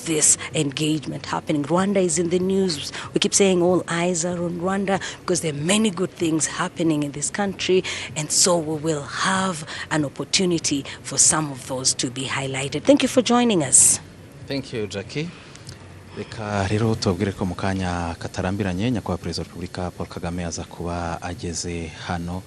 of this engagement happening. Rwanda is in the news. We keep saying all eyes are on Rwanda because there are many good things happening in this country, and so we will have an opportunity for some of those to be highlighted. Thank you for joining us. Thank you, Jackie. Reka rero tubabwire ko mu kanya katarambiranye nyakubahwa Perezida wa Repubulika Paul Kagame aza kuba ageze hano.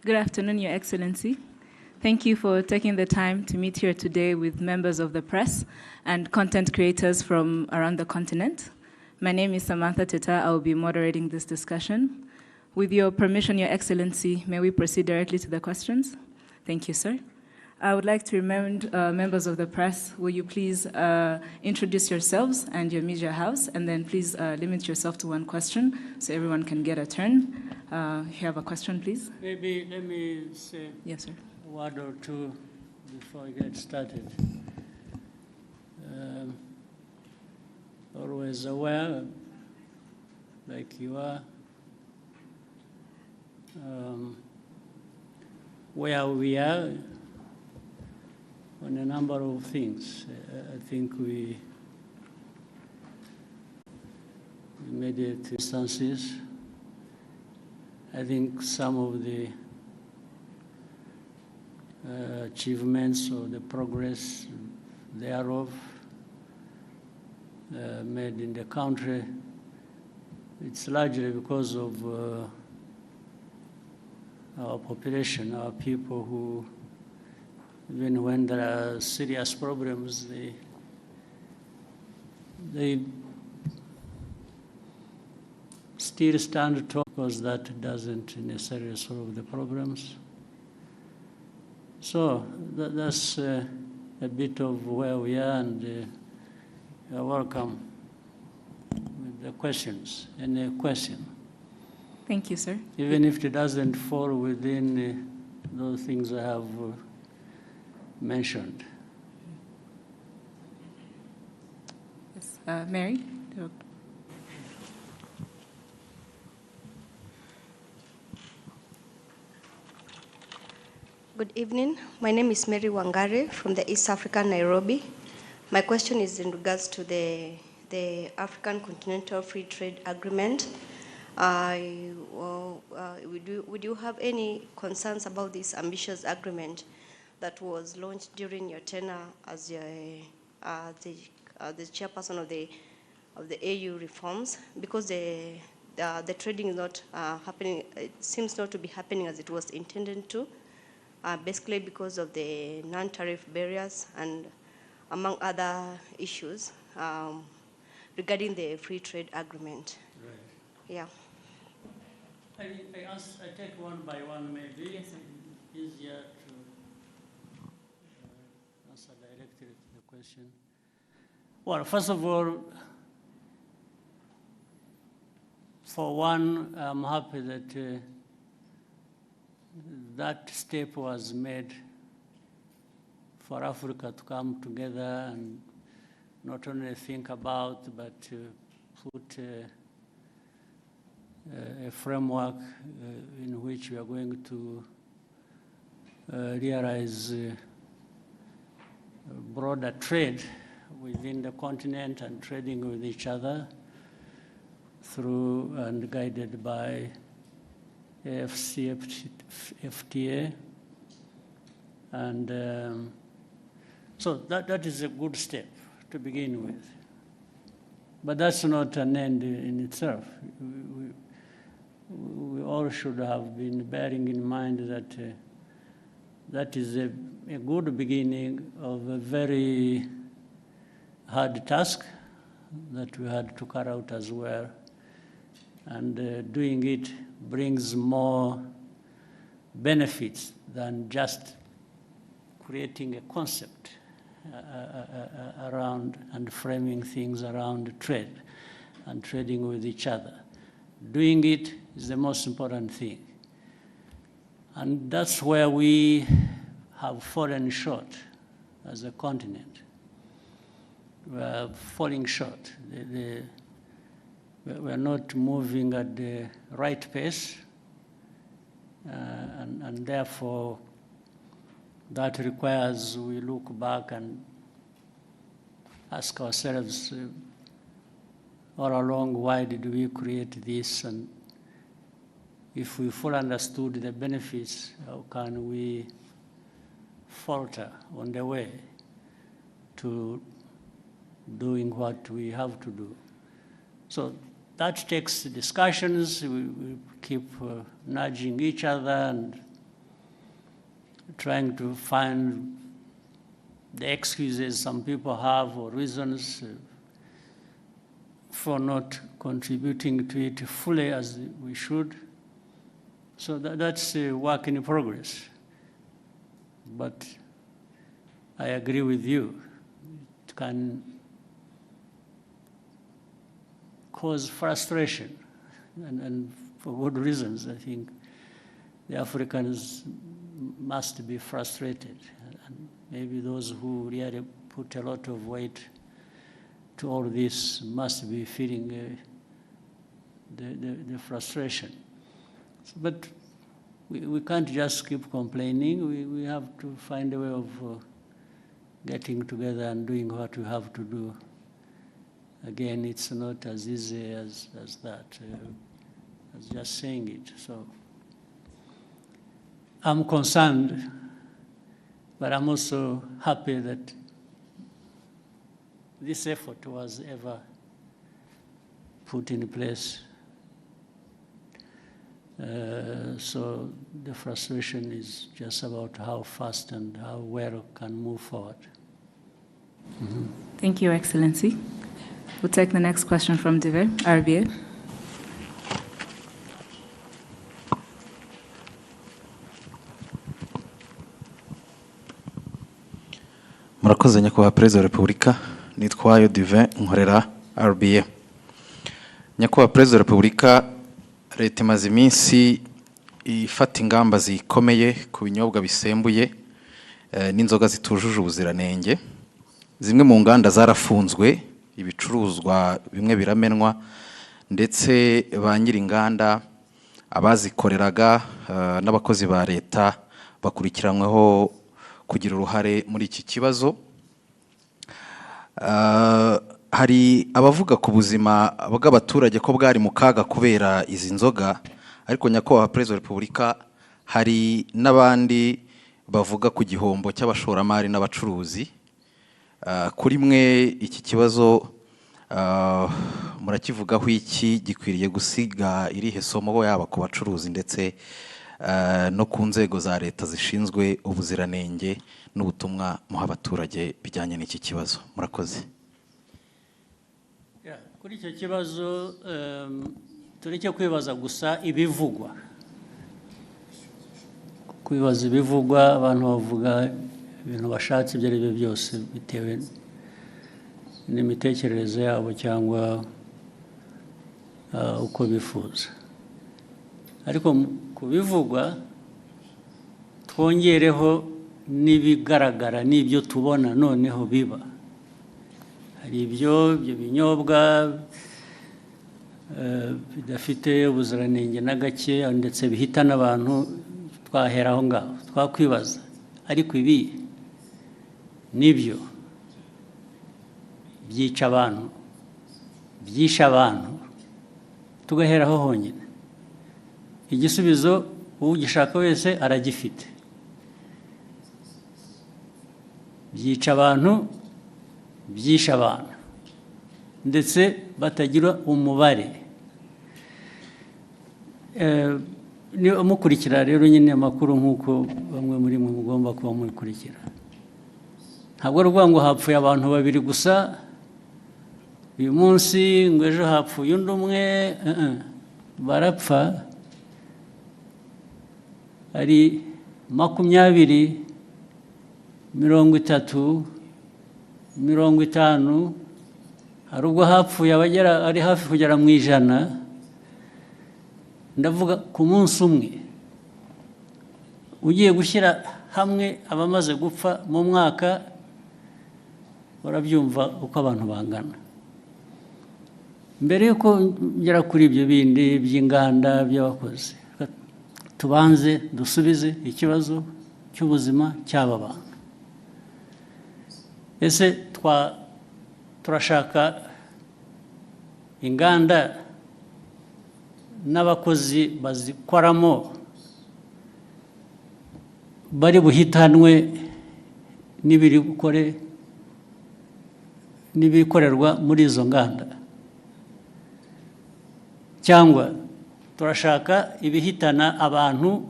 Good afternoon, Your Excellency. Thank you for taking the time to meet here today with members of the press and content creators from around the continent. My name is Samantha Teta. I will be moderating this discussion. With your permission, Your Excellency, may we proceed directly to the questions? Thank you, sir. I would like to remind members of the press, will you please introduce yourselves and your media house, and then please limit yourself to one question so everyone can get a turn. If you have a question, please. Maybe let me say Yes, sir. a word or two before we get started. Always aware, like you are, where we are on a number of things. I think we immediate instances. I think some of the achievements or the progress thereof made in the country, it's largely because of our population, our people who, even when there are serious problems, they still stand tall, because that doesn't necessarily solve the problems. So that's a bit of where we are, and you're welcome with the questions. Any question? Thank you, sir. Even if it doesn't fall within those things I have mentioned. Yes. Mary? Good evening. My name is Mary Wangare from the East Africa, Nairobi. My question is in regards to the African Continental Free Trade Agreement. Would you have any concerns about this ambitious agreement that was launched during your tenure as the chairperson of the AU reforms? Because the trading is not happening, it seems not to be happening as it was intended to, basically because of the non-tariff barriers and among other issues regarding the free trade agreement. Right. Yeah. I take one by one, maybe. Yes, sir. Easier to answer directly to the question. Well, first of all, for one, I'm happy that that step was made for Africa to come together and not only think about, but to put a framework in which we are going to realize broader trade within the continent and trading with each other through and guided by AfCFTA. And so that is a good step to begin with. But that's not an end in itself. We all should have been bearing in mind that that is a good beginning of a very hard task that we had to carry out as well. And doing it brings more benefits than just creating a concept around and framing things around trade and trading with each other. Doing it is the most important thing. And that's where we have fallen short as a continent. We are falling short. We're not moving at the right pace, and therefore that requires we look back and ask ourselves all along, why did we create this? And if we fully understood the benefits, how can we falter on the way to doing what we have to do? So that takes discussions. We keep nudging each other and trying to find the excuses some people have or reasons for not contributing to it fully as we should. So that's a work in progress. But I agree with you. It can cause frustration, and for good reasons. I think the Africans must be frustrated. And maybe those who really put a lot of weight to all this must be feeling the frustration. But we can't just keep complaining. We have to find a way of getting together and doing what we have to do. Again, it's not as easy as that, as just saying it. So I'm concerned, but I'm also happy that this effort was ever put in place. So the frustration is just about how fast and how well can move forward. Mm-hmm. Thank you, Excellency. We'll take the next question from Dive, RBA. Murakoze nyakubahwa Perezida wa Repubulika, nitwayo Dive nkorera RBA. Nyakubahwa Perezida wa Repubulika, leta imaze iminsi ifata ingamba zikomeye ku binyobwa bisembuye n'inzoga zitujuje ubuziranenge. Zimwe mu nganda zarafunzwe, ibicuruzwa bimwe biramenwa, ndetse ba nyiri inganda abazikoreraga n'abakozi ba leta bakurikiranyweho kugira uruhare muri iki kibazo. Hari abavuga ku buzima bw'abaturage ko bwari mu kaga kubera izi nzoga, ariko nyakubahwa Perezida wa Repubulika, hari n'abandi bavuga ku gihombo cy'abashoramari n'abacuruzi. Kuri mwe iki kibazo murakivugaho iki? Gikwiriye gusiga irihe somo yaba ku bacuruzi ndetse no ku nzego za leta zishinzwe ubuziranenge n'ubutumwa muha abaturage bijyanye n'iki kibazo? Murakoze. Kuri icyo kibazo tureke kwibaza gusa ibivugwa. Kwibaza ibivugwa, abantu bavuga ibintu bashatse ibyo ari byo byose bitewe n'imitekerereze yabo cyangwa uko bifuza. Ariko ku bivugwa twongereho n'ibigaragara n'ibyo tubona noneho biba. Hari ibyo binyobwa bidafite ubuziranenge na gake ndetse bihitana abantu, twahera aho ngaho twakwibaza. Ariko ibi nibyo byica abantu, byisha abantu, tugaheraho honyine. Igisubizo ugishaka wese aragifite. Byica abantu, byisha abantu, ndetse batagira umubare. Mukurikira rero nyine amakuru nk'uko bamwe muri mwe mugomba kuba mukurikira. Ntabwo ari ukuvuga ngo hapfuye abantu babiri gusa uyu munsi, ngo ejo hapfuye undi umwe. Barapfa ari 20, 30, 50. Hari ubwo hapfuye ari hafi kugera mu 100. Ndavuga ku munsi umwe. Ugiye gushyira hamwe abamaze gupfa mu mwaka, barabyumva uko abantu bangana. Mbere yuko ngera kuri ibyo bindi by'inganda by'abakozi, tubanze dusubize ikibazo cy'ubuzima cy'aba bantu. Ese turashaka inganda n'abakozi bazikoramo bari buhitanwe n'ibikorerwa muri izo nganda, cyangwa turashaka ibihitana abantu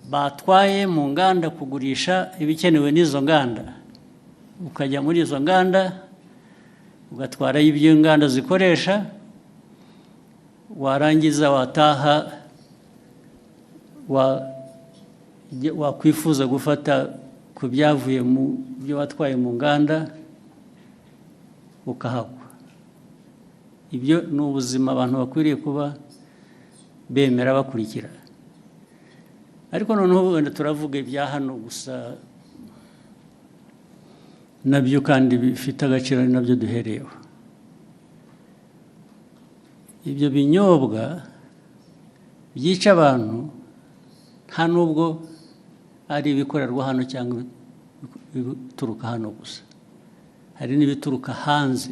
batwaye mu nganda kugurisha ibikenewe n'izo nganda, ukajya muri izo nganda ugatwarayo ibyo inganda zikoresha, warangiza wataha wakwifuza gufata ku byavuye mu byo watwaye mu nganda ukahagwa. Ibyo ni ubuzima abantu bakwiriye kuba bemera bakurikira. Ariko noneho wenda turavuga ibya hano gusa, nabyo kandi bifite agaciro, ari nabyo duhereyeho. Ibyo binyobwa byica abantu nta nubwo ari ibikorerwa hano cyangwa ibituruka hano gusa, hari n'ibituruka hanze.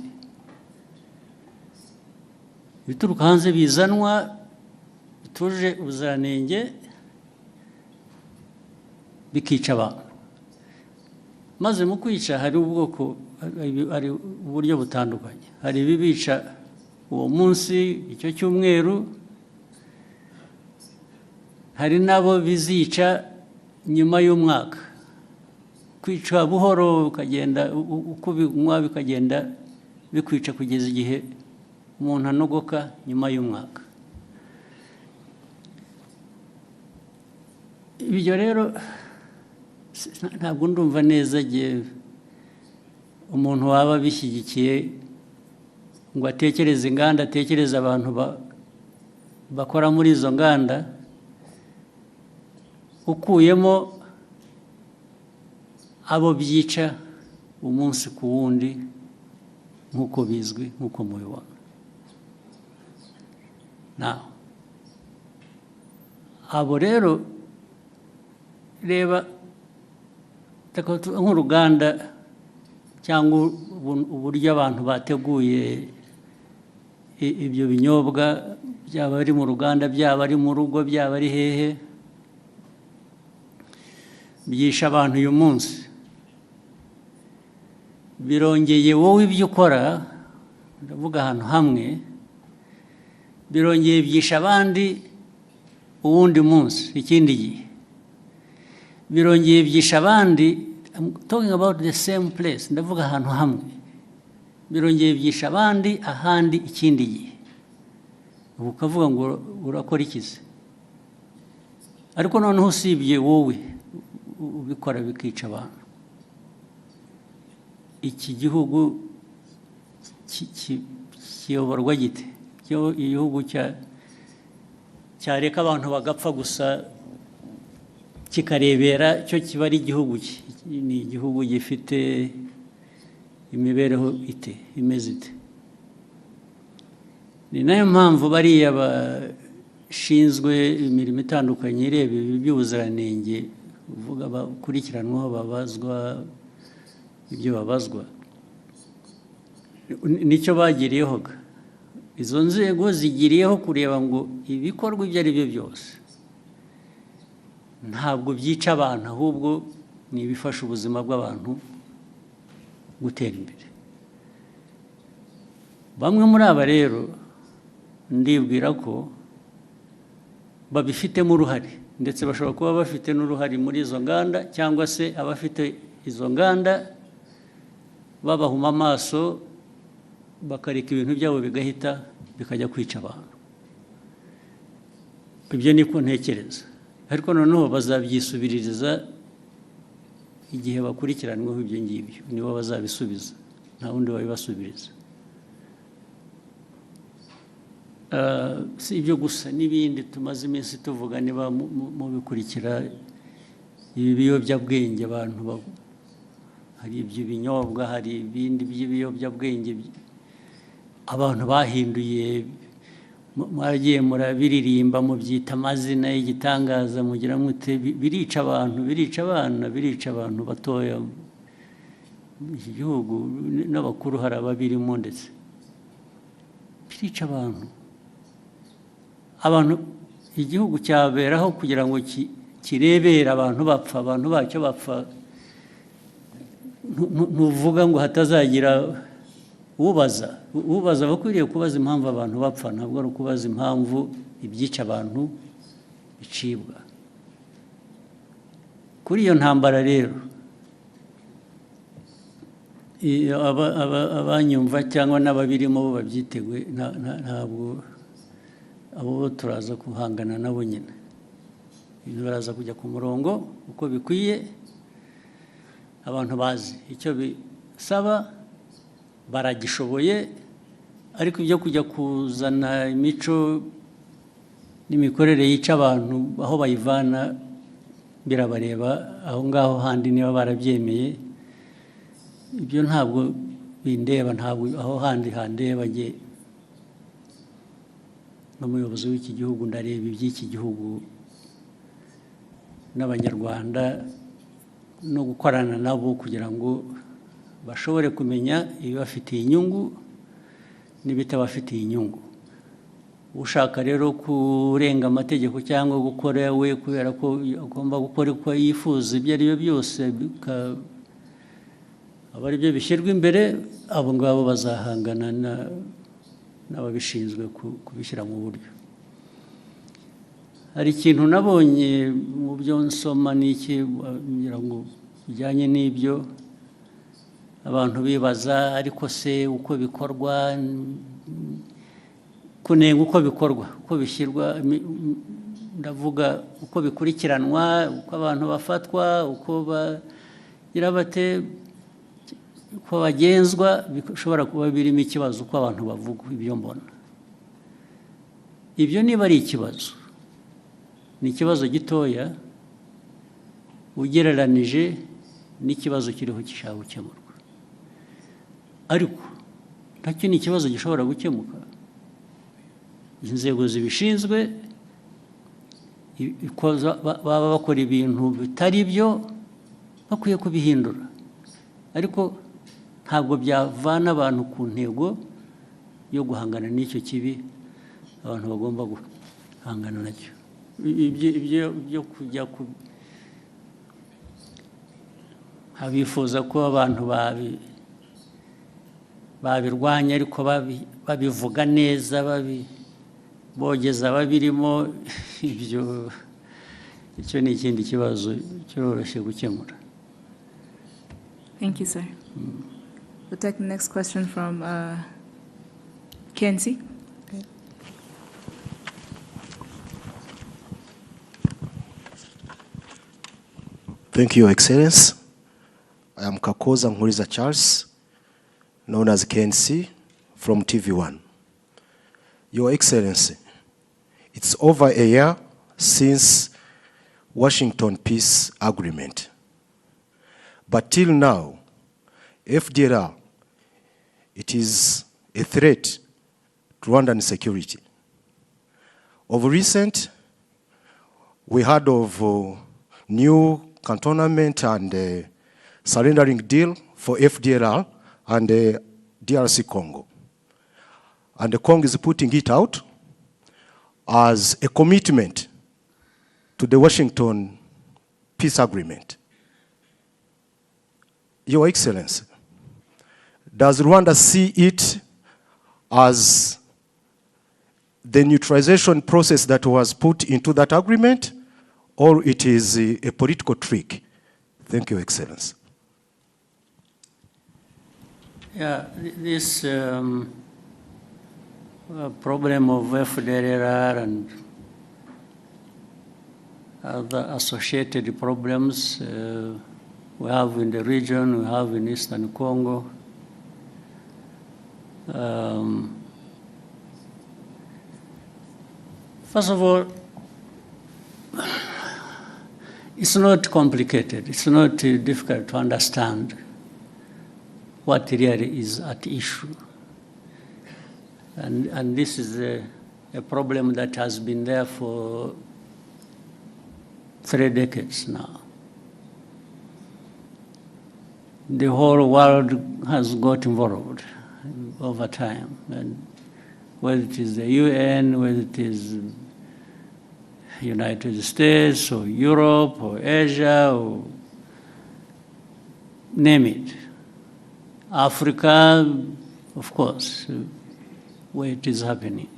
Ibituruka hanze bizanwa bituje ubuziranenge bikica abantu. Maze mu kwica hari ubwoko, hari uburyo butandukanye. Hari ibibica uwo munsi, icyo cyumweru, hari nabo bizica nyuma y'umwaka. Kwica buhoro ukagenda uko binywa bikagenda bikwica kugeza igihe umuntu anogoka nyuma y'umwaka. Ibyo rero ntabwo ndumva neza igihe umuntu waba bishyigikiye ngo atekereze inganda, atekereze abantu bakora muri izo nganda, ukuyemo abo byica umunsi ku wundi nk'uko bizwi, nk'uko mubibona. Abo rero reba nk'uruganda cyangwa uburyo abantu bateguye ibyo binyobwa, byaba ari mu ruganda, byaba ari mu rugo, byaba ari hehe, byisha abantu uyu munsi. Birongeye wowe ibyo ukora, ndavuga ahantu hamwe, birongeye byisha abandi uwundi munsi, ikindi gihe. Birongeye byisha abandi, I'm talking about the same place, ndavuga ahantu hamwe. Birongeye byisha abandi ahandi ikindi gihe. Ubu ukavuga ngo urakora ikize. Ariko noneho usibye wowe ubikora bikica abantu, iki gihugu kiyoborwa gite? Igihugu cyareka abantu bagapfa gusa kikarebera cyo kiba ari igihugu ki? Ni igihugu gifite imibereho ite, imeze ite? Ni nayo mpamvu bariya bashinzwe imirimo itandukanye ireba ibi by'ubuziranenge, uvuga bakurikiranwaho, babazwa ibyo babazwa, nicyo bagiriyeho. Izo nzego zigiriyeho kureba ngo ibikorwa ibyo ari byo byose ntabwo byica abantu, ahubwo ni ibifasha ubuzima bw'abantu gutera imbere. Bamwe muri aba rero ndibwira ko babifitemo uruhare, ndetse bashobora kuba bafite n'uruhare muri izo nganda, cyangwa se abafite izo nganda babahuma amaso bakareka ibintu byabo bigahita bikajya kwica abantu. Ibyo niko ntekereza. Ariko noneho bazabyisubiririza igihe bakurikiranweho ibyo ngibyo, nibo bazabisubiza, nta wundi wabibasubiriza. Si ibyo gusa, n'ibindi tumaze iminsi tuvuga, niba mubikurikira, ibi biyobyabwenge abantu, hari ibyo binyobwa, hari ibindi by'ibiyobyabwenge abantu bahinduye, mwagiye murabiririmba mubyita amazina y'igitangaza, mugira mute, birica abantu, birica abana, birica abantu batoya. Iki gihugu n'abakuru hari ababirimo, ndetse birica abantu. Igihugu cyaberaho kugira ngo kirebere abantu bapfa, abantu bacyo bapfa. Ntuvuga ngo hatazagira ubaza bakwiriye kubaza impamvu abantu bapfa, ntabwo ari ukubaza impamvu ibyica abantu bicibwa. kuri iyo ntambara rero abanyumva cyangwa n'ababirimo bo babyiteguye ntabwo abo turaza guhangana nabo nyine, ibintu baraza kujya ku murongo uko bikwiye, abantu bazi icyo bisaba baragishoboye, ariko ibyo kujya kuzana imico n'imikorere yica abantu aho bayivana birabareba aho ngaho handi niba barabyemeye, ibyo ntabwo bindeba, ntabwo aho handi handeba njye n'umuyobozi w'iki gihugu ndareba iby'iki gihugu n'abanyarwanda no gukorana nabo kugira ngo bashobore kumenya ibibafitiye inyungu n'ibitabafitiye inyungu. Ushaka rero kurenga amategeko cyangwa gukora we kubera ko agomba gukora uko yifuza ibyo ari byo byose aba ari byo bishyirwa imbere, abo ngabo bazahangana n'ababishinzwe kubishyira mu buryo. Hari ikintu nabonye mu byo nsoma n'iki kugira ngo bijyanye n'ibyo abantu bibaza, ariko se uko bikorwa, kunenga uko bikorwa, uko bishyirwa, ndavuga uko bikurikiranwa, uko abantu bafatwa, uko bagira bate, uko bagenzwa, bishobora kuba birimo ikibazo uko abantu bavuga ibyo mbona. Ibyo niba ari ikibazo, ni ikibazo gitoya ugereranije n'ikibazo kiriho gishaka gukemurwa, ariko nacyo ni ikibazo gishobora gukemuka. Inzego zibishinzwe baba bakora ibintu bitari byo bakwiye kubihindura, ariko ntabwo byavana abantu ku ntego yo guhangana n'icyo kibi abantu bagomba guhangana nacyo. Ibyo kujya abifuza ko abantu babirwanya ariko babivuga neza, bogeza babirimo, icyo ni ikindi kibazo cyoroshye gukemura. Thank you, sir. We'll take the next question from Kenzie. Thank you, Your Excellency. I am Kakoza Nkuriza Charles, known as KNC, from TV1. Your Excellency, it's over a year since Washington Peace Agreement. But till now, FDLR, it is a threat to Rwandan security. Of recent, we heard of new cantonment and surrendering deal for FDLR and DRC Congo. And the Congo is putting it out as a commitment to the Washington Peace Agreement. Your Excellency, does Rwanda see it as the neutralization process that was put into that agreement, or it is a political trick? Thank you, Excellency. Yeah, this problem of FDLR and other associated problems we have in the region, we have in Eastern Congo. First of all, it's not complicated. It's not difficult to understand what really is at issue. And this is a problem that has been there for 3 decades now. The whole world has got involved over time, and whether it is the UN, whether it is United States or Europe or Asia or name it. Africa, of course, where it is happening.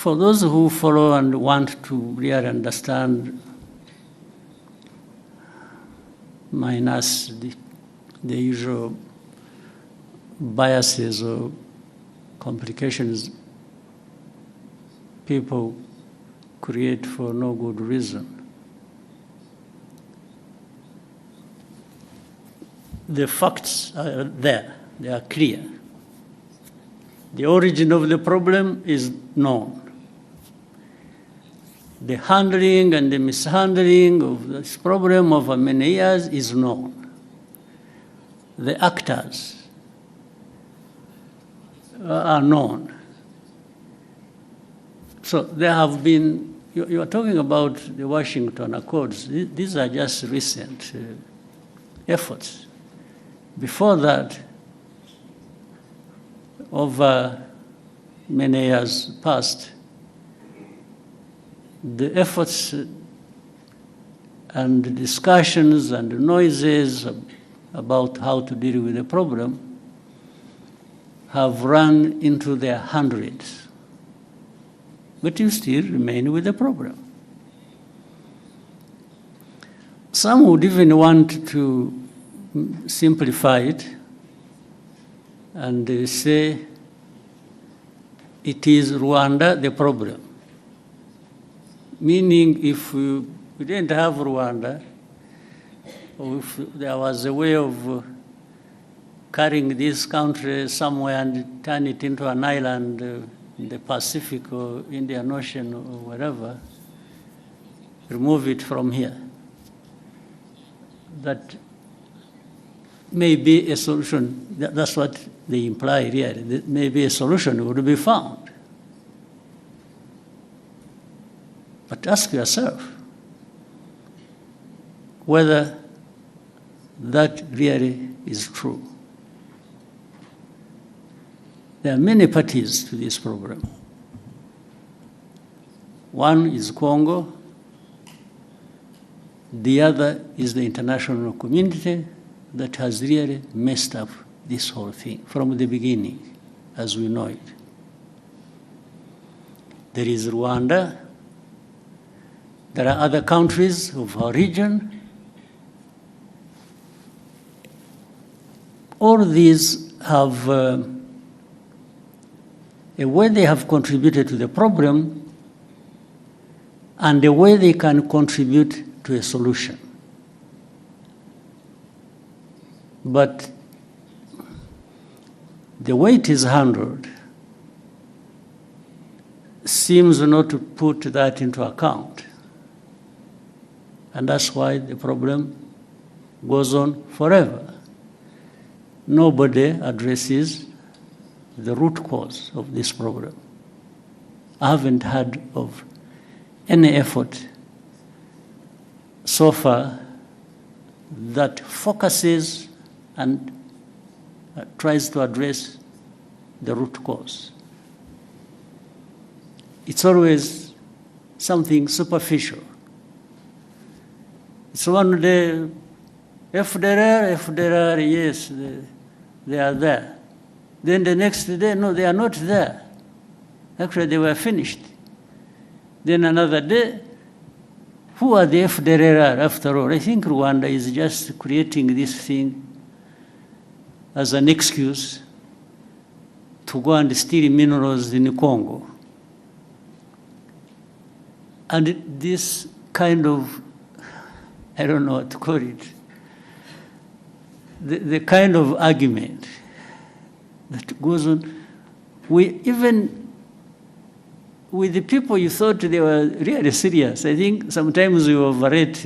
for those who follow and want to really understand, minus the usual biases or complications people create for no good reason. The facts are there, they are clear. The origin of the problem is known. The handling and the mishandling of this problem over many years is known. The actors are known. So there have been, you are talking about the Washington Accords. These are just recent efforts. Before that, over many years past, the efforts and discussions and noises about how to deal with the problem have run into their hundreds. But you still remain with the problem. Some would even want to simplify it and say it is Rwanda the problem. Meaning if we didn't have Rwanda, or if there was a way of carrying this country somewhere and turn it into an island in the Pacific or Indian Ocean or wherever, remove it from here. That may be a solution. That's what they imply here. That maybe a solution would be found. But ask yourself whether that really is true. There are many parties to this program. One is Congo, the other is the international community that has really messed up this whole thing from the beginning, as we know it. There is Rwanda. There are other countries of our region. All these have a way they have contributed to the problem and a way they can contribute to a solution. But the way it is handled seems not to put that into account. And that's why the problem goes on forever. Nobody addresses the root cause of this problem. I haven't heard of any effort so far that focuses and tries to address the root cause. It's always something superficial. It's one day, FDR, yes, they are there. Then the next day, no, they are not there. Actually, they were finished. Then another day, who are the FDR after all? I think Rwanda is just creating this thing as an excuse to go and steal minerals in Congo. And this kind of, I don't know what to call it, the kind of argument that goes on, even with the people you thought they were really serious. I think sometimes we overrate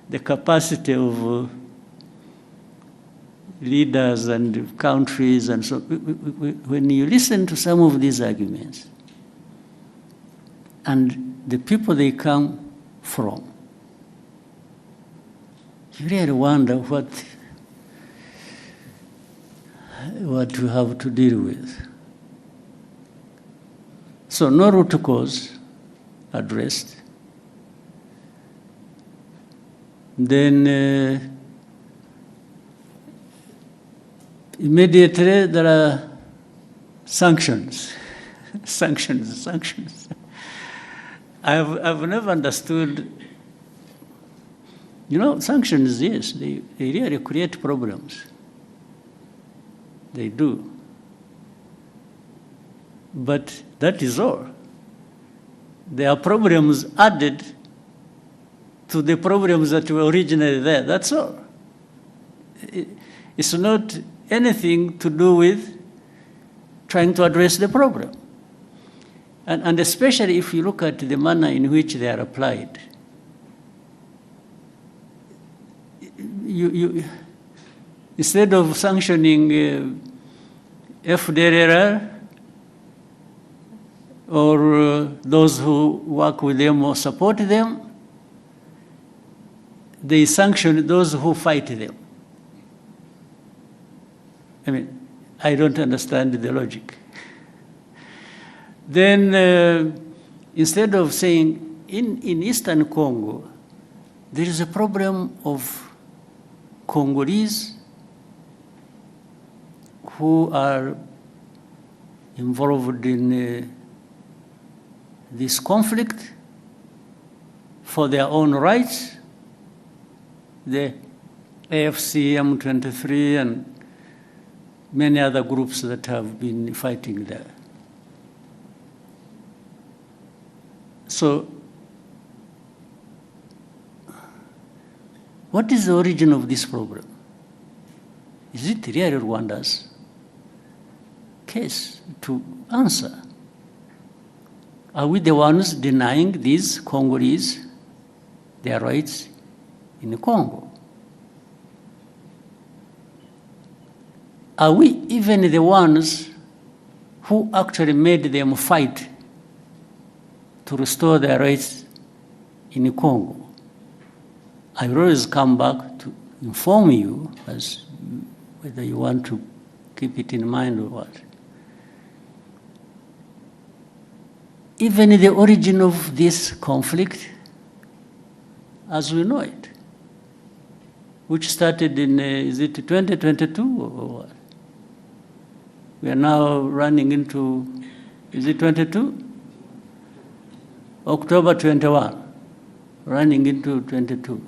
the capacity of leaders and countries and so. When you listen to some of these arguments and the people they come from, you really wonder what you have to deal with. So no root cause addressed. Then immediately there are sanctions. Sanctions. I've never understood, sanctions, yes, they really create problems. They do. But that is all. There are problems added to the problems that were originally there. That's all. It's not anything to do with trying to address the problem. And especially if you look at the manner in which they are applied. You instead of sanctioning FDLR or those who work with them or support them, they sanction those who fight them. I mean, I don't understand the logic. Then instead of saying, in Eastern Congo, there is a problem of Congolese who are involved in this conflict for their own rights, the AFC, M23, and many other groups that have been fighting there. So, what is the origin of this problem? Is it really Rwanda's case to answer? Are we the ones denying these Congolese their rights in Congo? Are we even the ones who actually made them fight to restore their rights in Congo? I will always come back to inform you as whether you want to keep it in mind or what. Even the origin of this conflict, as we know it, which started in, is it 2022 or what? We are now running into, is it 22? October 21, running into 22.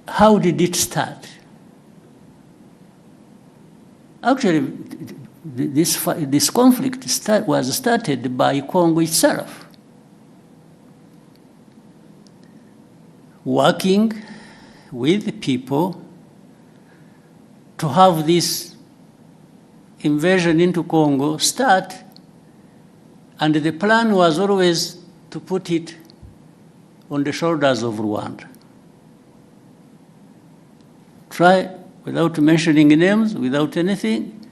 How did it start? Actually, this conflict was started by Congo itself, working with people to have this invasion into Congo start, and the plan was always to put it on the shoulders of Rwanda. Try, without mentioning names, without anything,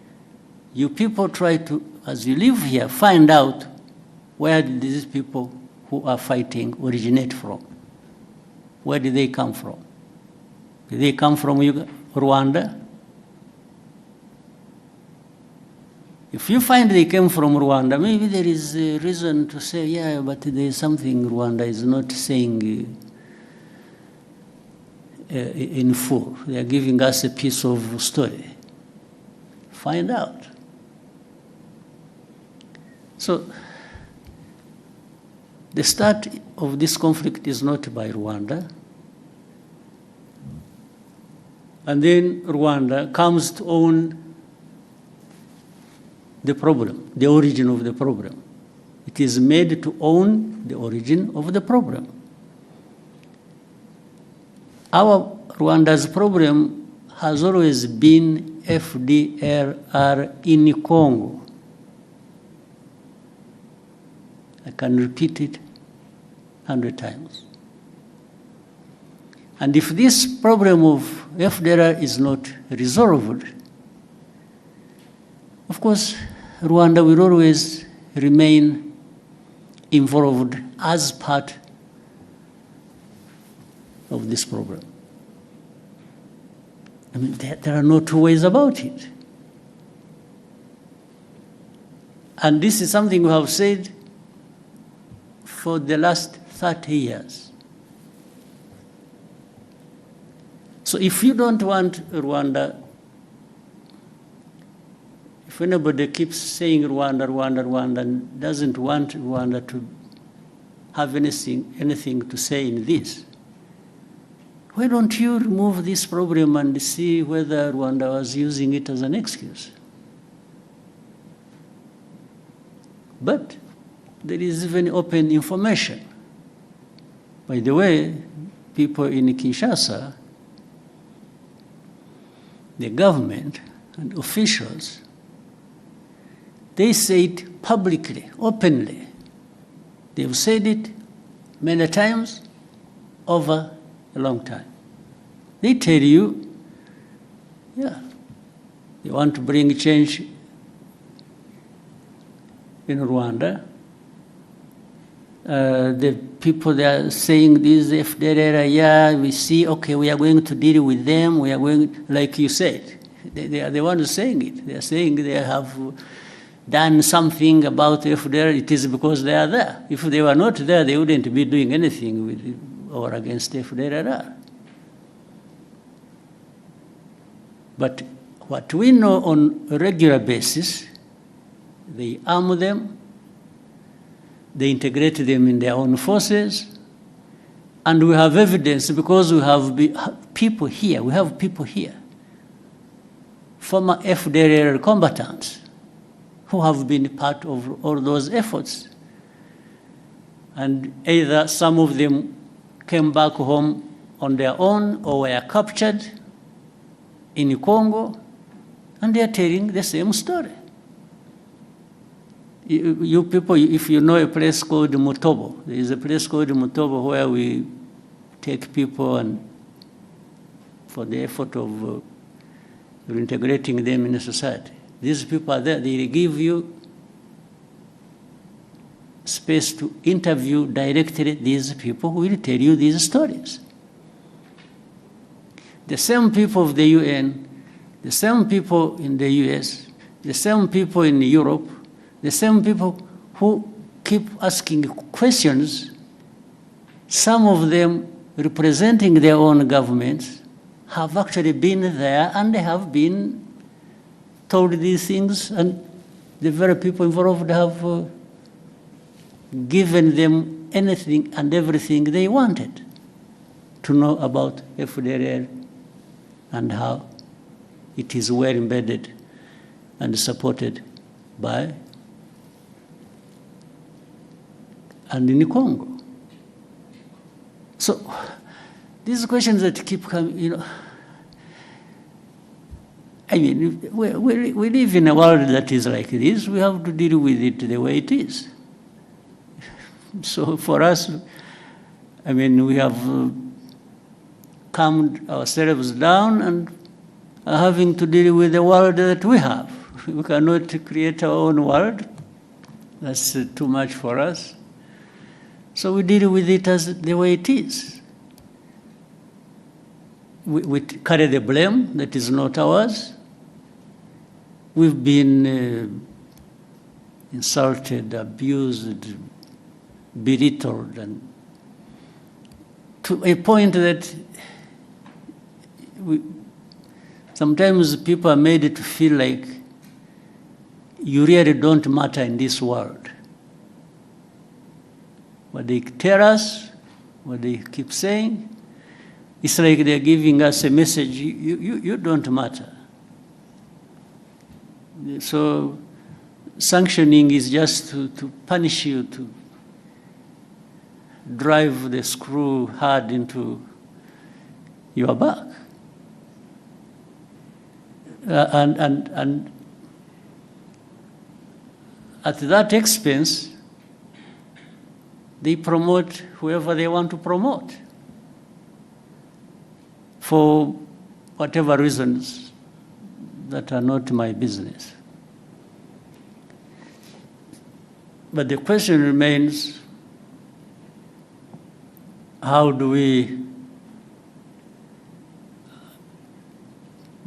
you people try to, as you live here, find out where did these people who are fighting originate from. Where did they come from? Did they come from Rwanda? If you find they came from Rwanda, maybe there is a reason to say, yeah, but there is something Rwanda is not saying in full. They are giving us a piece of story. Find out. So, the start of this conflict is not by Rwanda. And then Rwanda comes to own the problem, the origin of the problem. It is made to own the origin of the problem. Our Rwanda's problem has always been FDLR in Congo. I can repeat it 100 times. And if this problem of FDLR is not resolved, of course, Rwanda will always remain involved as part of this problem. I mean, there are no two ways about it. And this is something we have said for the last 30 years. So if you don't want Rwanda, if anybody keeps saying Rwanda, Rwanda, Rwanda, and doesn't want Rwanda to have anything to say in this, why don't you remove this problem and see whether Rwanda was using it as an excuse? But there is even open information. By the way, people in Kinshasa, the government and officials, they say it publicly, openly. They've said it many times over a long time. They tell you, yeah, they want to bring change in Rwanda. The people that are saying this, FDLR, yeah, we see, okay, we are going to deal with them, we are going, like you said, they are the ones saying it. They are saying they have done something about FDLR, it is because they are there. If they were not there, they wouldn't be doing anything with or against FDLR. But what we know on a regular basis, they arm them, they integrate them in their own forces, and we have evidence because we have people here, former FDLR combatants who have been part of all those efforts. And either some of them came back home on their own or were captured in Congo, and they are telling the same story. You people, if you know a place called Mutobo, there is a place called Mutobo where we take people and for the effort of reintegrating them in society. These people are there, they give you space to interview directly these people who will tell you these stories. The same people of the UN, the same people in the US, the same people in Europe, the same people who keep asking questions, some of them representing their own governments, have actually been there and they have been told these things, and the very people involved have given them anything and everything they wanted to know about FDLR and how it is well embedded and supported by and in Congo. So these questions that keep coming, you know, I mean, we live in a world that is like this. We have to deal with it the way it is. So for us, I mean, we have calmed ourselves down and are having to deal with the world that we have. We cannot create our own world. That's too much for us. So we deal with it as the way it is. We carry the blame that is not ours. We've been insulted, abused, belittled, and to a point that sometimes people are made to feel like you really don't matter in this world. What they tell us, what they keep saying, it's like they're giving us a message, you don't matter. So sanctioning is just to punish you, to drive the screw hard into your back. And at that expense, they promote whoever they want to promote for whatever reasons that are not my business. But the question remains, how do we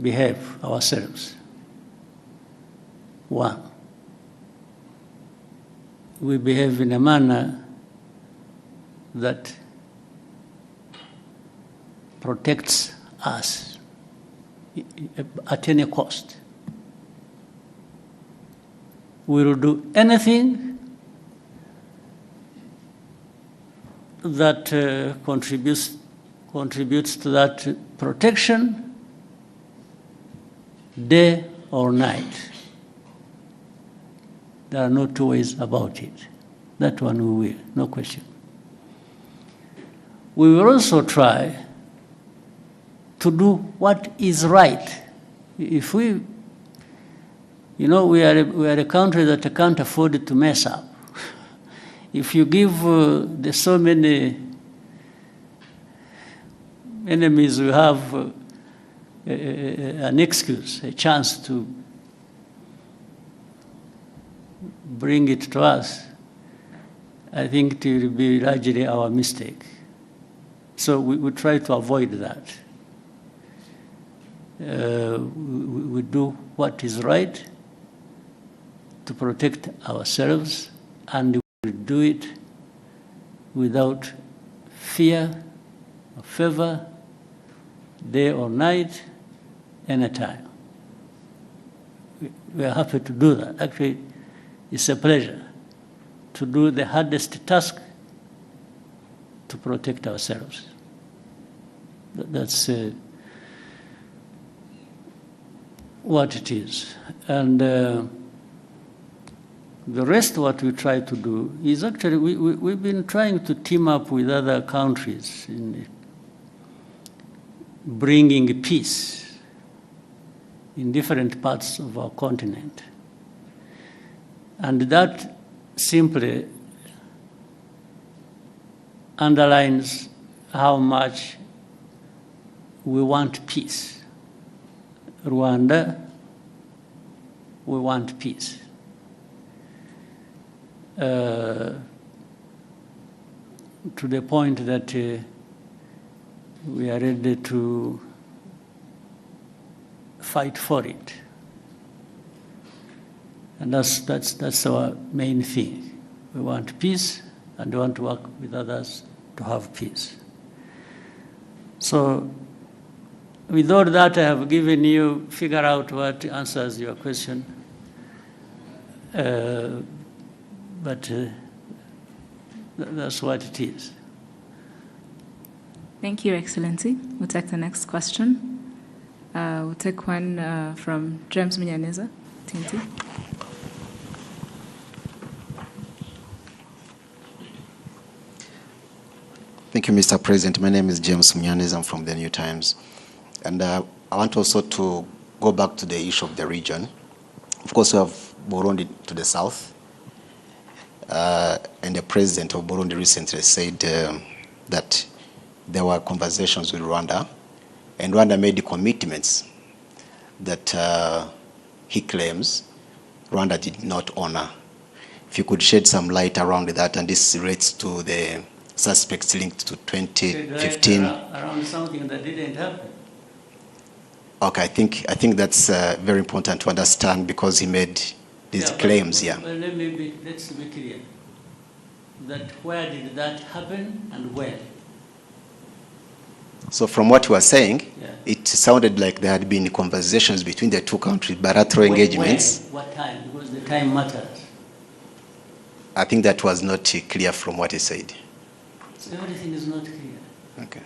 behave ourselves? One, we behave in a manner that protects us at any cost. We will do anything that contributes to that protection, day or night. There are no two ways about it. That one we will, no question. We will also try to do what is right. If we, we are a country that can't afford to mess up. If you give the so many enemies we have an excuse, a chance to bring it to us, I think it will be largely our mistake. So we try to avoid that. We do what is right to protect ourselves, and we do it without fear or favor, day or night, anytime. We are happy to do that. Actually, it's a pleasure to do the hardest task, to protect ourselves. That's what it is. And the rest, what we try to do is actually, we've been trying to team up with other countries in bringing peace in different parts of our continent. And that simply underlines how much we want peace. Rwanda, we want peace. To the point that we are ready to fight for it. And that's our main thing. We want peace, and we want to work with others to have peace. So, with all that I have given you, figure out what answers your question. But that's what it is. Thank you, Excellency. We'll take the next question. We'll take one from James Munyaneza, TNT. Thank you, Mr. President. My name is James Munyaneza. I'm from the New Times. And I want also to go back to the issue of the region. Of course, we have Burundi to the south. And the president of Burundi recently said that there were conversations with Rwanda, and Rwanda made the commitments that he claims Rwanda did not honor. If you could shed some light around that, and this relates to the suspects linked to 2015. Around something that didn't happen. Okay, I think that's very important to understand, because he made these claims. Well, let's be clear. That where did that happen and when? So from what you were saying, it sounded like there had been conversations between the two countries, bilateral engagements. When? What time? Because the time matters. I think that was not clear from what he said. So everything is not clear. Okay.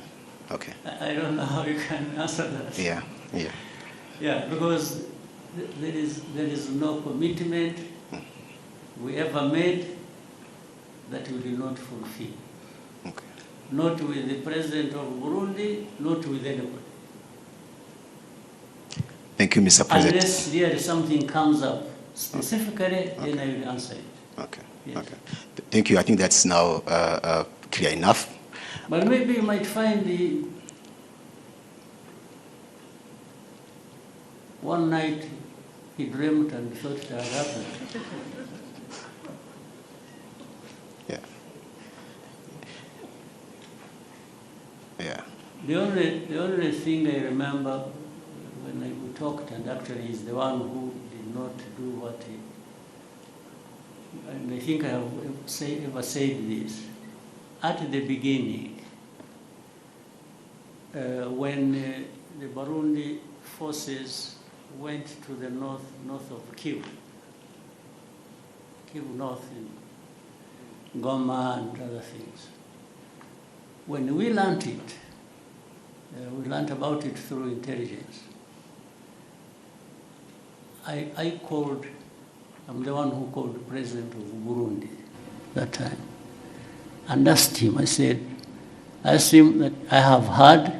Okay. I don't know how you can answer that. Yeah. Yeah, because there is no commitment we ever made that we did not fulfill. Okay. Not with the president of Burundi, not with anybody. Thank you, Mr. President. Unless there something comes up specifically, then I will answer it. Okay. Yes. Okay. Thank you. I think that's now clear enough. But maybe you might find one night he dreamt and thought it had happened. Yeah. The only thing I remember when we talked, and actually he's the one who did not do what he, and I think I have ever said this, at the beginning, when the Burundi forces went to the north of Kivu North in Goma and other things. When we learned it, we learned about it through intelligence. I called, I'm the one who called the president of Burundi that time and asked him, I asked him that I have heard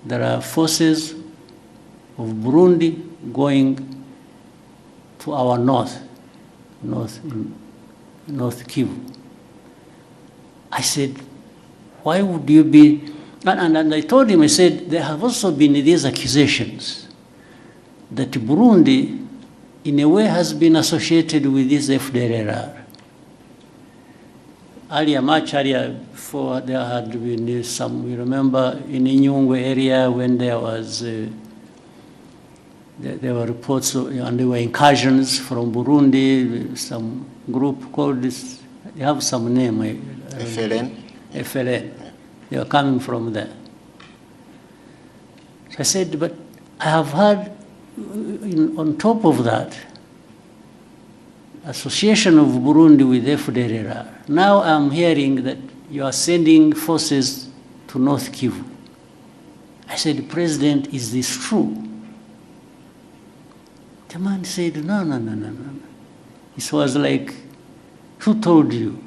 there are forces of Burundi going to our north Kivu. I said, why would you be, and I told him, I said, there have also been these accusations that Burundi, in a way, has been associated with this FDLR. Much earlier, before there had been some, we remember in Inyungwe area when there was, there were reports and there were incursions from Burundi, some group called this, they have some name. FLN? FLN. They were coming from there. So I said, but I have heard, on top of that, association of Burundi with FDLR. Now I'm hearing that you are sending forces to North Kivu. I said, President, is this true? The man said, no. It was like, who told you?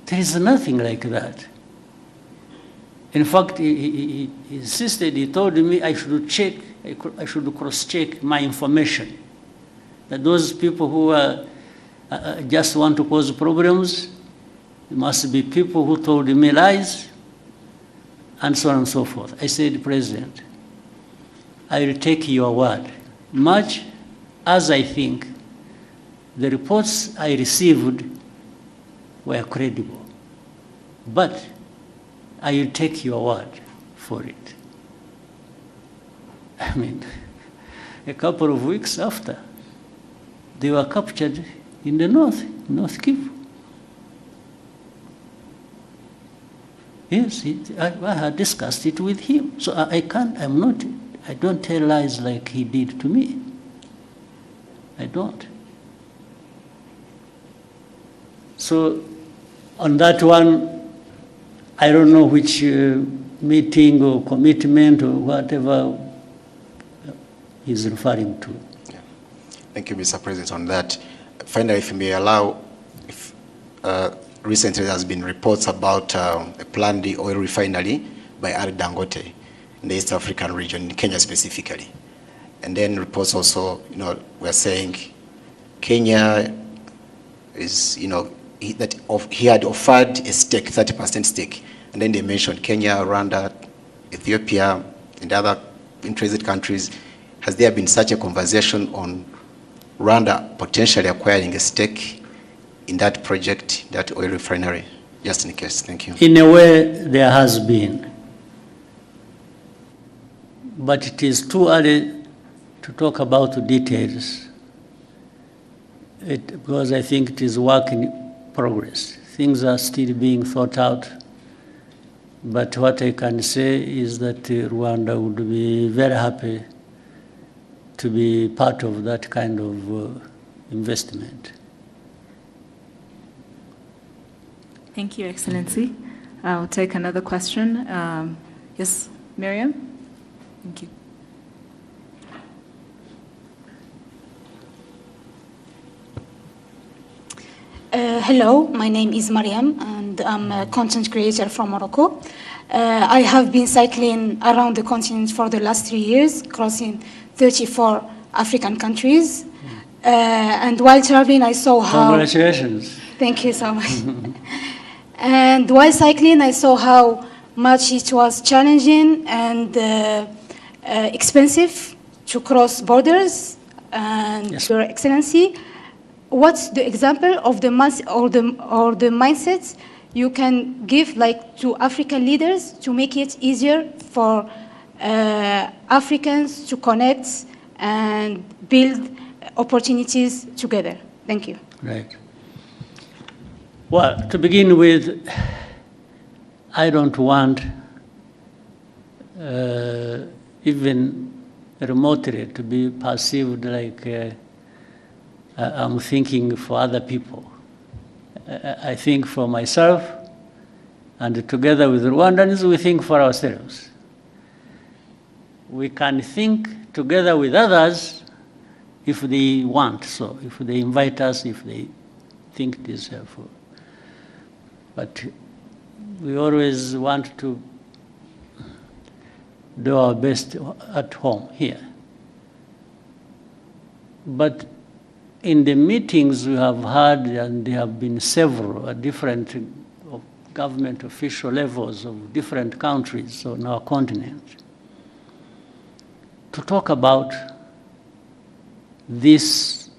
There is nothing like that. In fact, he insisted, he told me I should check, I should cross-check my information. That those people who just want to cause problems, must be people who told me lies, and so on and so forth. I said, President, I will take your word, much as I think the reports I received were credible. But I will take your word for it. I mean, a couple of weeks after, they were captured in the North Kivu. Yes, I had discussed it with him. So I don't tell lies like he did to me. I don't. So on that one, I don't know which meeting or commitment or whatever he's referring to. Yeah. Thank you, Mr. President, on that. Finally, if you may allow, recently there has been reports about a planned oil refinery by R. Dangote in the East African region, in Kenya specifically. And then reports also, were saying Kenya is, he had offered a stake, 30% stake. And then they mentioned Kenya, Rwanda, Ethiopia, and other interested countries. Has there been such a conversation on Rwanda potentially acquiring a stake in that project, that oil refinery? Just in case, thank you. In a way, there has been. But it is too early to talk about the details, because I think it is work in progress. Things are still being thought out. But what I can say is that Rwanda would be very happy to be part of that kind of investment. Thank you, Excellency. I'll take another question. Yes, Miriam? Thank you. Hello, my name is Mariam, and I'm a content creator from Morocco. I have been cycling around the continent for the last 3 years, crossing 34 African countries. And while traveling, I saw how... Congratulations. Thank you so much. And while cycling, I saw how much it was challenging and expensive to cross borders. And yes. Your Excellency, what's the example of the mindset you can give, like, to African leaders to make it easier for Africans to connect and build opportunities together? Thank you. Right. Well, to begin with, I don't want even remotely to be perceived like I'm thinking for other people. I think for myself, and together with Rwandans, we think for ourselves. We can think together with others if they want so, if they invite us, if they think it is helpful. But we always want to do our best at home here. But in the meetings we have had, and there have been several at different government official levels of different countries on our continent, to talk about this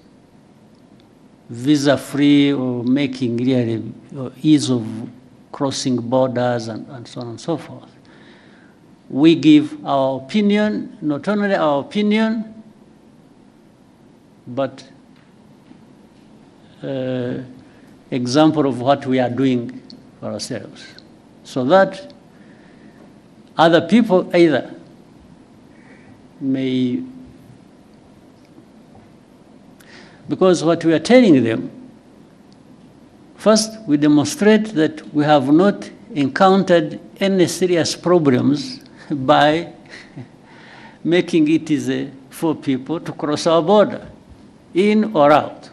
visa-free or making really or ease of crossing borders and so on and so forth. We give our opinion, not only our opinion, but example of what we are doing for ourselves, so that other people either may, because what we are telling them, first we demonstrate that we have not encountered any serious problems by making it easy for people to cross our border, in or out.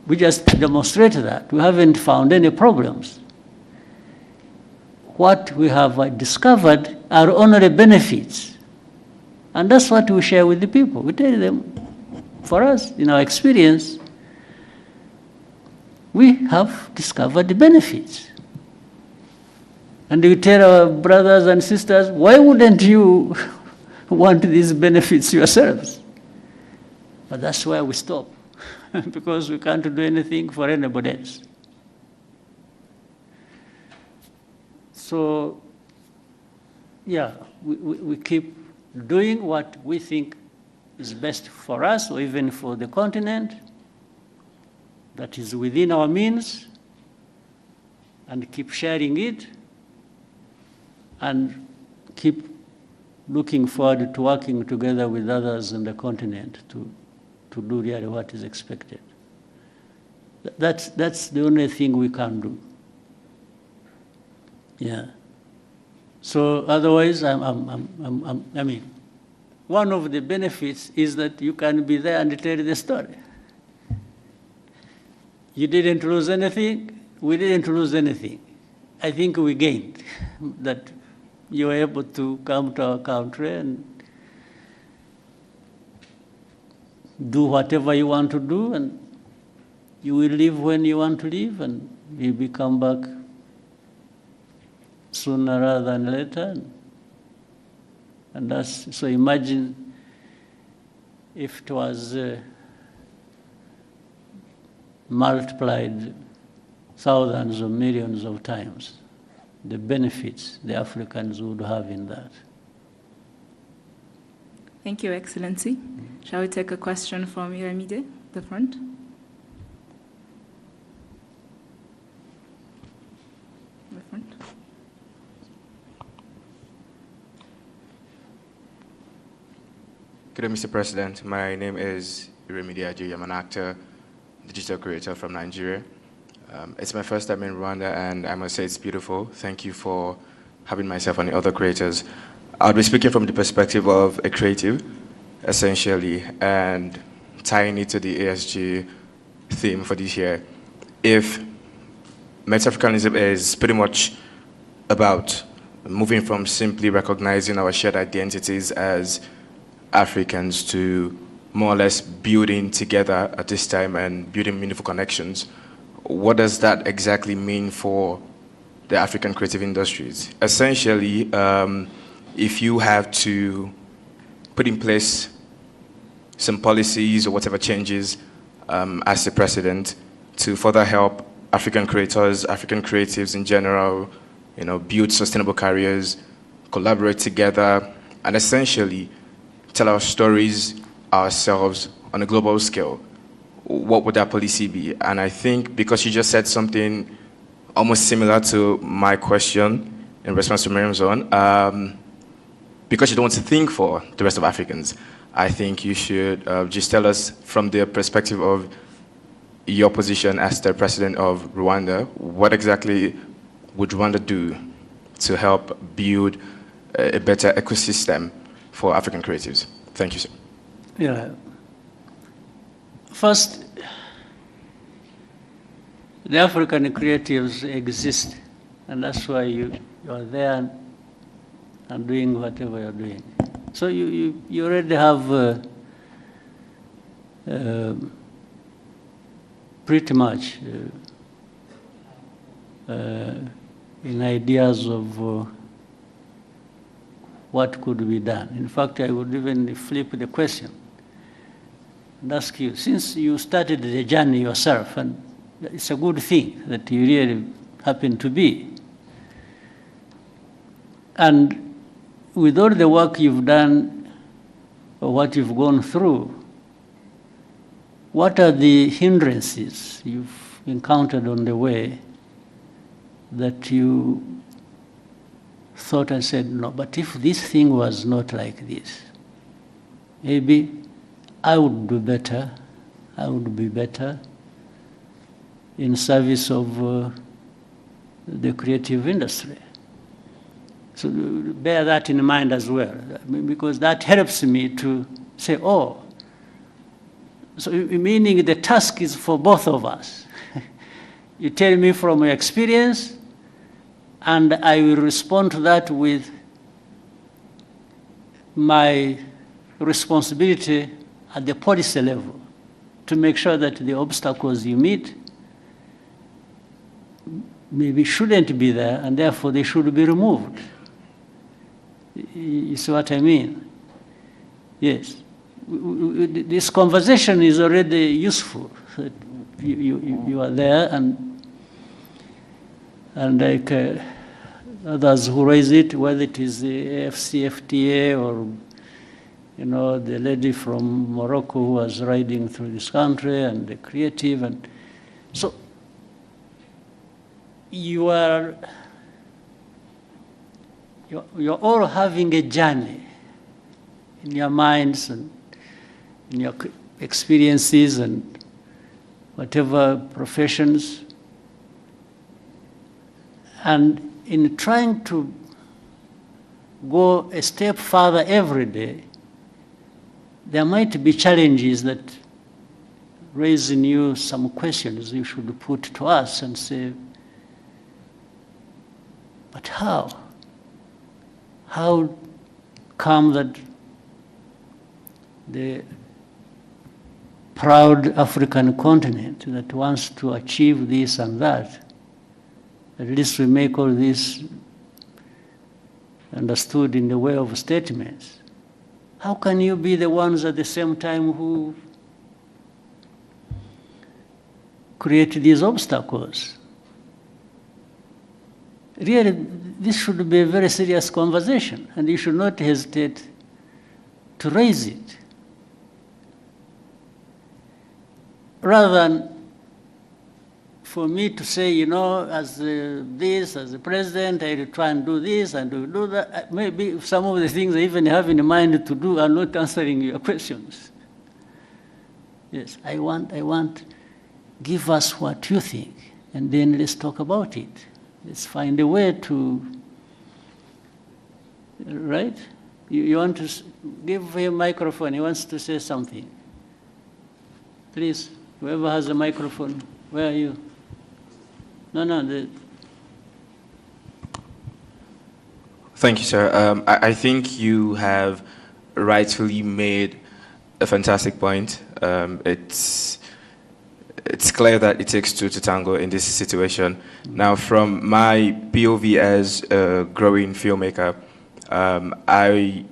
We just demonstrate that. We haven't found any problems. What we have discovered are only benefits. And that's what we share with the people. We tell them, for us, in our experience, we have discovered the benefits. And we tell our brothers and sisters, why wouldn't you want these benefits yourselves? But that's where we stop, because we can't do anything for anybody else. So, yeah, we keep doing what we think is best for us, or even for the continent, that is within our means, and keep sharing it, and keep looking forward to working together with others in the continent to do really what is expected. That's the only thing we can do. Yeah. So otherwise, I mean, one of the benefits is that you can be there and tell the story. You didn't lose anything, we didn't lose anything. I think we gained that you were able to come to our country and do whatever you want to do, and you will leave when you want to leave, and you will come back sooner rather than later. And that's, so imagine if it was multiplied thousands or millions of times, the benefits the Africans would have in that. Thank you, Excellency. Shall we take a question from Iramide, the front? The front. Good day, Mr. President. My name is Iramide Ajoyi. I'm an actor, digital creator from Nigeria. It's my first time in Rwanda, and I must say it's beautiful. Thank you for having myself and the other creators. I'll be speaking from the perspective of a creative, essentially, and tying it to the ASG theme for this year. If Met-Africanism is pretty much about moving from simply recognizing our shared identities as Africans to more or less building together at this time and building meaningful connections, what does that exactly mean for the African creative industries? Essentially, if you have to put in place some policies or whatever changes as the president to further help African creators, African creatives in general, build sustainable careers, collaborate together, and essentially tell our stories ourselves on a global scale, what would that policy be? And I think because you just said something almost similar to my question, in response to Miriam's own, because you don't want to think for the rest of Africans, I think you should just tell us from the perspective of your position as the president of Rwanda, what exactly would Rwanda do to help build a better ecosystem for African creatives? Thank you, sir. Yeah. First, the African creatives exist, and that's why you are there and doing whatever you're doing. So you already have pretty much in ideas of what could be done. In fact, I would even flip the question and ask you, since you started the journey yourself, and it's a good thing that you really happen to be, and with all the work you've done or what you've gone through, what are the hindrances you've encountered on the way that you thought and said, no, but if this thing was not like this, maybe I would do better, I would be better in service of the creative industry. So bear that in mind as well, because that helps me to say, oh, so meaning the task is for both of us. You tell me from your experience, and I will respond to that with my responsibility at the policy level to make sure that the obstacles you meet maybe shouldn't be there, and therefore they should be removed. You see what I mean? Yes. This conversation is already useful. You are there, and like others who raise it, whether it is the AFCFTA or the lady from Morocco who was riding through this country, and the creative, and so you're all having a journey in your minds and in your experiences and whatever professions. And in trying to go a step further every day, there might be challenges that raise in you some questions you should put to us and say, but how? How come that the proud African continent that wants to achieve this and that, at least we make all this understood in the way of statements. How can you be the ones at the same time who create these obstacles? Really, this should be a very serious conversation, and you should not hesitate to raise it. Rather than for me to say, as the president, I will try and do this and do that. Maybe some of the things I even have in mind to do are not answering your questions. Yes, I want, give us what you think, and then let's talk about it. Let's find a way to, right? You want to give him a microphone, he wants to say something. Please, whoever has a microphone, where are you? No. Thank you, sir. I think you have rightfully made a fantastic point. It's clear that it takes two to tango in this situation. Now, from my POV as a growing filmmaker, I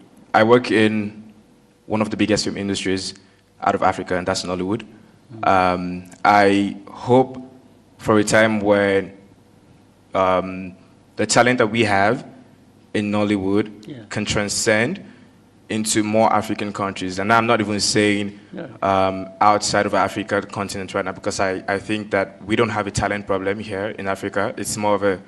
work in one of the biggest film industries out of Africa, and that's Nollywood. I hope for a time when the talent that we have in Nollywood can transcend into more African countries. And I'm not even saying outside of Africa, the continent right now, because I think that we don't have a talent problem here in Africa. It's more of a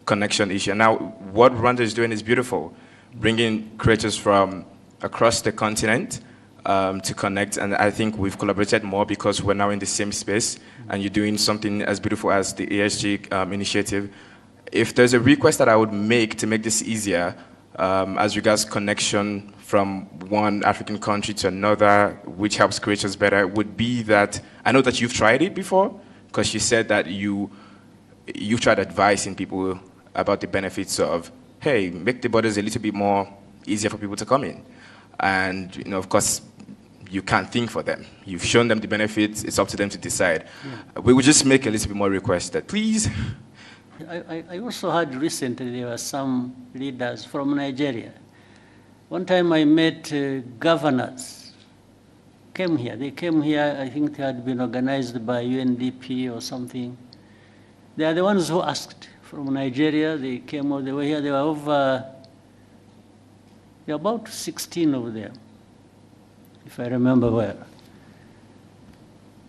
connection issue. Now, what Rwanda is doing is beautiful, bringing creators from across the continent to connect, and I think we've collaborated more because we're now in the same space, and you're doing something as beautiful as the ASG initiative. If there's a request that I would make to make this easier, as regards connection from one African country to another, which helps creators better, would be that, I know that you've tried it before, because you said that you've tried advising people about the benefits of, hey, make the borders a little bit more easier for people to come in. And, you know, of course, you can't think for them. You've shown them the benefits, it's up to them to decide. Yeah. We would just make a little bit more request that, please. I also heard recently there were some leaders from Nigeria. One time I met governors, came here. They came here, I think they had been organized by UNDP or something. They are the ones who asked from Nigeria. They came all the way here. There were there were about 16 of them, if I remember well.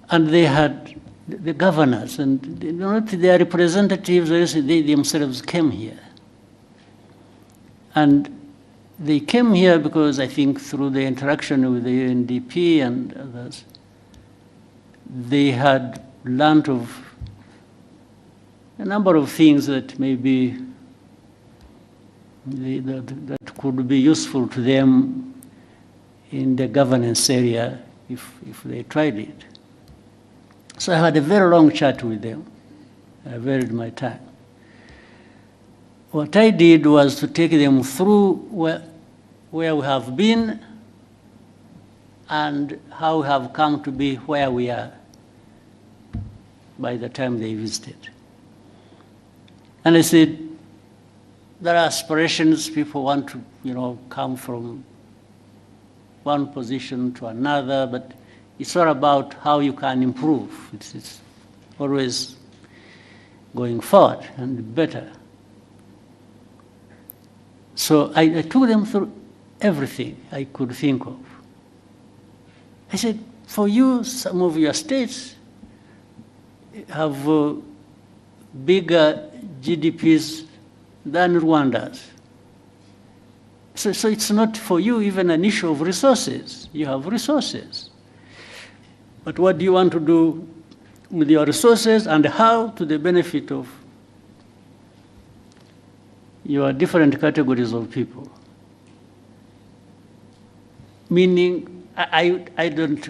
And they had the governors and their representatives, they themselves came here. And they came here because I think through the interaction with the UNDP and others, they had learned of a number of things that maybe that could be useful to them in the governance area if they tried it. So I had a very long chat with them. I varied my time. What I did was to take them through where we have been and how we have come to be where we are by the time they visited. And I said, there are aspirations, people want to, come from one position to another, but it's all about how you can improve. It's always going forward and better. So I took them through everything I could think of. I said, for you, some of your states have bigger GDPs than Rwanda's. So it's not for you even an issue of resources. You have resources. But what do you want to do with your resources and how to the benefit of your different categories of people? Meaning, I don't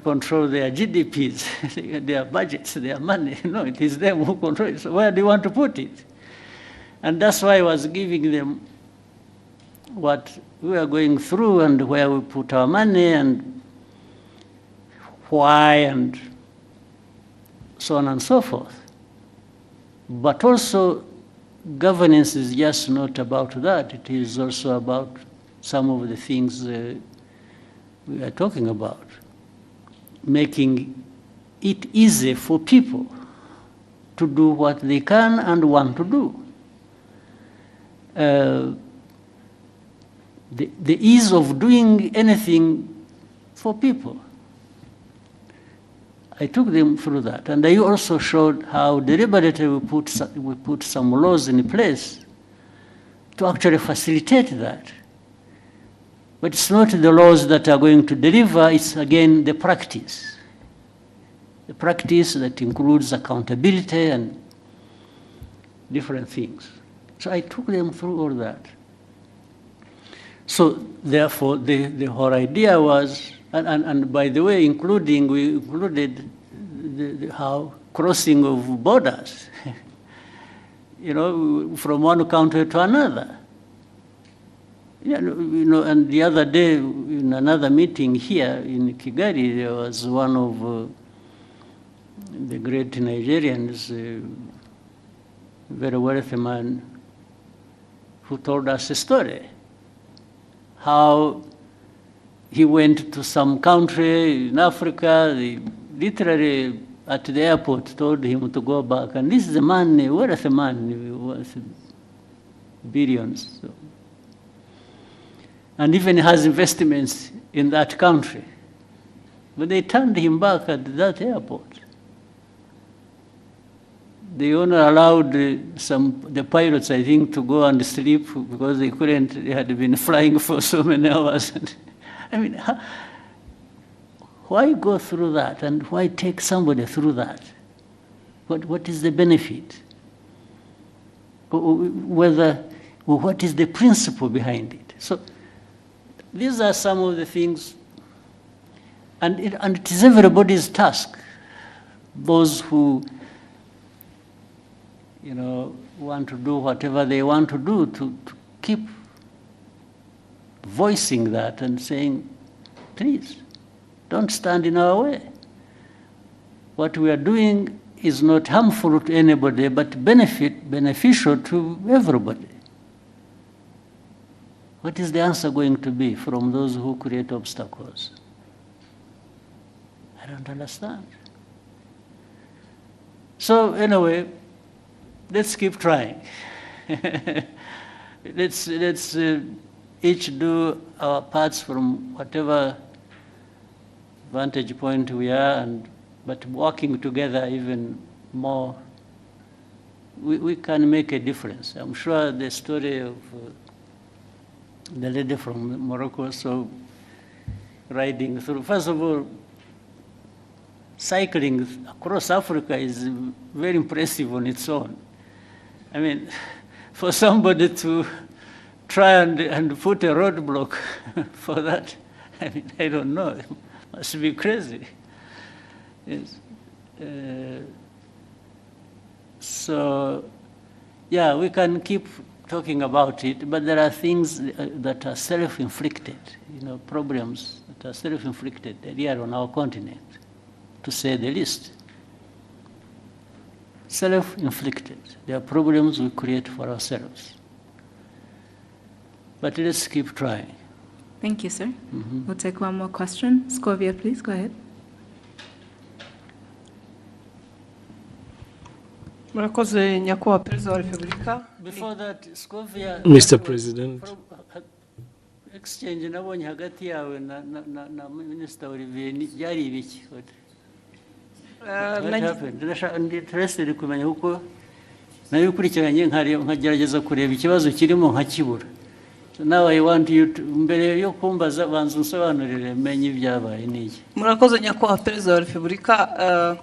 control their GDPs, their budgets, their money. No, it is them who control it. So where do you want to put it? And that's why I was giving them what we are going through and where we put our money and why and so on and so forth. But also, governance is just not about that. It is also about some of the things we are talking about. Making it easy for people to do what they can and want to do. The ease of doing anything for people. I took them through that. And I also showed how deliberately we put some laws in place to actually facilitate that. But it's not the laws that are going to deliver, it's again the practice. The practice that includes accountability and different things. So I took them through all that. So therefore, the whole idea was, and by the way, we included how crossing of borders, from one country to another. And the other day, in another meeting here in Kigali, there was one of the great Nigerians, a very wealthy man, who told us a story. How he went to some country in Africa, they literally at the airport told him to go back. And this is a man, a wealthy man, worth billions. So. And even has investments in that country. But they turned him back at that airport. they only allowed the pilots, I think, to go and sleep because they had been flying for so many hours. I mean, why go through that, and why take somebody through that? What is the benefit? What is the principle behind it? So these are some of the things, and it is everybody's task. Those who, want to do whatever they want to do, to keep voicing that and saying, please, don't stand in our way. What we are doing is not harmful to anybody, but beneficial to everybody. What is the answer going to be from those who create obstacles? I don't understand. So anyway, let's keep trying. let's each do our parts from whatever vantage point we are, but working together even more, we can make a difference. I'm sure the story of the lady from Morocco, so riding through, first of all, cycling across Africa is very impressive on its own. I mean, for somebody to try and put a roadblock for that, I mean, I don't know, it must be crazy. Yes. So, yeah, we can keep talking about it, but there are things that are self-inflicted, problems that are self-inflicted here on our continent, to say the least. Self-inflicted. There are problems we create for ourselves. But let's keep trying. Thank you, sir. We'll take one more question. Scovia, please, go ahead. Murakoze nyakubahwa Perezida wa Repubulika. Before that, Scovia, Mr. President. Exchange nabonye hagati yawe na Minister Olivier byari ibiki? What happened? Interested kumenya uko nayo ukurikiranye nkagerageza kureba ikibazo kirimo nkakibura. So now I want you to, mbere yo kumbaza banza unsobanurire menye ibyabaye niki. Murakoze nyakubahwa Perezida wa Repubulika.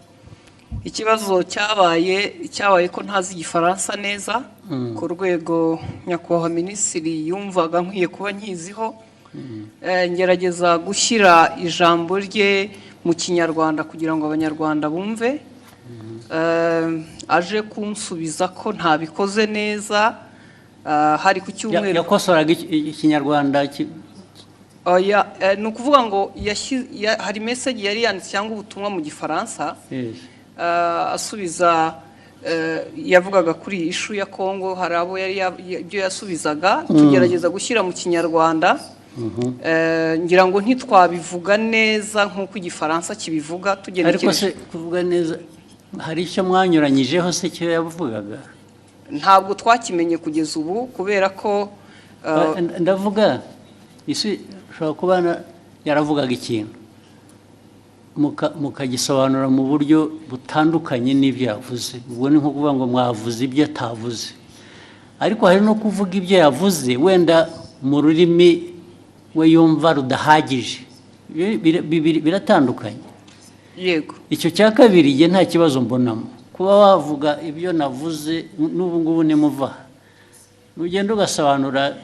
Ikibazo cyabaye ko ntazi igifaransa neza ku rwego nyakubahwa Minisitiri yumvaga nkwiye kuba nkiziho, ngerageza gushyira ijambo rye mu Kinyarwanda kugira ngo Abanyarwanda bumve. Aje kunsubiza ko ntabikoze neza, hari ku cyumweru yakosoraga Ikinyarwanda. Ni ukuvuga ngo hari message yari yanditse cyangwa ubutumwa mu Gifaransa, asubiza yavugaga kuri ishu ya Kongo, hari abo ibyo yasubizaga, tugerageza gushyira mu Kinyarwanda. Ngira ngo ntitwabivuga neza nk'uko Igifaransa kibivuga, ariko se kuvuga neza hari icyo mwanyuranyijeho se cyo yavugaga? Ntabwo twakimenye kugeza ubu, kubera ko ndavuga isi ushobora kuba yaravugaga ikintu mukagisobanura mu buryo butandukanye n'ibyo yavuze. Ubwo ni nko kuvuga ngo mwavuze ibyo atavuze, ariko hari no kuvuga ibyo yavuze wenda mu rurimi we yumva rudahagije. Biratandukanye. Yego. Icyo cya kabiri nge nta kibazo mbonamo, kuba wavuga ibyo navuze n'ubu ngubu nimuva ugenda ugasobanura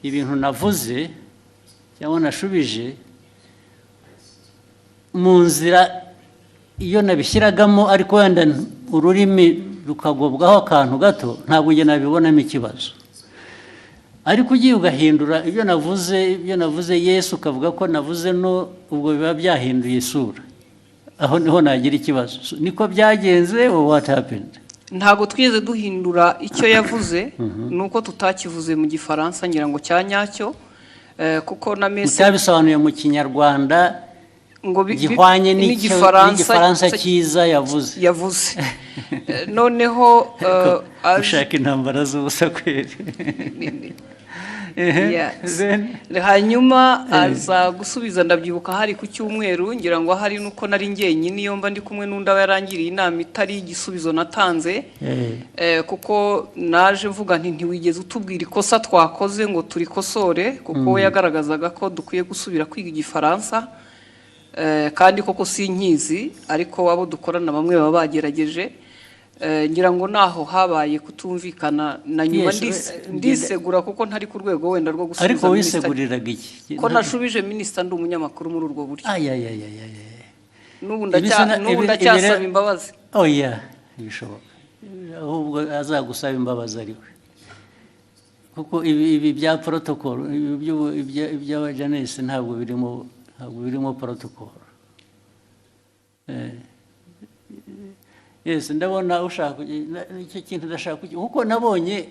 ibintu navuze cyangwa nashubije mu nzira iyo nabishyiragamo, ariko wenda ururimi rukagobwaho akantu gato, ntabwo nge nabibonamo ikibazo. Ariko ugiye ugahindura ibyo navuze Yesu ukavuga ko navuze no, ubwo biba byahinduye isura. Aho niho nagira ikibazo. Niko byagenze, or what happened? Ntago twigeze duhindura icyo yavuze, nuko tutakivuze mu Gifaransa ngira ngo cyanyacyo, kuko na message utabisobanuye mu Kinyarwanda ngo gihwanye n'Igifaransa cyiza yavuze. Noneho ushaka intambara z'ubusa kweri. Yes. Hanyuma aza gusubiza ndabyibuka hari ku cyumweru ngira ngo hari nuko nari ngenyine iyo mba ndi kumwe n'undi abarangiriye inama itari igisubizo natanze kuko naje mvuga nti ntiwigeze utubwira ikosa twakoze ngo turikosore kuko we yagaragazaga ko dukwiye gusubira kwiga igifaransa kandi koko sinkizi ariko abo dukorana bamwe baba bagerageje ngira ngo naho habaye kutumvikana na nyuma ndisegura kuko ntari ku rwego wenda rwo gusubiza ariko wiseguriraga iki ko nashubije minister ndi umunyamakuru muri urwo buryo n'ubu ndacyasaba imbabazi oya bishoboka ahubwo azagusaba imbabazi ariwe kuko ibi bya protocol iby'abajanesi ntabwo birimo protocol Yes, ndabona ushaka icyo kintu ndashaka kuko nabonye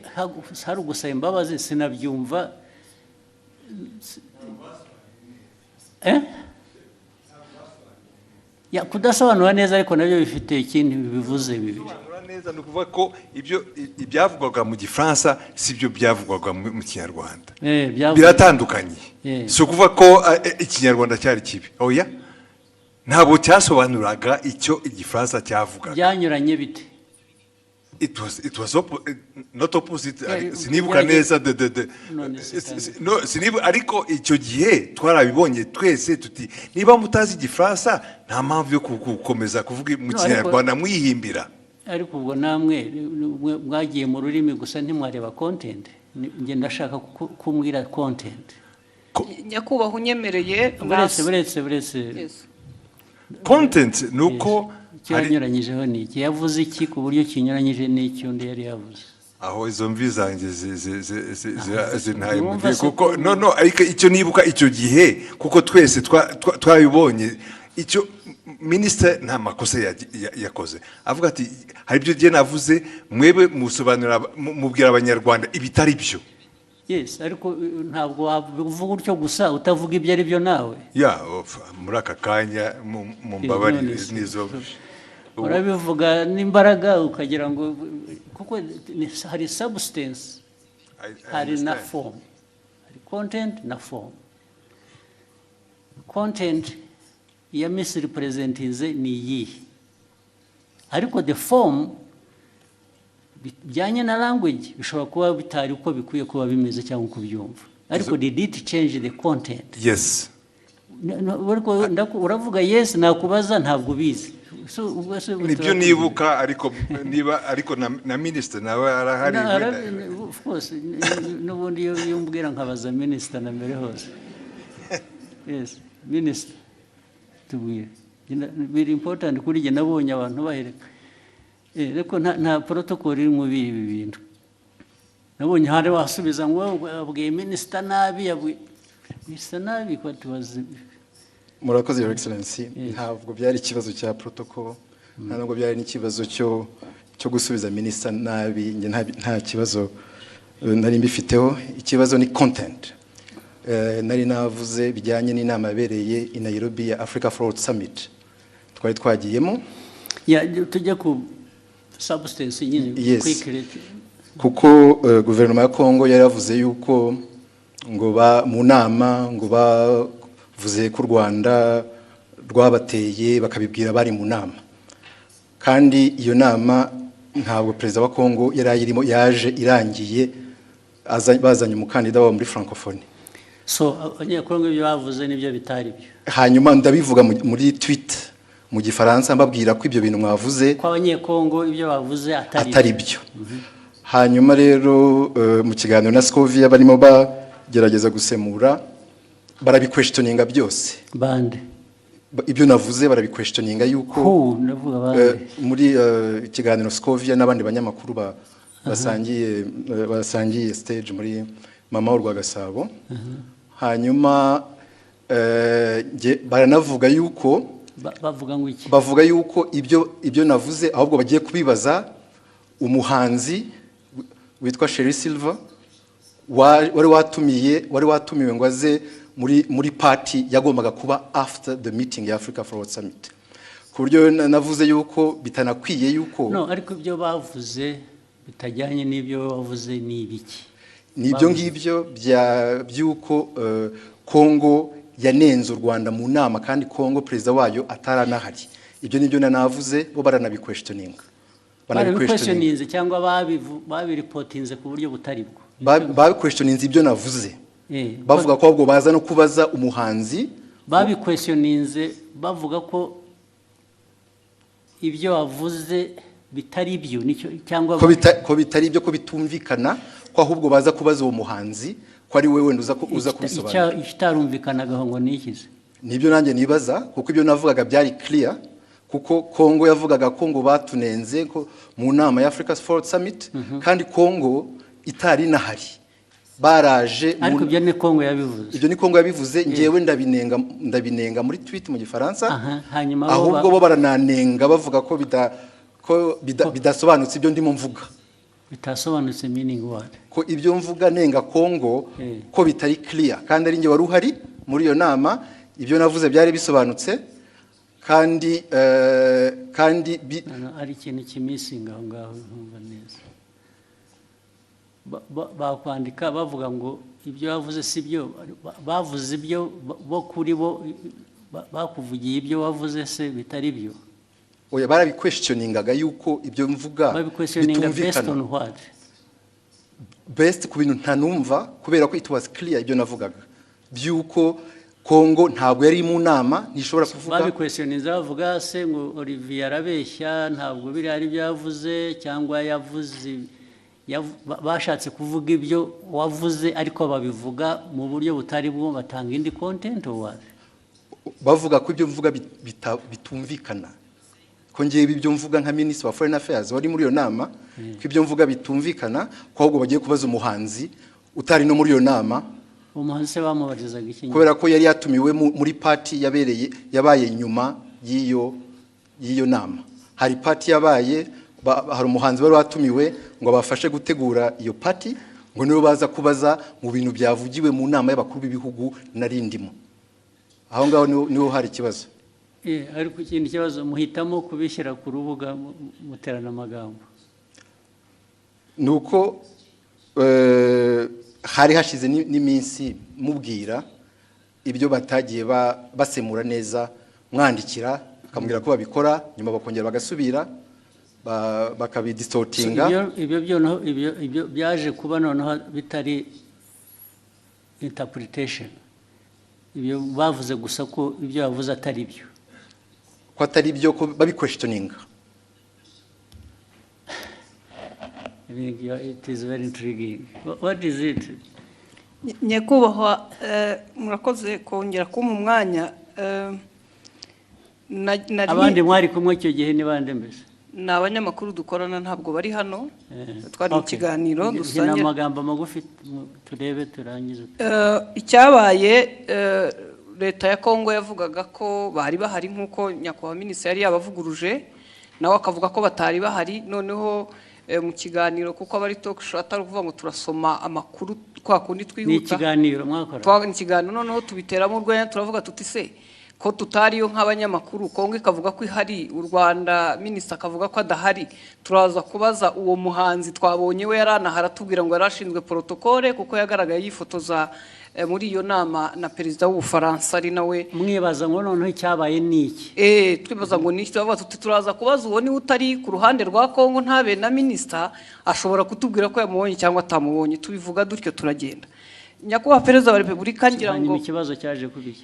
hari ugusaba imbabazi sinabyumva ya kudasobanura neza ariko nabyo bifite ikindi bivuze bibiri neza no kuvuga ko ibyavugwaga mu gifaransa sibyo byavugwaga mu kinyarwanda biratandukanye so kuvuga ko ikinyarwanda cyari kibi oya ntabwo cyasobanuraga icyo igifaransa cyavugaga byanyuranye bite it was not opposite sinibuka neza no sinibuka ariko icyo gihe twarabibonye twese tuti niba mutazi igifaransa nta mpamvu yo gukomeza kuvuga mu kinyarwanda mwihimbira ariko ubwo namwe mwagiye mu rurimi gusa ntimwareba content nge ndashaka kumbwira content nyakubahwa unyemereye buretse content nuko cyanyuranyijeho ni iki yavuze iki ku buryo kinyuranyije n'icyo undi yari yavuze aho izo mvi zanjye zintaye kuko no ariko icyo nibuka icyo gihe kuko twese twabibonye icyo minister nta makosa yakoze avuga ati hari ibyo gihe navuze mwebe musobanura mubwira abanyarwanda ibitari byo yes ariko ntabwo wavuga utyo gusa utavuga ibyo ari byo nawe muri aka kanya mu mbabarire nizo urabivuga n'imbaraga ukagira ngo kuko hari substance hari na form hari content na form content ya misrepresentinze ni iyihe ariko the form bijyanye na language bishobora kuba bitari uko bikwiye kuba bimeze cyangwa uko byumva ariko did it change the content yes uravuga yes nakubaza ntabwo bizi nibyo nibuka ariko na minister nawe arahari of course n'ubundi iyo mbwira nkabaza minister na mbere hose yes minister tubwire biri important kuri jye nabonye abantu bahereka ariko nta protocol iri mu ibi bintu nabonye hari wasubiza ngo abwiye minister nabi ko tubaze murakoze your excellency ntabwo byari ikibazo cya protocol ntabwo byari n'ikibazo cyo gusubiza minister nabi nta kibazo nari mbifiteho ikibazo ni content nari navuze bijyanye n'inama yabereye i Nairobi ya Africa Forward Summit twari twagiyemo tujya ku substance nyine quickly kuko guverinoma ya Kongo yari yavuze yuko ngo mu nama ngo bavuze ko u Rwanda rwabateye bakabibwira bari mu nama kandi iyo nama ntabwo perezida wa Kongo yari ayirimo yaje irangiye bazanye umukandida wabo muri francophonie so abanyakongo ibyo bavuze nibyo bitari byo hanyuma ndabivuga muri tweet mu gifaransa mbabwira ko ibyo bintu mwavuze ko abanyakongo ibyo bavuze atari byo hanyuma rero mu kiganiro na Scovia barimo bagerageza gusemura barabiquestioninga byose bande ibyo navuze barabiquestioninga yuko muri ikiganiro Scovia n'abandi banyamakuru basangiye stage muri mama w'u Rwagasabo hanyuma baranavuga yuko bavuga yuko ibyo navuze ahubwo bagiye kubibaza umuhanzi witwa Sherry Silver wari watumiwe ngo aze muri party yagombaga kuba after the meeting ya Africa Forward Summit ku buryo navuze yuko bitanakwiye yuko no ariko ibyo bavuze bitajyanye n'ibyo bavuze ni ibiki nibyo ngibyo byuko Kongo yanenze u Rwanda mu nama kandi Kongo perezida wayo ataranahari. Ibyo nibyo nanavuze bo baranabiquestioninga. Banabiquestioninze cyangwa babiripotinze ku buryo butari bwo. Babiquestioninze ibyo navuze. Bavuga ko ahubwo baza no kubaza umuhanzi. Babiquestioninze bavuga ko ibyo wavuze bitari byo cyangwa ko bitari byo, ko bitumvikana, ko ahubwo baza kubaza uwo muhanzi ko ari wewe uza kubisobanura. Ikitarumvikanaga ngo nikize. Nibyo nanjye nibaza kuko ibyo navugaga byari clear, kuko Kongo yavugaga ko ngo batunenze ko mu nama ya Africa Sport Summit kandi Kongo itari nahari. Baraje ariko ibyo ni Kongo yabivuze. Ibyo ni Kongo yabivuze, ngewe ndabinenga muri tweet mu Gifaransa. Ahubwo bo barananenga bavuga ko bidasobanutse ibyo ndimo mvuga. Bitasobanutse meaning what? Ko ibyo mvuga nenga Kongo ko bitari clear kandi ari nge wari uhari muri iyo nama, ibyo navuze byari bisobanutse kandi ari ikintu kimisinga aho ngaho ntumva neza. Bakwandika bavuga ngo ibyo wavuze si byo, bavuze ibyo bo kuri bo bakuvugiye ibyo wavuze se bitari byo. Oya barabiquestioningaga yuko ibyo mvuga bitumvikana. Best ku bintu ntanumva kubera ko it was clear ibyo navugaga byuko Kongo ntabwo yari mu nama ntishobora kuvuga. Babiquestioninze bavuga se ngo Olivier arabeshya ntabwo biri ari byavuze cyangwa yavuze bashatse kuvuga ibyo wavuze ariko babivuga mu buryo butari bwo, batanga indi content or bavuga ko ibyo mvuga bitumvikana. Ko ngiye ibyo mvuga nka Minister of Foreign Affairs wari muri iyo nama ko ibyo mvuga bitumvikana, ko ahubwo bagiye kubaza umuhanzi utari no muri iyo nama. Umuhanzi se bamubarizaga iki? Kubera ko yari yatumiwe muri party yabaye nyuma y'iyo nama. Hari party yabaye, hari umuhanzi wari watumiwe ngo bafashe gutegura iyo party, ngo nibo baza kubaza mu bintu byavugiwe mu nama y'abakuru b'ibihugu narindimo. Aho ngaho niho hari ikibazo. Ariko ikindi kibazo muhitamo kubishyira ku rubuga muterana amagambo. Nuko hari hashize n'iminsi mubwira ibyo batagiye basemura neza, mwandikira akamubwira ko babikora, nyuma bakongera bagasubira bakabidistortinga. Ibyo byaje kuba noneho bitari interpretation. Ibyo bavuze gusa ko ibyo bavuze atari byo. Ko atari byo, ko babiquestioninga. It is very intriguing. What is it? Nyakubahwa murakoze kongera kumpa umwanya. Abandi mwari kumwe icyo gihe ni bande mbese? Ni abanyamakuru dukorana ntabwo bari hano. Twari mu kiganiro dusanye amagambo magufi turebe turangize. Icyabaye leta ya Kongo yavugaga ko bari bahari nkuko nyakubahwa minisitiri yari yabavuguruje, nawe akavuga ko batari bahari. Noneho mu kiganiro kuko abari talk show atari kuvuga ngo turasoma amakuru kwa kundi twihuta. Ni ikiganiro mwakora? Ni ikiganiro, noneho tubiteramo urwenya turavuga tuti se ko tutariyo nk'abanyamakuru, Kongo ikavuga ko ihari, u Rwanda minisitiri akavuga ko adahari, turaza kubaza uwo muhanzi twabonye we yaranahara tubwira ngo yarashinzwe protocole kuko yagaragaye yifotoza muri iyo nama na perezida w'Ubufaransa ari nawe. Mwibaza ngo noneho icyabaye niki? Twibaza ngo niki, turaza kubaza uwo ni utari ku ruhande rwa Kongo ntabe na minisitiri ashobora kutubwira ko yamubonye cyangwa atamubonye. Tubivuga dutyo turagenda. Nyakubahwa Perezida wa Repubulika ngira ngo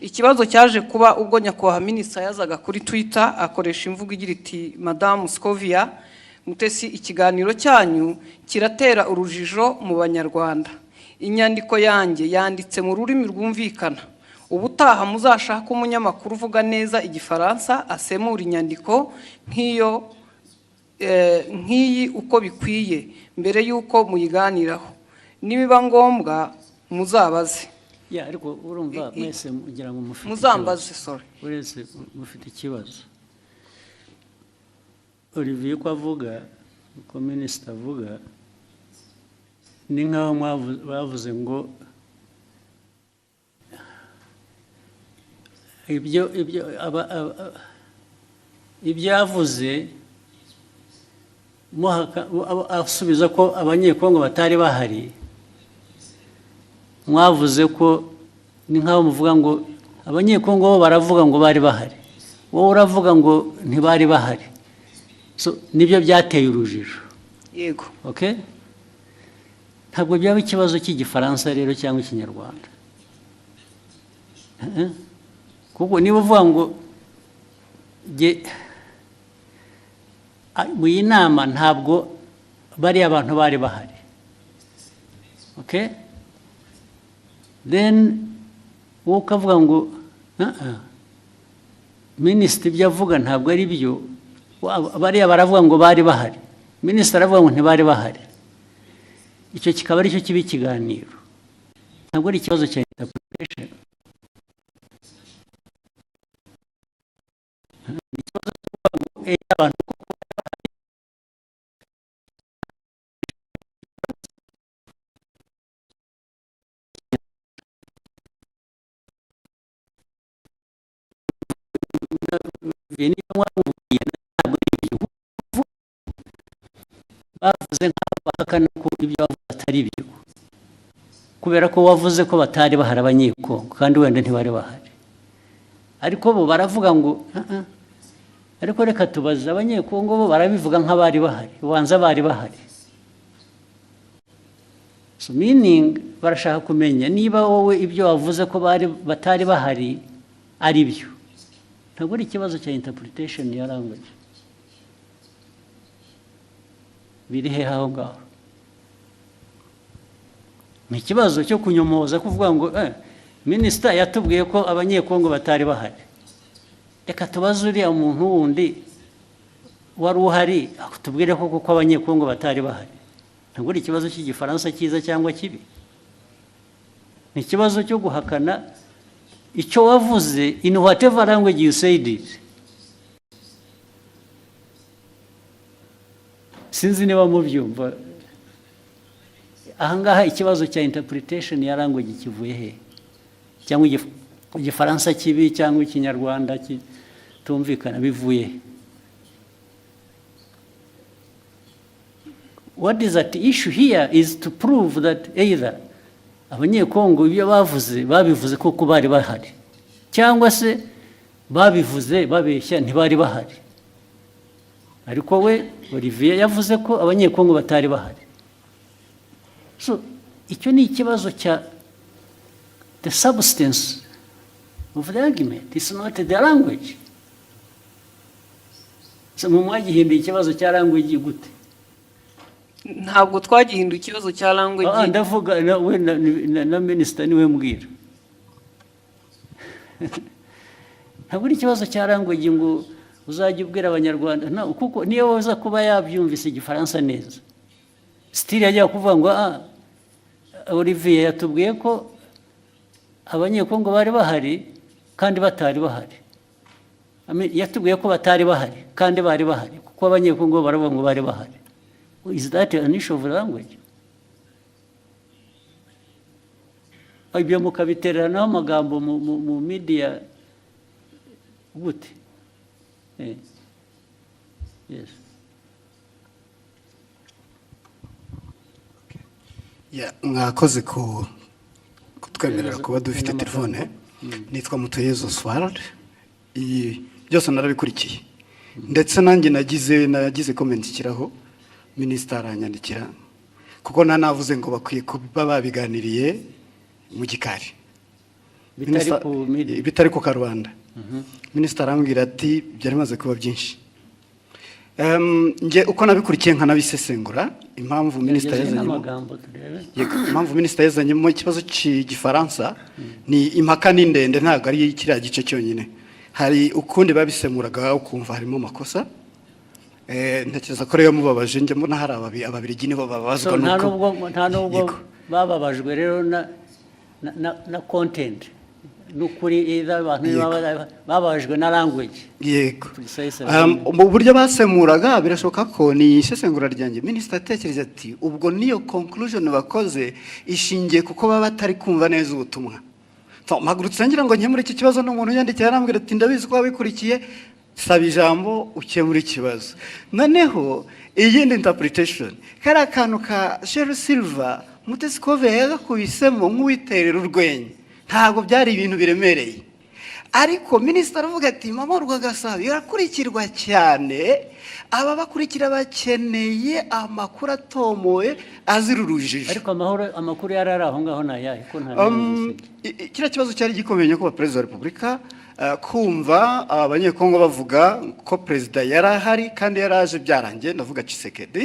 ikibazo cyaje kuba ubwo nyakubahwa minisitiri yazaga kuri Twitter akoresha imvugo igira iti Madame Scovia Mutesi, ikiganiro cyanyu kiratera urujijo mu Banyarwanda. Inyandiko yanjye yanditse mu rurimi rwumvikana. Ubutaha muzashaka umunyamakuru uvuga neza Igifaransa asemura inyandiko nk'iyi uko bikwiye mbere y'uko muyiganiraho. Nibiba ngombwa muzabaze. Ariko urumva mwese ngira ngo mufite muzambaze. Sorry, uretse mufite ikibazo. Olivier ko avuga, ko minisitiri avuga, ni nkaho bavuze ngo ibyo yavuze asubiza ko abanyekongo batari bahari. mwavuze ko ni nkaho muvuga ngo abanyekongo bo baravuga ngo bari bahari, wowe uravuga ngo ntibari bahari. So nibyo byateye urujijo. Yego. Okay? Ntabwo byaba ikibazo cy'igifaransa rero cyangwa ikinyarwanda. Kuko niba uvuga ngo mu inama ntabwo bari abantu bari bahari. Okay? Then wowe ukavuga ngo minisitiri ibyo avuga ntabwo ari byo, bariya baravuga ngo bari bahari, minisitiri aravuga ngo ntibari bahari. Icyo kikaba ari cyo kiba ikiganiro, ntabwo ari ikibazo cya interpretation. Ikibazo cy'ukuvuga ngo abantu bavuze nk'abahakana ko ibyo bavuze atari byo, kubera ko wavuze ko batari bahari abanyekongo kandi wenda ntibari bahari, ariko bo baravuga ngo ariko reka tubaze abanyekongo bo barabivuga nk'abari bahari, ubanza bari bahari. So meaning barashaka kumenya niba wowe ibyo wavuze ko batari bahari ari byo. Ntabwo ari ikibazo cya interpretation ya language. Biri hehe aho ngaho? Ni ikibazo cyo kunyomoza kuvuga ngo minisita yatubwiye ko abanyekongo batari bahari. Reka tubaze uriya muntu wundi wari uhari akutubwire ko kuko abanyekongo batari bahari. Ntabwo ari ikibazo cy'igifaransa cyiza cyangwa kibi. Ni ikibazo cyo guhakana icyo wavuze in whatever language you said it. Sinzi niba mubyumva. Ahangaha ikibazo cya interpretation ya language kivuye he? Cyangwa igifaransa kibi cyangwa ikinyarwanda kitumvikana bivuye he? What is at issue here is to prove that either abanyekongo ibyo babivuze koko bari bahari, cyangwa se babivuze babeshya ntibari bahari. Ariko we Olivier yavuze ko abanyekongo batari bahari. So icyo ni ikibazo cya the substance of the argument, it's not the language. So mwagihinduye ikibazo cya language gute? Ntabwo twagihinduye ikibazo cya language. Ndavuga we na minisita niwe mbwira. Ntabwo ari ikibazo cya language ngo uzajya ubwira abanyarwanda kuko niyo waza kuba yabyumvise igifaransa neza. Still yajya kuvuga ngo Olivier yatubwiye ko abanyekongo bari bahari kandi batari bahari. Yatubwiye ko batari bahari kandi bari bahari kuko abanyekongo baravuga ngo bari bahari. Is that an issue of language? Ibyo mukabiteranaho amagambo mu media gute? Yes. Mwakoze kutwemerera kuba dufite telefone. Nitwa Mutuyezo Sward. Byose narabikurikiye. Ndetse nanjye nagize comment kiraho. Minisita aranyandikira kuko nanavuze ngo bakwiye kuba babiganiriye mu gikari bitari ku Karubanda. Minisita arambwira ati byari maze kuba byinshi. Nge uko nabikurikiye nkanabisesengura impamvu minisita yazanyemo ikibazo cy'igifaransa ni impaka n'indende, ntabwo ari kiriya gice cyonyine. Hari ukundi babisemuraga ukumva harimo amakosa. Ntekereza ko rero mubabaje njye mbona hari ababirigi nibo babazwa nuko nta nubwo bababajwe rero na content n'ukuri abantu bababajwe na language. Yego. Mu buryo basemuraga birashoboka ko ni isesengura ryanjye. Minisita atekereza ati ubwo niyo conclusion bakoze ishingiye kuko baba batari kumva neza ubutumwa. Mpagurutse ngira ngo nkemure iki kibazo n'umuntu yandikiye arambwira ati ndabizi ko wabikurikiye, saba ijambo ukemura ikibazo. Noneho iyindi interpretation kari akantu ka Sheryl Silver Mutesi Kove yagakubisemo nk'uwiterera urwenya ntabwo byari ibintu biremereye ariko minisitiri aravuga ati mama Rwagasabo irakurikirwa cyane aba bakurikira bakeneye amakuru atomoye azira urujijo ariko amakuru yarari aho ngaho nayahe ko nta kiriya kibazo cyari gikomeye ko perezida wa repubulika kumva abanyekongo bavuga ko perezida yari ahari kandi yaraje byarangiye ndavuga Tshisekedi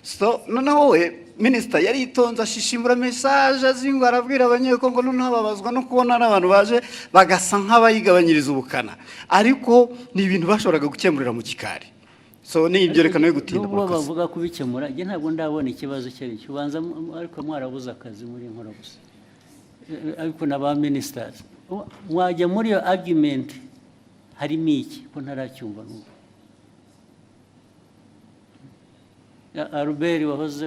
so noneho we minisita yari itonze ashishimura message azingo arabwira abanyekongo noneho babazwa no kubona n'abantu baje bagasa nk'abayigabanyiriza ubukana ariko ni ibintu bashoboraga gukemurira mu kikari so ni ibyerekano yo gutinda nubwo bavuga kubikemura je ntabwo ndabona ikibazo cyari cyubanza ariko mwarabuza akazi muri nkora gusa ariko n'aba ministers mwajya muri yo argument harimo iki ko ntaracyumva n'ubu Albert wahoze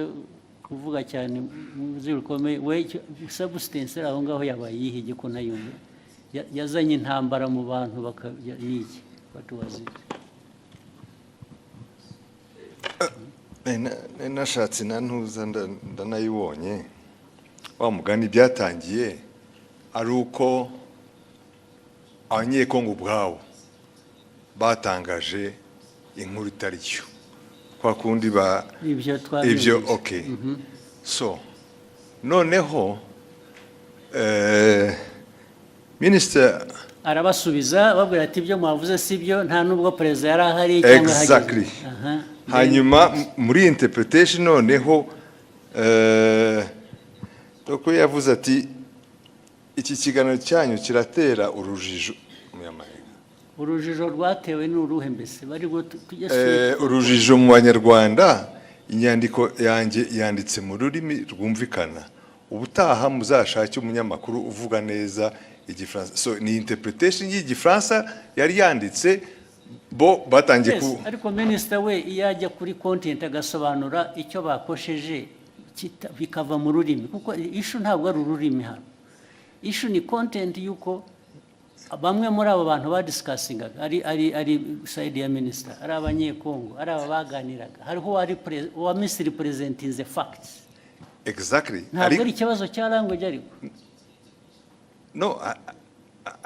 kuvuga cyane muzirukomeye we substance aho ngaho yabaye yihige ko nayumva yazanye intambara mu bantu bakayiki batuwazi nashatse nantuza ndanayibonye wa mugani byatangiye ari uko abanyekongo ubwabo batangaje inkuru itari cyo kwa kundi ba ibyo okay so noneho minister arabasubiza babwira ati ibyo mwavuze sibyo nta nubwo perezida yari ahari cyangwa exactly hanyuma muri interpretation noneho uko yavuze ati iki kiganiro cyanyu kiratera urujijo urujijo rwatewe n'uruhe mbese bari urujijo mu banyarwanda inyandiko yanjye yanditse mu rurimi rwumvikana ubutaha muzashake umunyamakuru uvuga neza igifaransa so ni interpretation y'igifaransa yari yanditse bo batangiye ku ariko minister we iyajya kuri content agasobanura icyo bakosheje bikava mu rurimi kuko issue ntabwo ari ururimi hano issue ni content yuko bamwe muri abo bantu badiscussingaga ari side ya minister ari abanyekongo ari abaganiraga hariho wa Misiri presenting the facts exactly ntabwo ari ikibazo cya language ariko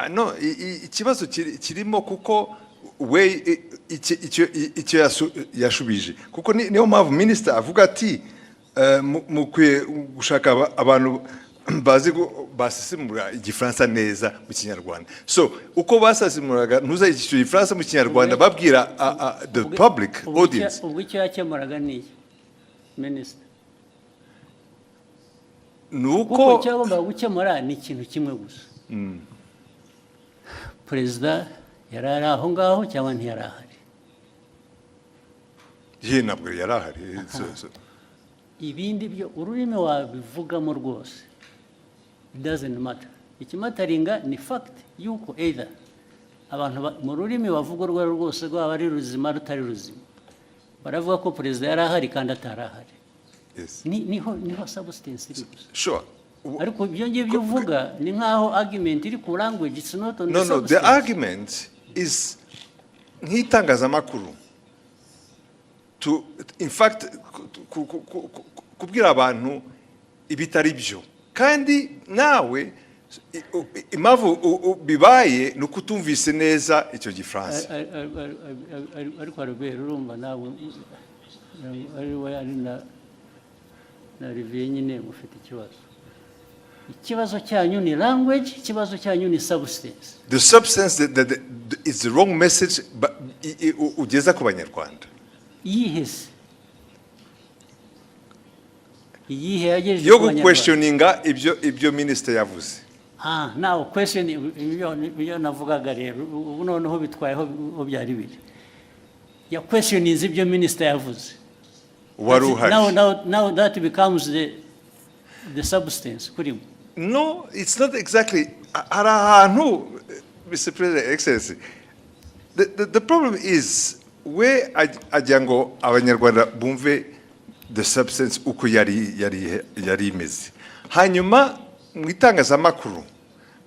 no ikibazo kirimo kuko we icyo yashubije kuko niyo mpamvu minister avuga ati mukwiye gushaka abantu bazi basisimura igifaransa neza mu kinyarwanda so uko basasimuraga ntuza icyo gifaransa mu kinyarwanda babwira the public audience ubwo icyo yakemuraga ni minister nuko cyagomba gukemura ni ikintu kimwe gusa perezida yari ari aho ngaho cyangwa ntiyari ahari ntabwo yari ahari ibindi byo ururimi wabivugamo rwose it doesn't matter ikimataringa ni fact yuko either abantu mu rurimi bavuga urwo rwose rwaba ari ruzima rutari ruzima baravuga ko perezida yari ahari kandi atari ahari niho substance iri gusa sure ariko ibyo ngibyo uvuga ni nkaho argument iri ku language it's not on the substance. The argument is nk'itangazamakuru to in fact kubwira abantu ibitari byo kandi nawe impamvu bibaye ni ukutumvise neza icyo gifaransa ariko Albert urumva nawe ari na riviye nyine mufite ikibazo cyanyu ni language ikibazo cyanyu ni substance the substance that is the wrong message ugeza ku banyarwanda yihese iyihe yagejeje yo questioninga ibyo minister yavuze now question ibyo navugaga rero ubu noneho bitwayeho byari biri ya questioning ibyo minister yavuze wari uhari now that becomes the substance kuri no it's not exactly hari ahantu Mr. President Excellency the problem is we ajya ngo abanyarwanda bumve the substance uko yari imeze hanyuma mu itangazamakuru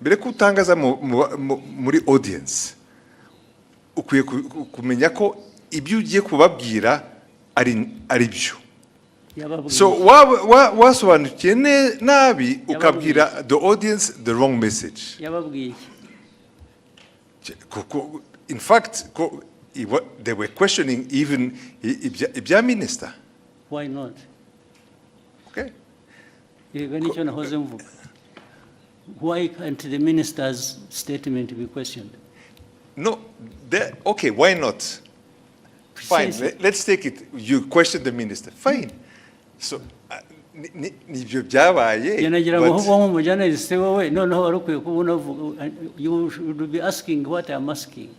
mbere ko utangaza muri audience ukwiye kumenya ko ibyo ugiye kubabwira ari byo So wasobanukiye nabi ukabwira the audience the wrong message. Yababwiye. In fact, they were questioning even ibya minister. Why not? Okay. Why can't the minister's statement be questioned? No, okay, why not? Fine, let's take it. You question the minister. Fine. So, you should be asking what I'm asking.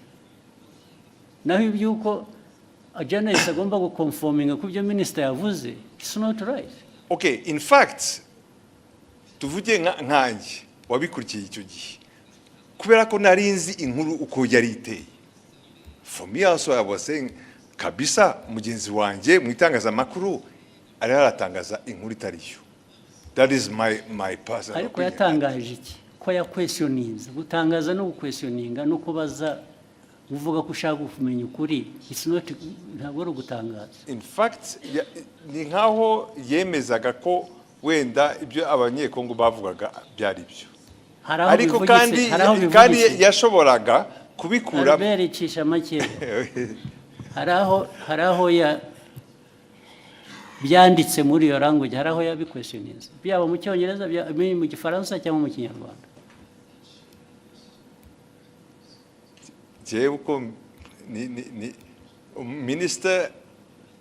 Now, if you a journalist is conforming to minister yavuze, it's not right. Okay, in fact, tuvuge nkanjye wabikurikiye icyo gihe kubera ko narinzi inkuru uko yari iteye. For me also I was saying kabisa mugenzi wanjye mu itangazamakuru ari aratangaza inkuru itariyo. That is my personal opinion. Ariko yatangaje iki ko ya questionings gutangaza no questioninga no kubaza uvuga ko ushaka kumenya ukuri, it's not ntabwo ari gutangaza. In fact ni nkaho yemezaga ko wenda ibyo abanyekongo bavugaga byari byo. Ariko kandi yashoboraga kubikura bericisha make. haraho ya byanditse muri iyo language, haraho ya questionings byaba mu cyongereza mu gifaransa cyangwa mu kinyarwanda. Jewe uko minister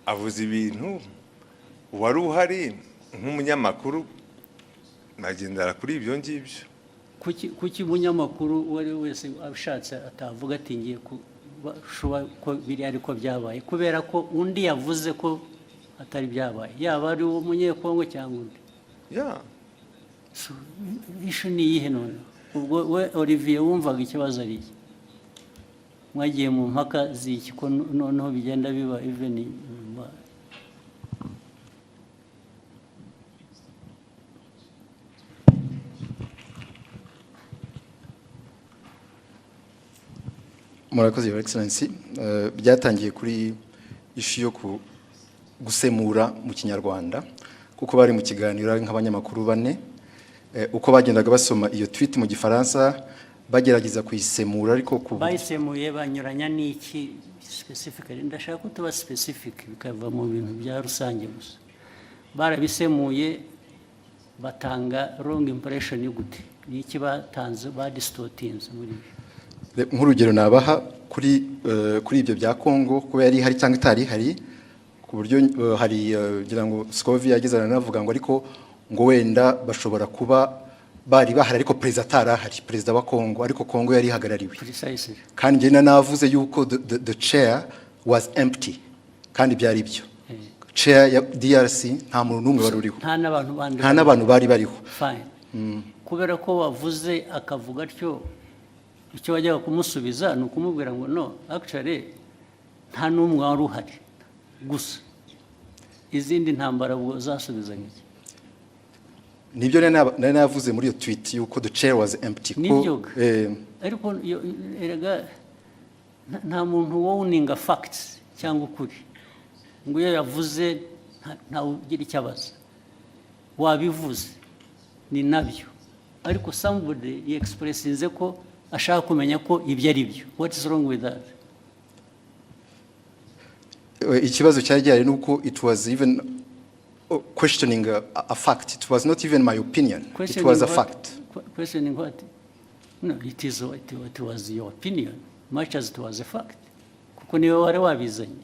avuze ibintu wari uhari nk'umunyamakuru nagendera kuri ibyo ngibyo. Kuki umunyamakuru wari wese abishatse atavuga ati ngiye ko biri ariko byabaye kubera ko undi yavuze ko atari byabaye, yaba ari umunyekongo cyangwa undi. So ishu ni iyihe none? Ubwo we Olivier wumvaga ikibazo ari iki? Mwagiye mu mpaka z'iki ko noneho bigenda biba even Murakoze Your Excellency. Byatangiye kuri ishu yo gusemura mu kinyarwanda kuko bari mu kiganiro nk'abanyamakuru bane uko bagendaga basoma iyo tweet mu gifaransa bagerageza kuyisemura ariko bayisemuye banyuranya n'iki specifically. Ndashaka ko tuba specific bikava mu bintu bya rusange gusa. Barabisemuye batanga wrong impression y'ugute n'iki batanze distortings muri nk'urugero nabaha kuri ibyo bya Kongo kuba yari hari cyangwa itari hari ku buryo hari ngira ngo Scovia yagezana navuga ngo ariko ngo wenda bashobora kuba bari bahari ariko president atarahari, president wa Kongo ariko Kongo yari hagarariwe. Kandi njye navuze yuko the chair was empty kandi byari byo. Chair ya DRC nta muntu numwe wari uriho, nta n'abantu bari bariho. Fine. Kubera ko wavuze akavuga atyo icyo wajyaga kumusubiza ni ukumubwira ngo no actually nta n'umwe wari uhari gusa izindi ntambara ubwo zasubiza nk'iki. Nibyo nari navuze muri iyo tweet yuko the chair was empty ko ariko erega nta muntu wowninga facts cyangwa ukuri ngo iyo yavuze nta ugira icyabaza wabivuze ni nabyo ariko somebody expressinze ko ashaka kumenya ko ibyo ari byo. What is wrong with that? Ikibazo cyari gihari nuko it was even questioning a fact. It was not even my opinion. It was a fact. Questioning what? No, it was your opinion much as it was a fact. Kuko niwe wari wabizanye.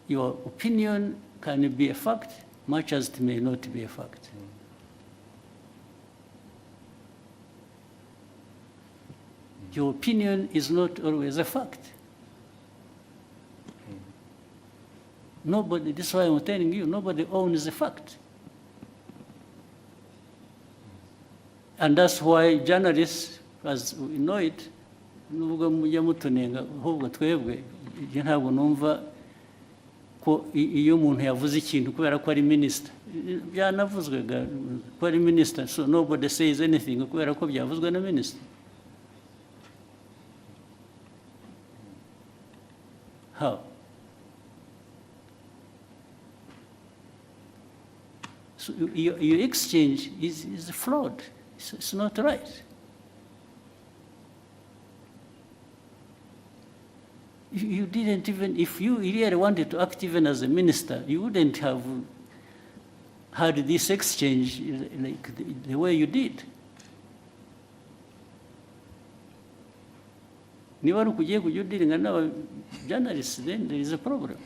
Your opinion can be a fact much as it may not be a fact. Your opinion is not always a fact. Nobody, this is why I'm telling you, nobody owns the fact. And that's why journalists, as we know it, nubwo mujya mutunenga ahubwo twebwe ntabwo numva ko iyo umuntu yavuze ikintu kubera ko ari minister byanavuzwega ko ari minister, so nobody says anything kubera ko byavuzwe na minister. How? So your exchange is flawed. It's not right. You didn't even, if you really wanted to act even as a minister, you wouldn't have had this exchange like the way you did. Niba ari ukugiye kujya udiringa n'aba journalists, then there is a problem.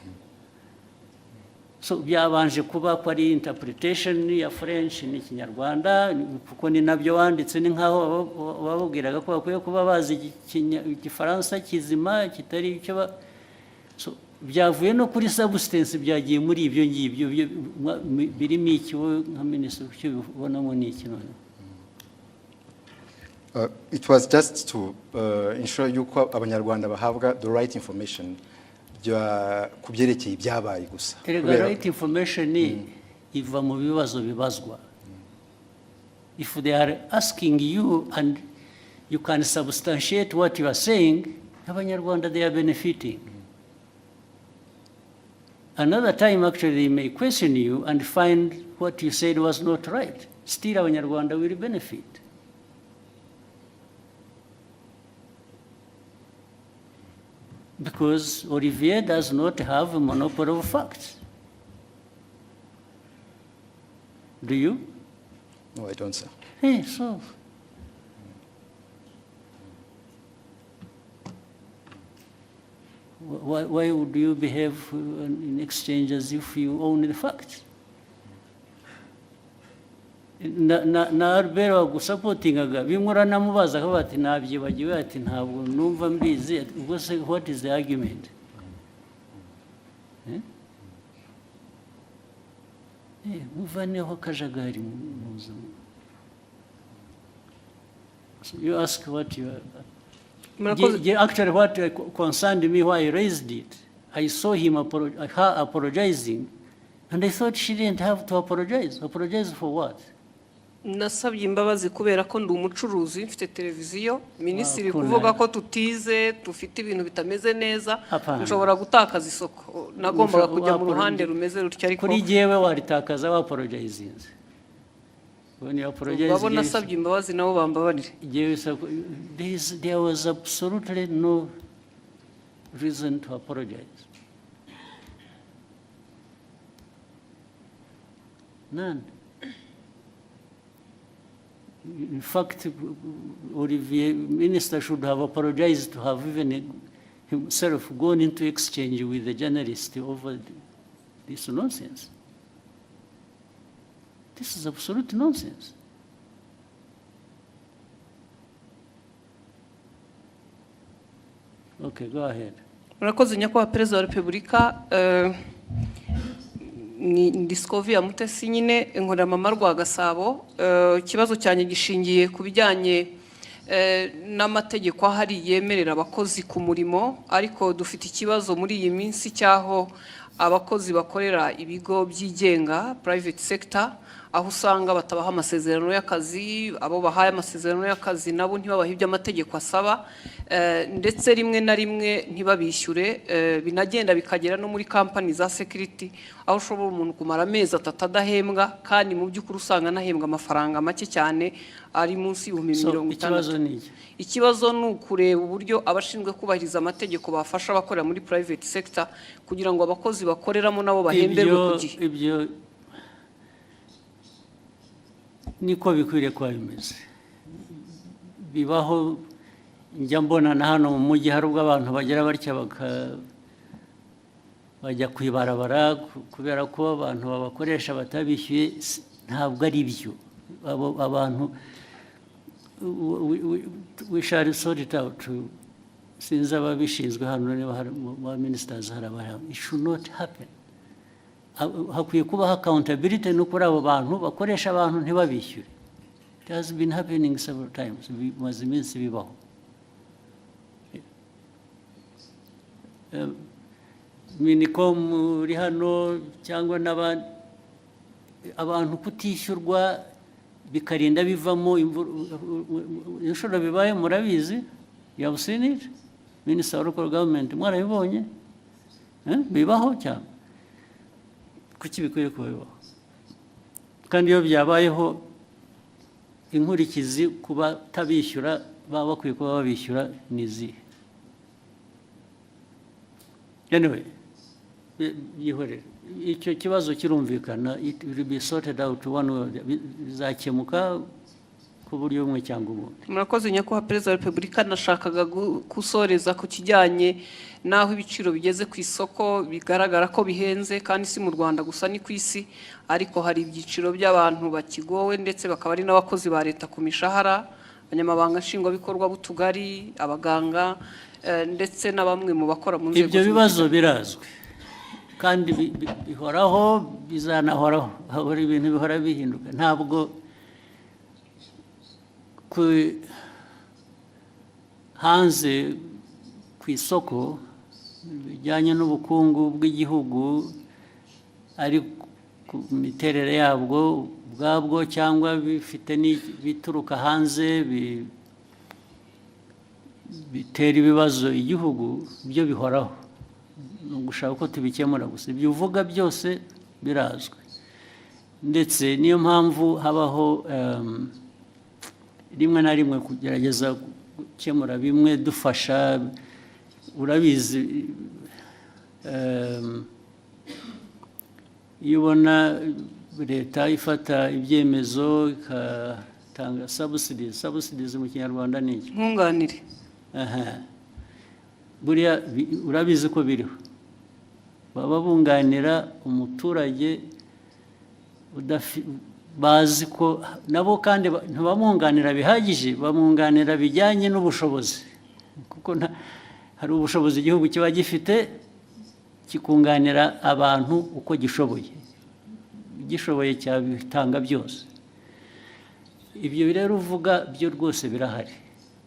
So byabanje kuba ko ari interpretation ya French n'ikinyarwanda kuko ni nabyo wanditse ni nkaho bababwiraga ko bakwiye kuba bazi igifaransa kizima kitari icyo so byavuye no kuri substance byagiye muri ibyo ngibyo birimo iki nka minister cyo bibonamo ni iki none. It was just to ensure yuko abanyarwanda bahabwa the right information kubyerekeye ibyabaye gusa. The right information iva mu bibazo bibazwa. If they are asking you and you can substantiate what you are saying, abanyarwanda they are benefiting. Another time actually they may question you and find what you said was not right. Still abanyarwanda will benefit. Because Olivier does not have a monopoly of facts. Do you? No, I don't, sir. Hey, so. Why would you behave in exchange as if you own the facts? Na Albert wagusapotingaga bimura namubaza ko bati nabyibagiwe ati ntabwo numva mbizi ubwo se what is the argument? Muvaneho kajagari muza. You ask what you actually what concerned me why I raised it. I saw him her apologizing and I thought she didn't have to apologize. Apologize for what? Nasabye imbabazi kubera ko ndi umucuruzi mfite televiziyo minisitiri kuvuga ko tutize dufite ibintu bitameze neza nshobora gutakaza isoko nagombaga kujya mu ruhande rumeze rutya ariko kuri jewe waritakaza wa apologizing when you apologize babona nasabye imbabazi nabo bambabarire there was absolutely no reason to apologize. None. In fact, Olivier, minister should have apologized to have even himself gone into exchange with the journalist over this nonsense. This is absolute nonsense. Okay, go ahead. Murakoze nyakubahwa Perezida wa Repubulika ni Discovery Mutesi nyine inkora mama rwa Gasabo ikibazo cyane gishingiye ku bijyanye n'amategeko ahari yemerera abakozi ku murimo ariko dufite ikibazo muri iyi minsi cyaho abakozi bakorera ibigo byigenga private sector aho usanga batabaha amasezerano y'akazi abo bahaye amasezerano y'akazi nabo ntibabaha ibyo amategeko asaba ndetse rimwe na rimwe ntibabishyure binagenda bikagera no muri company za security aho ushobora umuntu kumara amezi atatu adahembwa kandi mu by'ukuri usanga anahembwa amafaranga make cyane ari munsi y'ibihumbi 50. Ikibazo ni ukureba uburyo abashinzwe kubahiriza amategeko bafasha abakorera muri private sector kugira ngo abakozi bakoreramo nabo bahemberwe ku gihe. Ibyo niko bikwiriye kuba bimeze bibaho njya mbona na hano mu mujyi hari ubwo abantu bagera batya bajya kwibarabara kubera ko abantu babakoresha batabishyuye ntabwo ari byo abantu we shall sort it out sinzi ababishinzwe hano niba hari ba ministers hari abahari it should not happen. Hakwiye kubaho accountability no kuri abo bantu bakoresha abantu ntibabishyure. It has been happening several times. Bimaze iminsi bibaho. Minicom uri hano cyangwa n'abandi abantu kutishyurwa bikarinda bivamo inshuro bibaye murabizi. You have seen it? Minister of Local Government mwarabibonye bibaho cyangwa kuki bikwiye kubibaho kandi iyo byabayeho inkurikizi kuba tabishyura baba bakwiye kuba babishyura nizihe anyway yihorere icyo kibazo kirumvikana it will be sorted out one way bizakemuka ku buryo bumwe cyangwa ubundi. Murakoze nyakubahwa Perezida wa Repubulika, nashakaga gusoreza ku kijyanye n'aho ibiciro bigeze ku isoko bigaragara ko bihenze kandi si mu Rwanda gusa ni ku isi, ariko hari ibyiciro by'abantu bakigowe ndetse bakaba ari n'abakozi ba leta ku mishahara, abanyamabanga nshingwabikorwa b'utugari, abaganga ndetse na bamwe mu bakora mu nzego. Ibyo bibazo birazwi kandi bihoraho bizanahoraho, habura ibintu bihora bihinduka. Ntabwo hanze ku isoko bijyanye n'ubukungu bw'igihugu ari ku miterere yabwo ubwabwo cyangwa bifite bituruka hanze bitera ibibazo igihugu, byo bihoraho. Ni ugushaka ko tubikemura gusa. Ibyo uvuga byose birazwi, ndetse niyo mpamvu habaho rimwe na rimwe kugerageza gukemura bimwe dufasha. Urabizi iyo ubona leta ifata ibyemezo igatanga subsidies mu Kinyarwanda ni iki? Nkunganire. Buriya urabizi ko biriho, baba bunganira umuturage bazi ko nabo kandi ntibamwunganira bihagije, bamwunganira bijyanye n'ubushobozi, kuko hari ubushobozi igihugu kiba gifite kikunganira abantu uko gishoboye, gishoboye cyabitanga byose. Ibyo rero uvuga byo rwose birahari.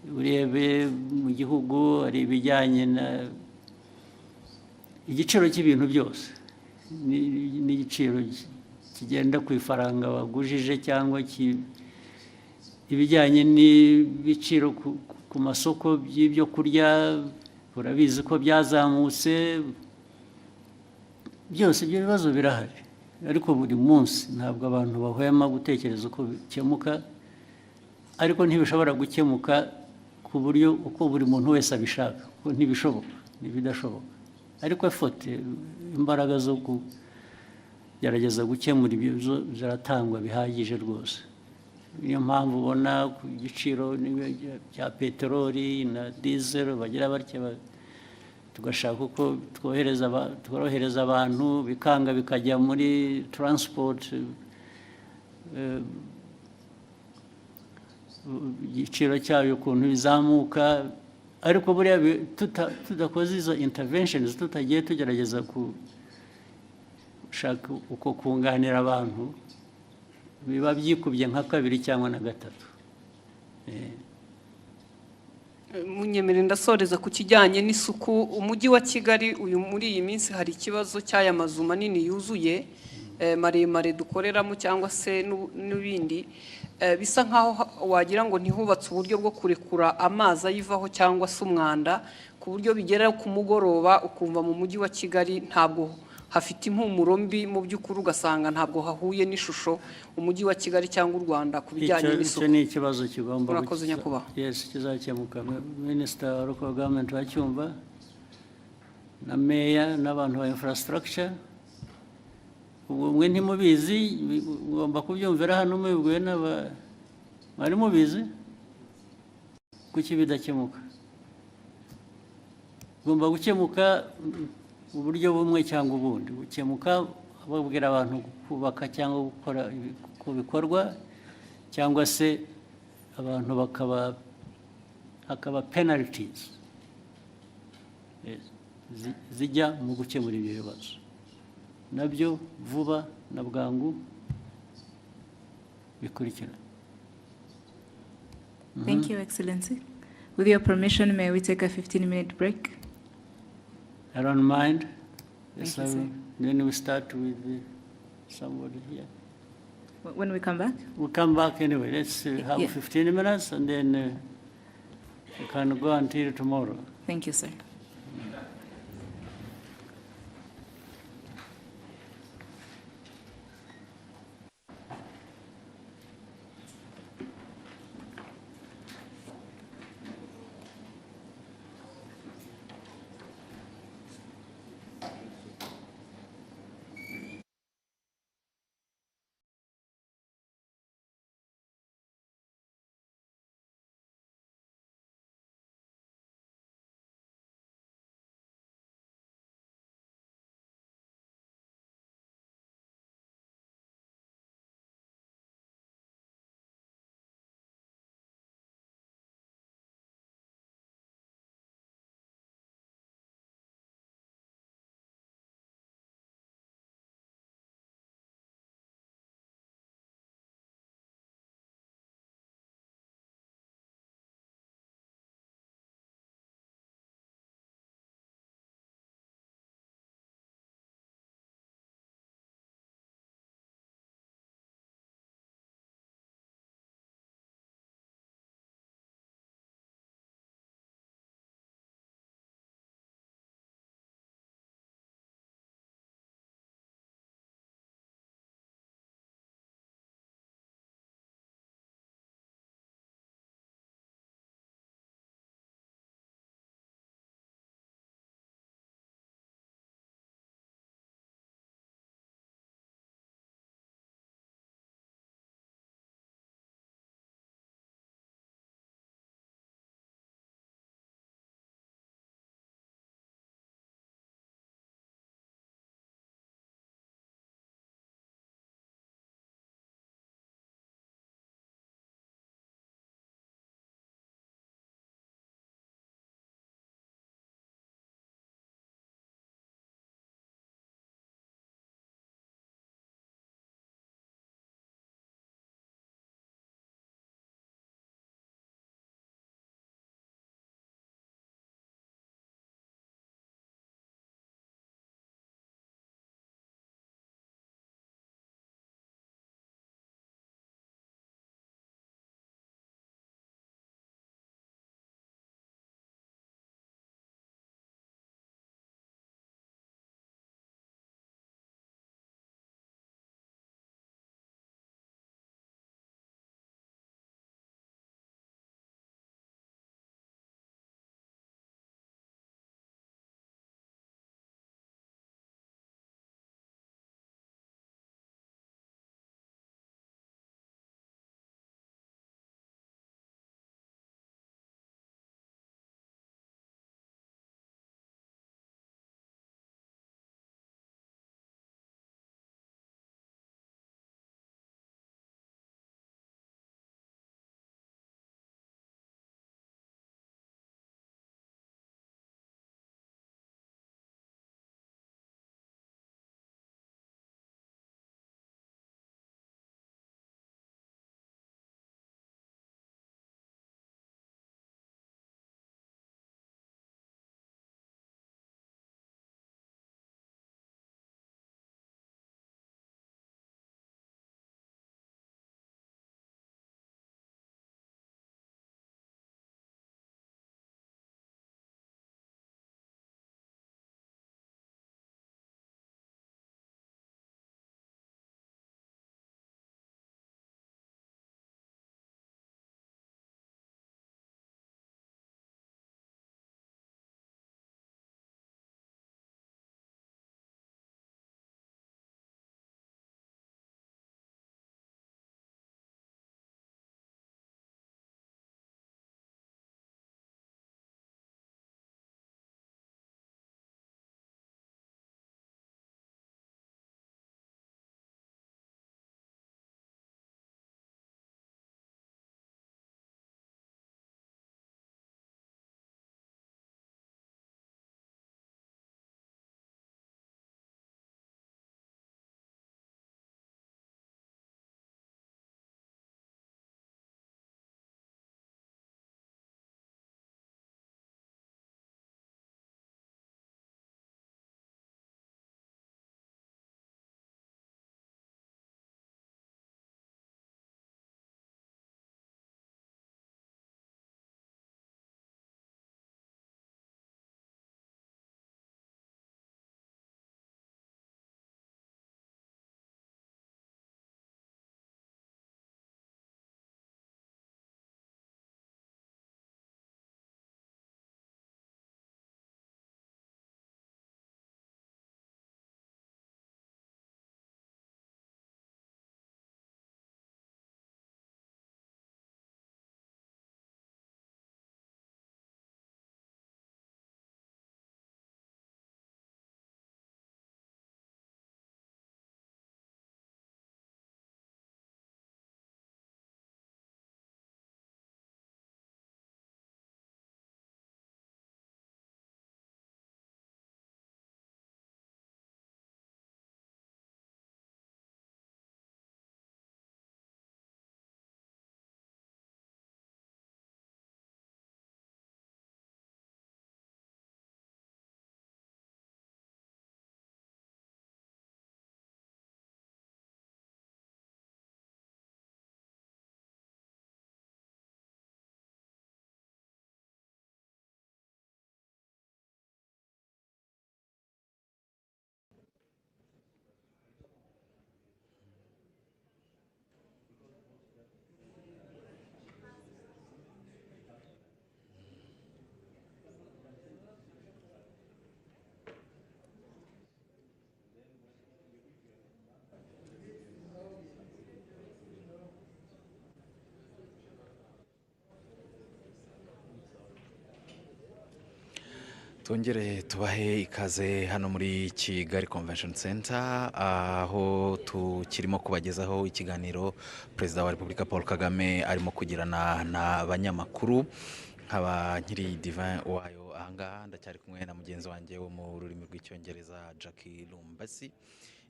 Urebe mu gihugu hari ibijyanye na igiciro cy'ibintu byose n'igiciro kigenda ku ifaranga wagujije, cyangwa ibijyanye n'ibiciro ku masoko by'ibyo kurya, urabizi ko byazamutse. Byose ibyo bibazo birahari, ariko buri munsi ntabwo abantu bahwema gutekereza uko bikemuka, ariko ntibishobora gukemuka ku buryo uko buri muntu wese abishaka, kuko ntibishoboka, ntibidashoboka. Ariko efote, imbaraga zo gerageza gukemura ibyo ziratangwa bihagije rwose. Niyo mpamvu ubona ku giciro cya peteroli na diesel bagira batya, tugashaka uko tworohereza abantu, bikanga bikajya muri transport, igiciro cyayo ukuntu bizamuka. Ariko buriya tudakoze izo interventions, tutagiye tugerageza gushaka uko kunganira abantu, biba byikubye nka kabiri cyangwa na gatatu. Munyemere ndasoreza ku kijyanye n'isuku. Umujyi wa Kigali muri iyi minsi hari ikibazo cy'aya mazu manini yuzuye maremare dukoreramo cyangwa se n'ibindi, bisa nkaho wagira ngo ntihubatse uburyo bwo kurekura amazi ayivaho cyangwa se umwanda, ku buryo bigera ku mugoroba ukumva mu mujyi wa Kigali ntabwo hafite impumuro mbi, mu by'ukuri ugasanga ntabwo hahuye n'ishusho umujyi wa Kigali cyangwa u Rwanda ku bijyanye n'isuku. Icyo ni ikibazo kigomba Murakoze nyakubahwa. Yes, kizakemuka. Minister wa local government wacyumva, na meya n'abantu ba infrastructure. Ubwo mwe ntimubizi, ngomba kubyumvira hano mubibwiwe mwari mubizi. Kuki bidakemuka? Ugomba gukemuka uburyo bumwe cyangwa ubundi. Gukemuka babwira abantu kubaka cyangwa gukora bikorwa, cyangwa se abantu hakaba penalties zijya mu gukemura ibyo bibazo. Nabyo vuba na bwangu bikurikira. Thank you, Excellency. With your permission, may we take a 15-minute break? I don't mind. Thank you, sir. Then we start with somebody here. When we come back? We'll come back anyway. Let's have 15 minutes, and then we can go until tomorrow. Thank you, sir. Twongere tubahe ikaze hano muri Kigali Convention Center aho tukirimo kubagezaho ikiganiro Perezida wa Repubulika Paul Kagame arimo kugirana n'abanyamakuru nkaba nkiri Divin wayo ahangaha ndacyari kumwe na mugenzi wanjye wo mu rurimi rw'icyongereza Jackie Lumbasi.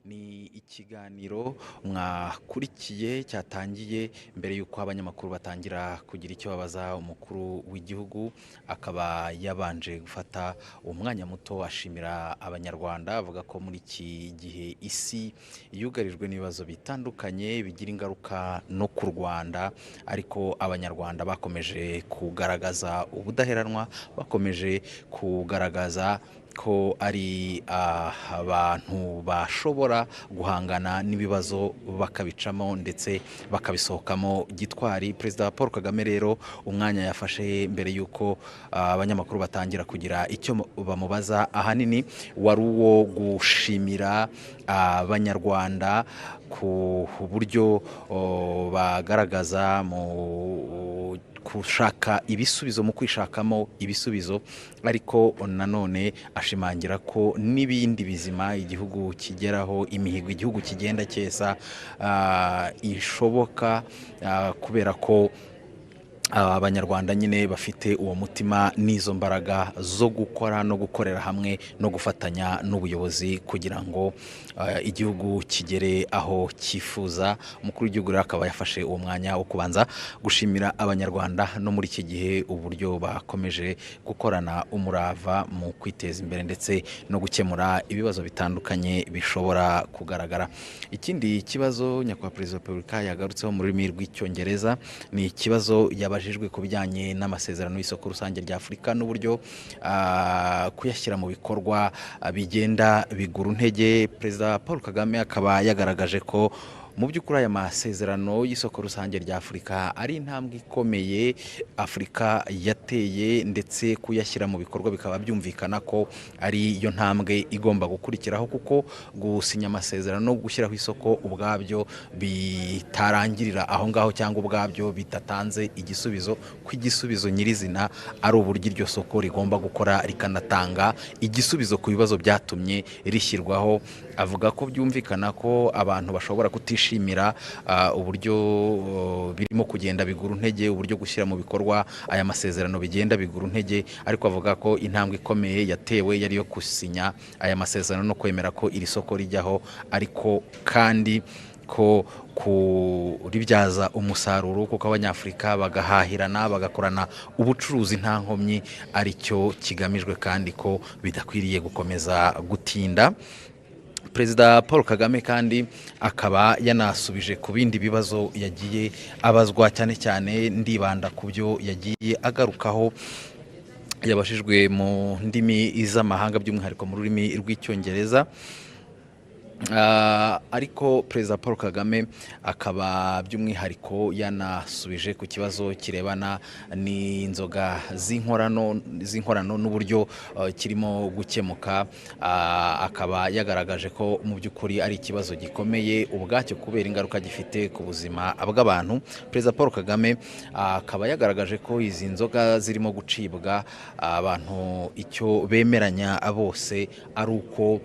Ni ikiganiro mwakurikiye cyatangiye mbere yuko abanyamakuru batangira kugira icyo babaza umukuru w'igihugu, akaba yabanje gufata umwanya muto ashimira abanyarwanda, avuga ko muri iki gihe isi yugarijwe n'ibibazo bitandukanye bigira ingaruka no ku Rwanda, ariko abanyarwanda bakomeje kugaragaza ubudaheranwa, bakomeje kugaragaza ko ari abantu bashobora guhangana n'ibibazo bakabicamo ndetse bakabisohokamo gitwari. Perezida Paul Kagame rero umwanya yafashe mbere yuko abanyamakuru batangira kugira icyo bamubaza ahanini wari uwo gushimira abanyarwanda ku buryo bagaragaza mu kushaka ibisubizo, mu kwishakamo ibisubizo, ariko nanone ashimangira ko n'ibindi bizima igihugu kigeraho, imihigo igihugu kigenda cyesa ishoboka kubera ko abanyarwanda nyine bafite uwo mutima n'izo mbaraga zo gukora no gukorera hamwe no gufatanya n'ubuyobozi kugira ngo igihugu kigere aho cyifuza. Umukuru w'igihugu rero akaba yafashe uwo mwanya wo kubanza gushimira abanyarwanda no muri iki gihe uburyo bakomeje gukorana umurava mu kwiteza imbere ndetse no gukemura ibibazo bitandukanye bishobora kugaragara. Ikindi kibazo nyakubahwa Perezida wa Repubulika yagarutseho mu rurimi rw'icyongereza ni ikibazo yabajijwe ku bijyanye n'amasezerano y'isoko rusange rya Afurika n'uburyo kuyashyira mu bikorwa bigenda bigura intege. Perezida Paul Kagame akaba yagaragaje ko mu by'ukuri aya masezerano y'isoko rusange rya Afurika ari intambwe ikomeye Afurika yateye, ndetse kuyashyira mu bikorwa bikaba byumvikana ko ari yo ntambwe igomba gukurikiraho, kuko gusinya amasezerano no gushyiraho isoko ubwabyo bitarangirira aho ngaho cyangwa ubwabyo bitatanze igisubizo, ko igisubizo nyirizina ari uburyo iryo soko rigomba gukora rikanatanga igisubizo ku bibazo byatumye rishyirwaho. Avuga ko byumvikana ko abantu bashobora kutishimira uburyo birimo kugenda bigura intege, uburyo gushyira mu bikorwa aya masezerano bigenda bigura intege, ariko avuga ko intambwe ikomeye yatewe yari yo gusinya aya masezerano no kwemera ko iri soko rijyaho, ariko kandi ko kuribyaza umusaruro kuko abanyafurika bagahahirana bagakorana ubucuruzi nta nkomyi aricyo kigamijwe, kandi ko bidakwiriye gukomeza gutinda. Perezida Paul Kagame kandi akaba yanasubije ku bindi bibazo yagiye abazwa, cyane cyane ndibanda ku byo yagiye agarukaho yabashijwe mu ndimi z'amahanga by'umwihariko mu rurimi rw'icyongereza. Ariko Perezida Paul Kagame akaba by'umwihariko yanasubije ku kibazo kirebana n'inzoga z'inkorano n'uburyo kirimo gukemuka. Akaba yagaragaje ko mu by'ukuri ari ikibazo gikomeye ubwacyo kubera ingaruka gifite ku buzima bw'abantu. Perezida Paul Kagame akaba yagaragaje ko izi nzoga zirimo gucibwa abantu icyo bemeranya bose ari uko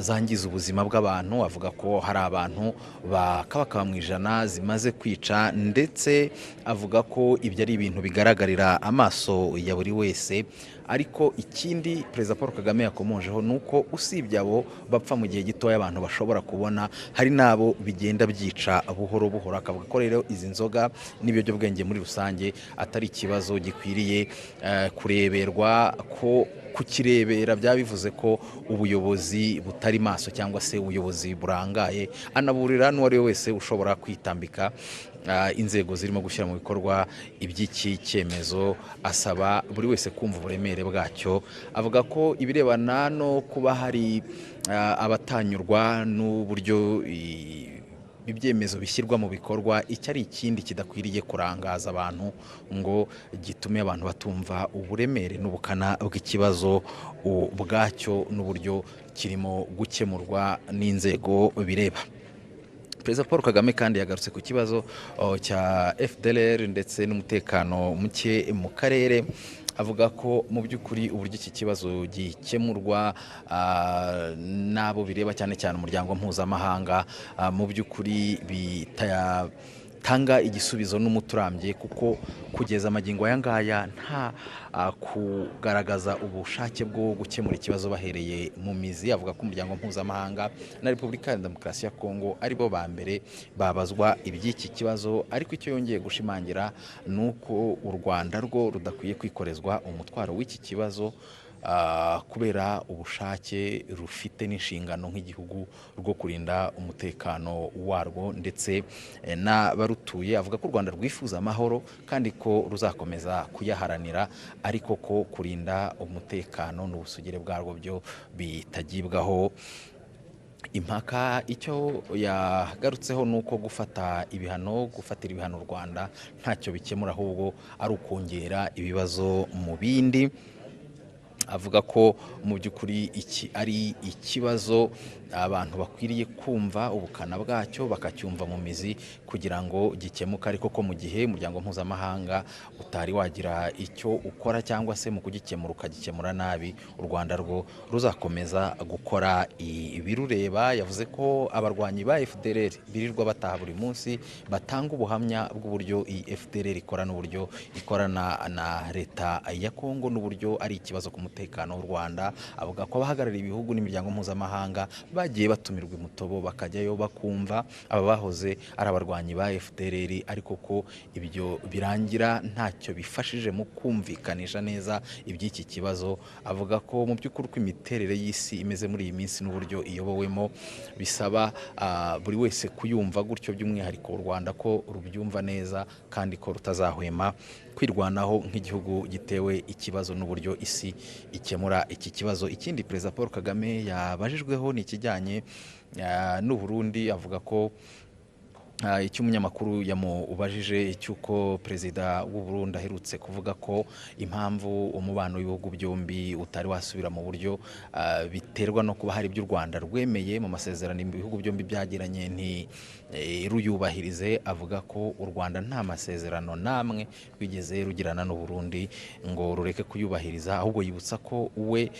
zangiza ubuzima bw'abantu. Avuga ko hari abantu bakaba mu ijana zimaze kwica, ndetse avuga ko ibyo ari ibintu bigaragarira amaso ya buri wese. Ariko ikindi Perezida Paul Kagame yakomojeho ni uko usibye abo bapfa mu gihe gitoya abantu bashobora kubona, hari n'abo bigenda byica buhoro buhoro. Akavuga ko rero izi nzoga n'ibiyobyabwenge muri rusange atari ikibazo gikwiriye kureberwa, ko kukirebera byaba bivuze ko ubuyobozi butari maso cyangwa se ubuyobozi burangaye. Anaburira n'uwari we wese ushobora kwitambika inzego zirimo gushyira mu bikorwa iby'iki cyemezo, asaba buri wese kumva uburemere bwacyo. Avuga ko ibirebana no kuba hari abatanyurwa n'uburyo ibyemezo bishyirwa mu bikorwa, icyo ari ikindi kidakwiriye kurangaza abantu ngo gitume abantu batumva uburemere n'ubukana bw'ikibazo ubwacyo n'uburyo kirimo gukemurwa n'inzego bireba. Perezida Paul Kagame kandi yagarutse ku kibazo cya FDLR ndetse n'umutekano muke mu karere, avuga ko mu by'ukuri uburyo iki kibazo gikemurwa n'abo bireba cyane cyane umuryango mpuzamahanga mu by'ukuri bitanga igisubizo n'umuturambye kuko kugeza amagingo aya ngaya nta kugaragaza ubushake bwo gukemura ikibazo bahereye mu mizi. Avuga ko umuryango mpuzamahanga na Repubulika ya Demokarasi ya Kongo aribo ba mbere babazwa iby'iki kibazo, ariko icyo yongeye gushimangira nuko u Rwanda rwo rudakwiye kwikorezwa umutwaro w'iki kibazo kubera ubushake rufite n'inshingano nk'igihugu rwo kurinda umutekano warwo ndetse n'abarutuye. Avuga ko u Rwanda rwifuza amahoro kandi ko ruzakomeza kuyaharanira, ariko ko kurinda umutekano n'ubusugire bwarwo byo bitagibwaho impaka. Icyo yagarutseho nuko gufatira ibihano u Rwanda ntacyo bikemura, ahubwo ari ukongera ibibazo mu bindi. Avuga ko mu by'ukuri iki ari ikibazo abantu bakwiriye kumva ubukana bwacyo bakacyumva mu mizi kugira ngo gikemuke, ariko ko mu gihe umuryango mpuzamahanga utari wagira icyo ukora cyangwa se mu kugikemura ukagikemura nabi, u Rwanda rwo ruzakomeza gukora ibirureba. Yavuze ko abarwanyi ba FDLR birirwa bataha buri munsi batanga ubuhamya bw'uburyo iyi FDLR ikora n'uburyo ikorana na leta ya Kongo n'uburyo ari ikibazo ku mutekano w'u Rwanda. Avuga ko abahagarariye ibihugu n'imiryango mpuzamahanga bagiye batumirwa imutobo bakajyayo bakumva aba bahoze ari abarwanyi ba FDLR, ariko ko ibyo birangira ntacyo bifashije mu kumvikanisha neza iby'iki kibazo. Avuga ko mu by'ukuri uko imiterere y'isi imeze muri iyi minsi n'uburyo iyobowemo bisaba buri wese kuyumva gutyo, by'umwihariko u Rwanda ko rubyumva neza kandi ko rutazahwema kwirwanaho nk'igihugu gitewe ikibazo n'uburyo isi ikemura iki kibazo. Ikindi Perezida Paul Kagame yabajijweho ni ikijyanye n'u Burundi. Avuga ko icyo umunyamakuru yamubajije cy'uko Perezida w'u Burundi aherutse kuvuga ko impamvu umubano w'ibihugu byombi utari wasubira mu buryo biterwa no kuba hari ibyo u Rwanda rwemeye mu masezerano ibihugu byombi byagiranye ruyubahirize. Avuga ko u Rwanda nta masezerano namwe rwigeze rugirana n'u Burundi ngo rureke kuyubahiriza, ahubwo yibutsa ko we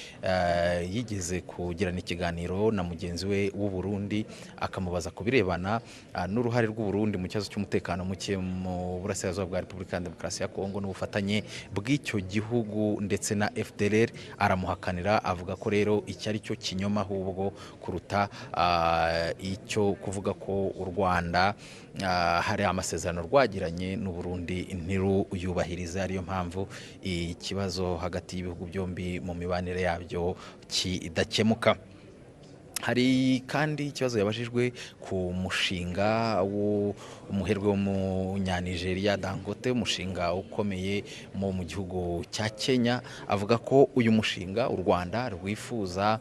yigeze kugirana ikiganiro na mugenzi we w'u Burundi akamubaza ku birebana n'uruhare rw'u Burundi mu kibazo cy'umutekano muke mu burasirazuba bwa Repubulika ya Demokarasi ya Kongo n'ubufatanye bw'icyo gihugu ndetse na FDLR. Aramuhakanira, avuga ko rero iki ari cyo kinyoma ahubwo kuruta icyo kuvuga ko u Rwanda hari amasezerano rwagiranye n'u Burundi ntiruyubahirize, ariyo mpamvu ikibazo hagati y'ibihugu byombi mu mibanire yabyo kidakemuka. Hari kandi ikibazo yabajijwe ku mushinga w'umuherwe w'umunyanigeriya Dangote, umushinga ukomeye mu gihugu cya Kenya. Avuga ko uyu mushinga u Rwanda rwifuza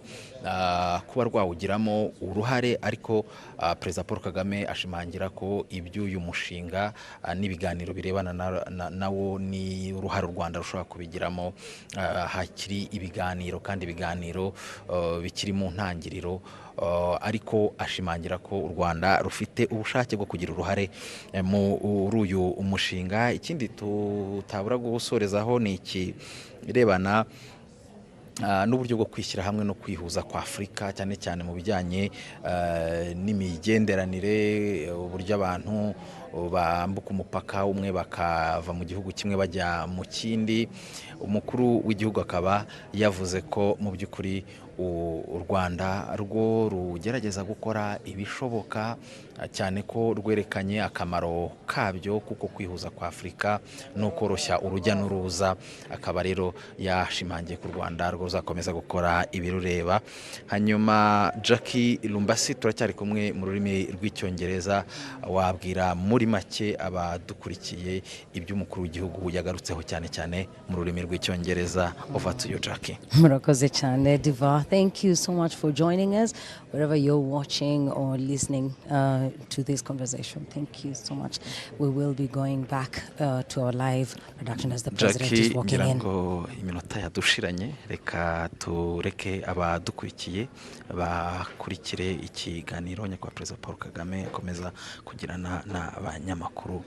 kuba rwawugiramo uruhare, ariko Perezida Paul Kagame ashimangira ko iby'uyu mushinga n'ibiganiro birebana nawo ni uruhare u Rwanda rushobora kubigiramo hakiri ibiganiro, kandi ibiganiro bikiri mu ntangiriro. Ariko ashimangira ko u Rwanda rufite ubushake bwo kugira uruhare muri uyu umushinga. Ikindi tutabura gusorezaho ni ikirebana n'uburyo bwo kwishyira hamwe no kwihuza kwa Afurika, cyane cyane mu bijyanye n'imigenderanire, uburyo abantu bambuka umupaka umwe bakava mu gihugu kimwe bajya mu kindi. Umukuru w'igihugu akaba yavuze ko mu by'ukuri u Rwanda rwo rugerageza gukora ibishoboka, cyane ko rwerekanye akamaro kabyo kuko kwihuza kwa Afurika no koroshya urujya n'uruza. Akaba rero yashimangiye ku Rwanda rwo ruzakomeza gukora ibirureba. Hanyuma Jackie Lumbasi, turacyari kumwe mu rurimi rw'icyongereza, wabwira muri make abadukurikiye iby'umukuru w'igihugu yagarutseho cyane cyane mu rurimi rw'icyongereza. Over to you, Jackie. Murakoze cyane Diva. Thank you so much for joining us wherever you're watching or listening to this conversation. Thank you so much. We will be going back to our live production as the president is walking in. Ngo iminota yadushiranye, reka tureke abadukurikiye bakurikire ikiganiro nyakubahwa Perezida Paul Kagame akomeza kugirana n'abanyamakuru.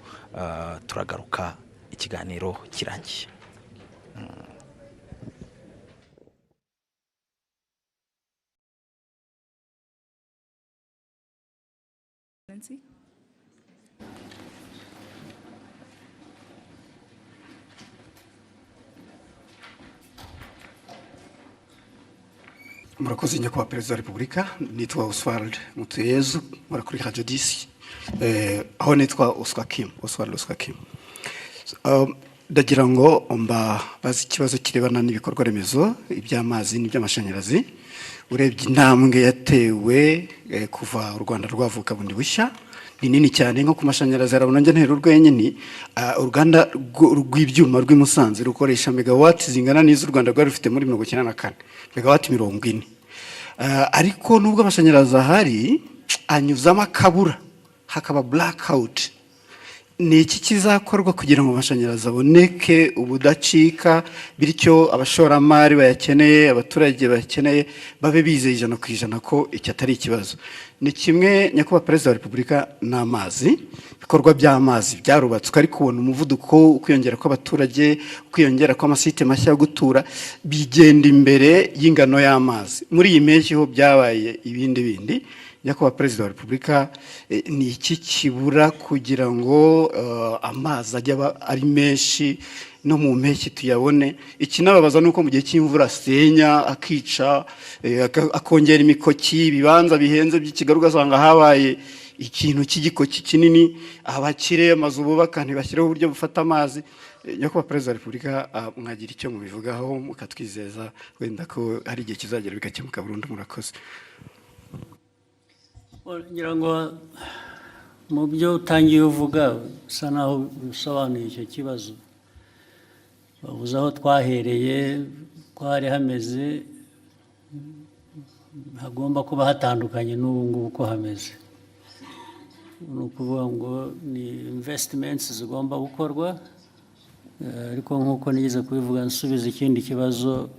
Turagaruka ikiganiro kirangiye. Excellency. Murakoze nyakubahwa perezida wa repubulika, nitwa Oswald Mutuyezu, nkora kuri Radio 10, aho nitwa Oswald Oscar Kim. Ndagira ngo bazi ikibazo kirebana n'ibikorwa remezo iby'amazi n'iby'amashanyarazi. Urebye intambwe yatewe kuva u Rwanda rwavuka bundi bushya ni nini cyane, nko ku mashanyarazi arabona nje ntero urwenyine. Uruganda rw'ibyuma rw'i Musanze rukoresha megawati zingana n'izo u Rwanda rwari rufite muri 1994, megawati 40. Ariko nubwo amashanyarazi ahari anyuzamo akabura, hakaba blackout. Ni iki kizakorwa kugira ngo amashanyarazi aboneke ubudacika, bityo abashoramari bayakeneye, abaturage bayakeneye babe bizeye 100% ko iki atari ikibazo? Ni kimwe nyakubahwa perezida wa repubulika n'amazi, bikorwa by'amazi byarubatswe, ariko ubona umuvuduko ukwiyongera kw'abaturage, ukwiyongera kw'amasite mashya yo gutura bigenda imbere y'ingano y'amazi. Muri iyi mpeshyi ho byabaye ibindi. Nyakubahwa perezida wa repubulika, ni iki kibura kugira ngo amazi ajye ari menshi no mu mpeshyi tuyabone? Ikinababaza nuko mu gihe cy'imvura asenya akica, akongera imikoki, ibibanza bihenze by'ikigali ugasanga habaye ikintu cy'igikoki kinini, abakire amazu bubaka ntibashyireho uburyo bufata amazi. Nyakubahwa perezida wa repubulika, mwagira icyo mubivugaho mukatwizeza wenda ko hari igihe kizagera bigakemuka burundu? Murakoze. ngira ngo mu byo utangiye uvuga usa naho usobanuye icyo kibazo. Bavuze aho twahereye ko hari hameze, hagomba kuba hatandukanye n'ubu ngubu ko hameze. Ni ukuvuga ngo ni investments zigomba gukorwa, ariko nk'uko nigeze kubivuga nsubiza ikindi kibazo,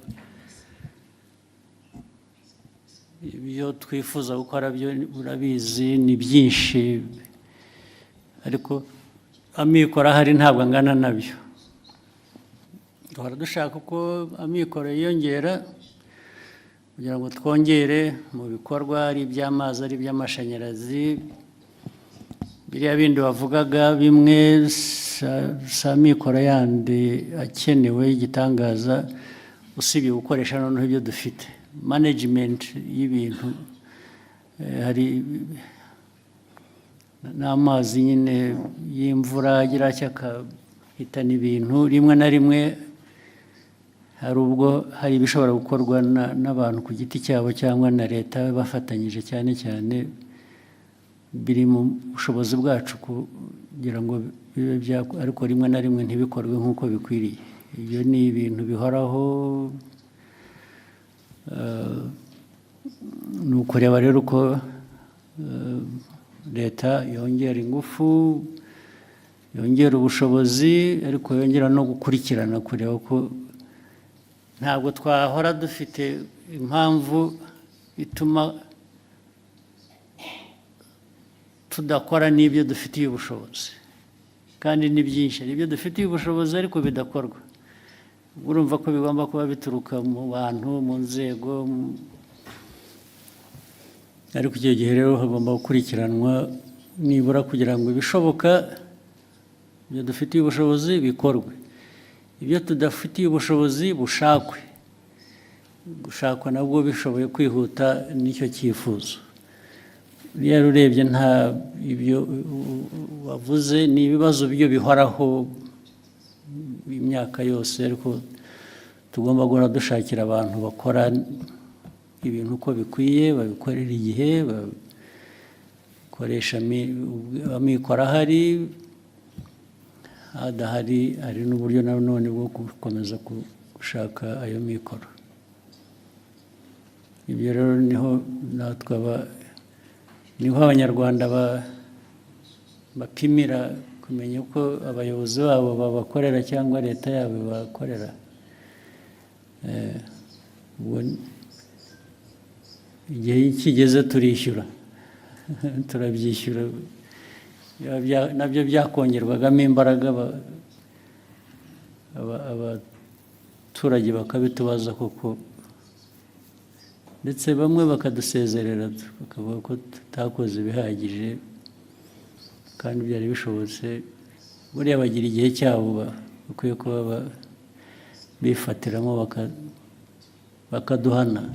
ibyo twifuza gukora byo urabizi ni byinshi, ariko amikoro ahari ntabwo angana nabyo. Duhora dushaka ko amikoro yiyongera kugira ngo twongere mu bikorwa, ari iby'amazi ari iby'amashanyarazi. Biriya bindi bavugaga bimwe sa amikoro yandi akenewe y'igitangaza, usibye gukoresha noneho ibyo dufite. Management y'ibintu, hari n'amazi nyine y'imvura agira cyakahitana ibintu. Rimwe na rimwe hari ubwo hari ibishobora gukorwa n'abantu ku giti cyabo cyangwa na leta bafatanyije, cyane cyane biri mu bushobozi bwacu kugira ngo bibe ariko rimwe na rimwe ntibikorwe nk'uko bikwiriye. Ibyo ni ibintu bihoraho. Ni ukureba rero uko leta yongera ingufu, yongera ubushobozi, ariko yongera no gukurikirana, kureba ko ntabwo twahora dufite impamvu ituma tudakora n'ibyo dufitiye ubushobozi, kandi ni byinshi. Hari ibyo dufitiye ubushobozi ariko bidakorwa. Urumva ko bigomba kuba bituruka mu bantu, mu nzego, ariko icyo gihe rero hagomba gukurikiranwa nibura kugira ngo ibishoboka ibyo dufitiye ubushobozi bikorwe, ibyo tudafitiye ubushobozi gushakwa nabwo bishoboye kwihuta n'icyo cyifuzo. Rero urebye nta ibyo wavuze, ni ibibazo byo bihoraho imyaka yose, ariko tugomba guhora dushakira abantu bakora ibintu uko bikwiye, babikorera igihe, bakoresha amikoro ahari, adahari hari n'uburyo nanone bwo gukomeza gushaka ayo mikoro. Ibyo rero niho natwe niho abanyarwanda bapimira kumenya uko abayobozi babo babakorera cyangwa leta yabo bakorera. Igihe kigeze turishyura, turabyishyura. Nabyo byakongerwagamo imbaraga, abaturage bakabitubaza koko, ndetse bamwe bakadusezerera bakavuga ko tutakoze ibihagije. kandi byari bishobotse buriya bagira igihe cyabo bakwiye kuba bifatiramo bakaduhana.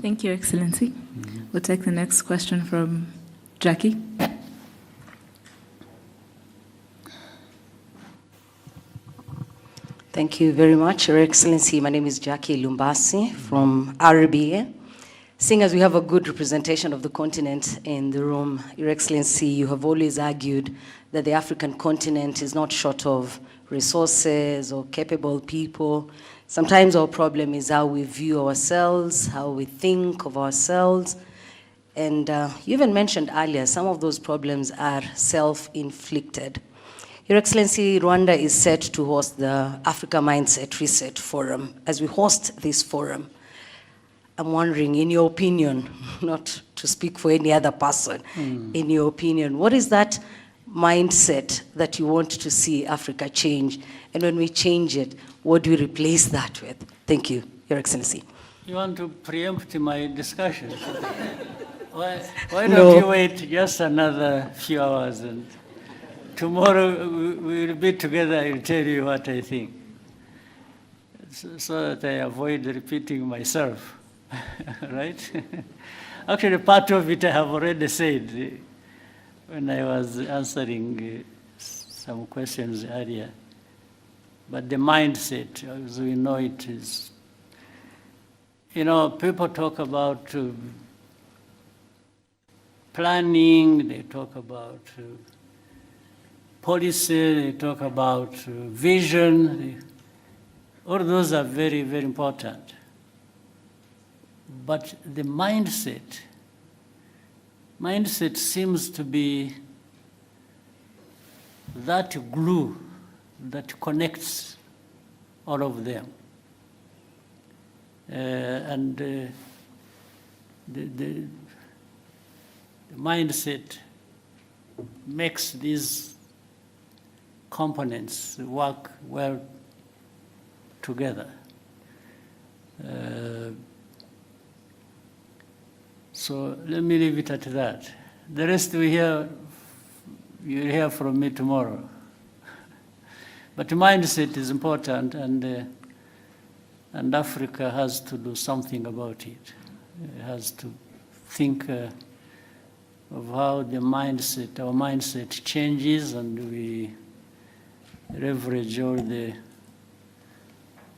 Thank you, Excellency. We'll take the next question from Jackie. Thank you very much, Your Excellency. My name is Jackie Lumbasi from RBA. Seeing as we have a good representation of the continent in the room, Your Excellency, you have always argued that the African continent is not short of resources or capable people. Sometimes our problem is how we view ourselves, how we think of ourselves. And you even mentioned earlier, some of those problems are self-inflicted. Your Excellency, Rwanda is set to host the Africa Mindset Reset Forum. As we host this forum, I'm wondering, in your opinion, not to speak for any other person, in your opinion, what is that mindset that you want to see Africa change? And when we change it, what do we replace that with? Thank you, Your Excellency. You want to preempt my discussion? Why don't you wait just another few hours, and tomorrow we'll be together. I'll tell you what I think, so that I avoid repeating myself, right? Actually, part of it I have already said when I was answering some questions earlier. But the mindset, as we know it, is, people talk about planning, they talk about policy, they talk about vision. All those are very, very important. But the mindset seems to be that glue that connects all of them. And the mindset makes these components work well together. So let me leave it at that. The rest you'll hear from me tomorrow. But mindset is important, and Africa has to do something about it. It has to think of how our mindset changes, and we leverage all the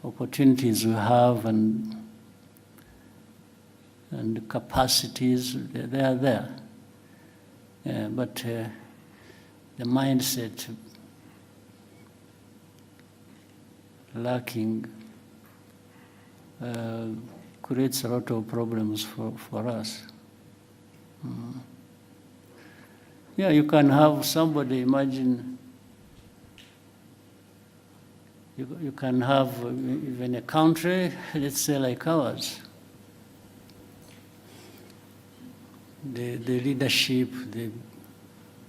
opportunities we have and capacities. They are there. But the mindset lacking creates a lot of problems for us. Yeah, you can have somebody, imagine, you can have even a country, let's say like ours. The leadership, the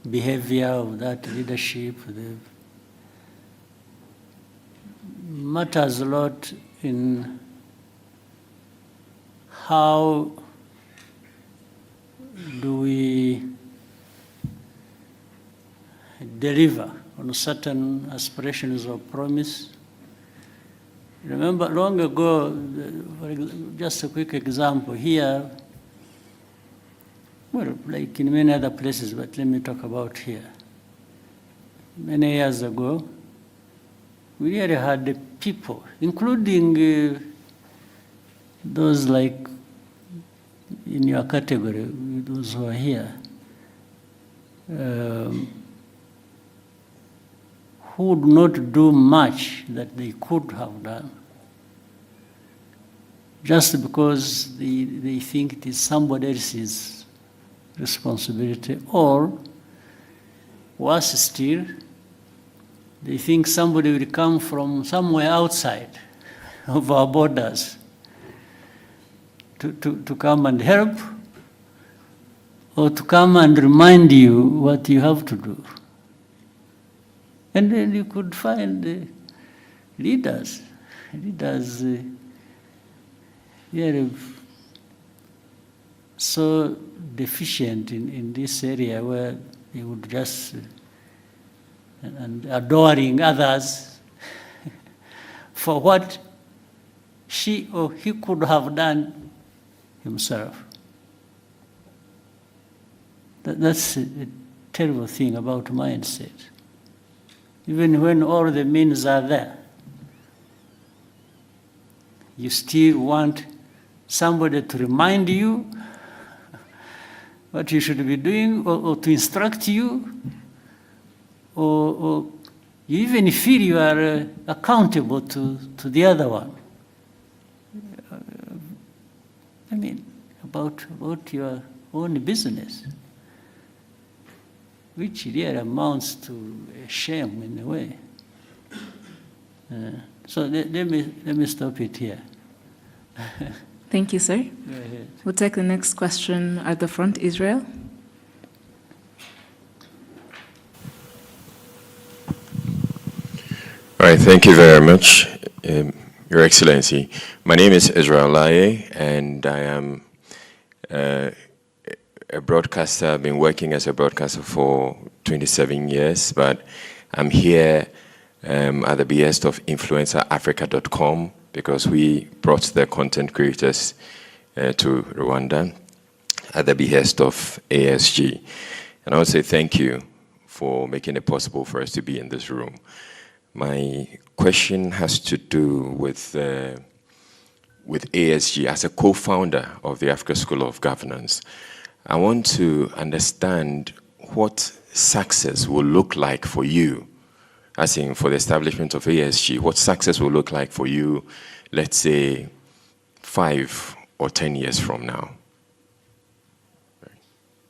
behavior of that leadership, matters a lot in how do we deliver on certain aspirations or promise. Remember, long ago, just a quick example here, well, like in many other places, but let me talk about here. Many years ago, we really had the people, including those like in your category, those who are here, who would not do much that they could have done, just because they think it is somebody else's responsibility, or worse still, they think somebody will come from somewhere outside of our borders to come and help, or to come and remind you what you have to do. And then you could find leaders here so deficient in this area, where he would just, and adoring others for what she or he could have done himself. That's a terrible thing about mindset. Even when all the means are there, you still want somebody to remind you what you should be doing, or to instruct you, or you even feel you are accountable to the other one. I mean, about your own business, which really amounts to a shame in a way. So let me stop it here. Thank you, sir. Go ahead. We'll take the next question at the front, Israel. All right, thank you very much, Your Excellency. My name is Israel Laye, and I am a broadcaster. I've been working as a broadcaster for 27 years, but I'm here at the behest of InfluencerAfrica.com because we brought the content creators to Rwanda at the behest of ASG. And I would say thank you for making it possible for us to be in this room. My question has to do with ASG as a co-founder of the Africa School of Governance. I want to understand what success will look like for you, as in for the establishment of ASG, what success will look like for you, let's say 5 or 10 years from now.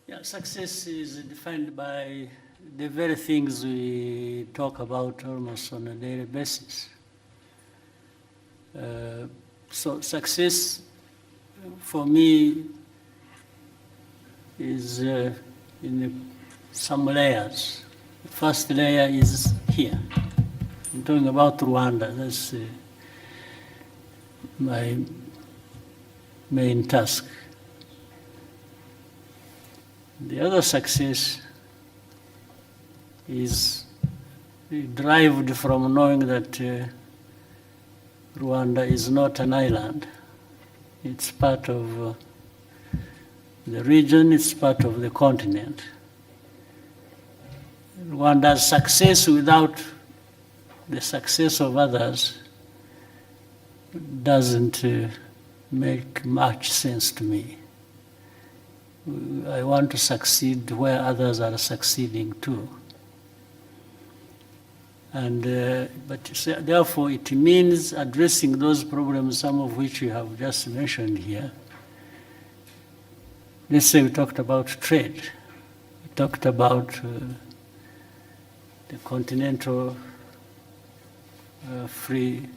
Yeah, success is defined by the very things we talk about almost on a daily basis. So success for me is in some layers. The first layer is here. I'm talking about Rwanda. That's my main task. The other success is derived from knowing that Rwanda is not an island. It's part of the region, it's part of the continent. Rwanda's success without the success of others doesn't make much sense to me. I want to succeed where others are succeeding too. And, but therefore it means addressing those problems, some of which you have just mentioned here. Let's say we talked about trade. We talked about the continental free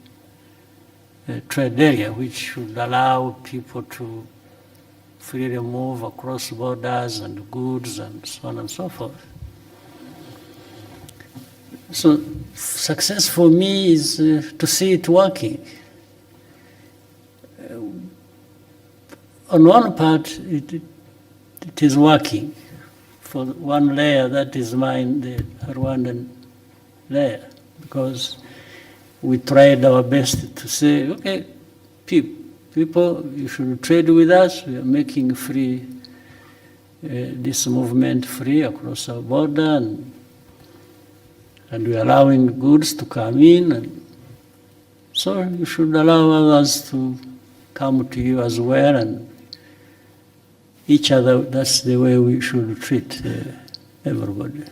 trade area, which should allow people to freely move across borders and goods and so on and so forth. So success for me is to see it working. On one part, it is working. For one layer, that is mine, the Rwandan layer, because we tried our best to say, okay, people, you should trade with us. We are making free, this movement free across our border, and we are allowing goods to come in. And so you should allow others to come to you as well, and each other. That's the way we should treat everybody.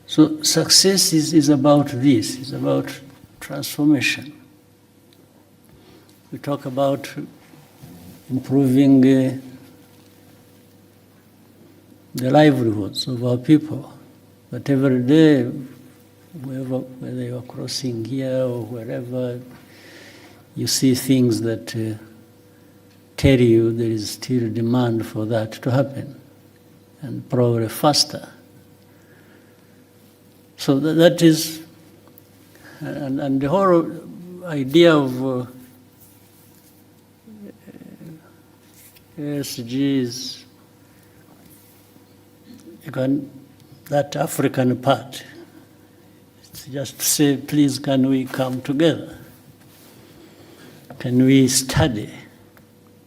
So success is about this, it's about transformation. We talk about improving the livelihoods of our people. But every day, whether you are crossing here or wherever, you see things that tell you there is still demand for that to happen, and probably faster. So that is, and the whole idea of ASG is that African part. It's just to say, please, can we come together? Can we study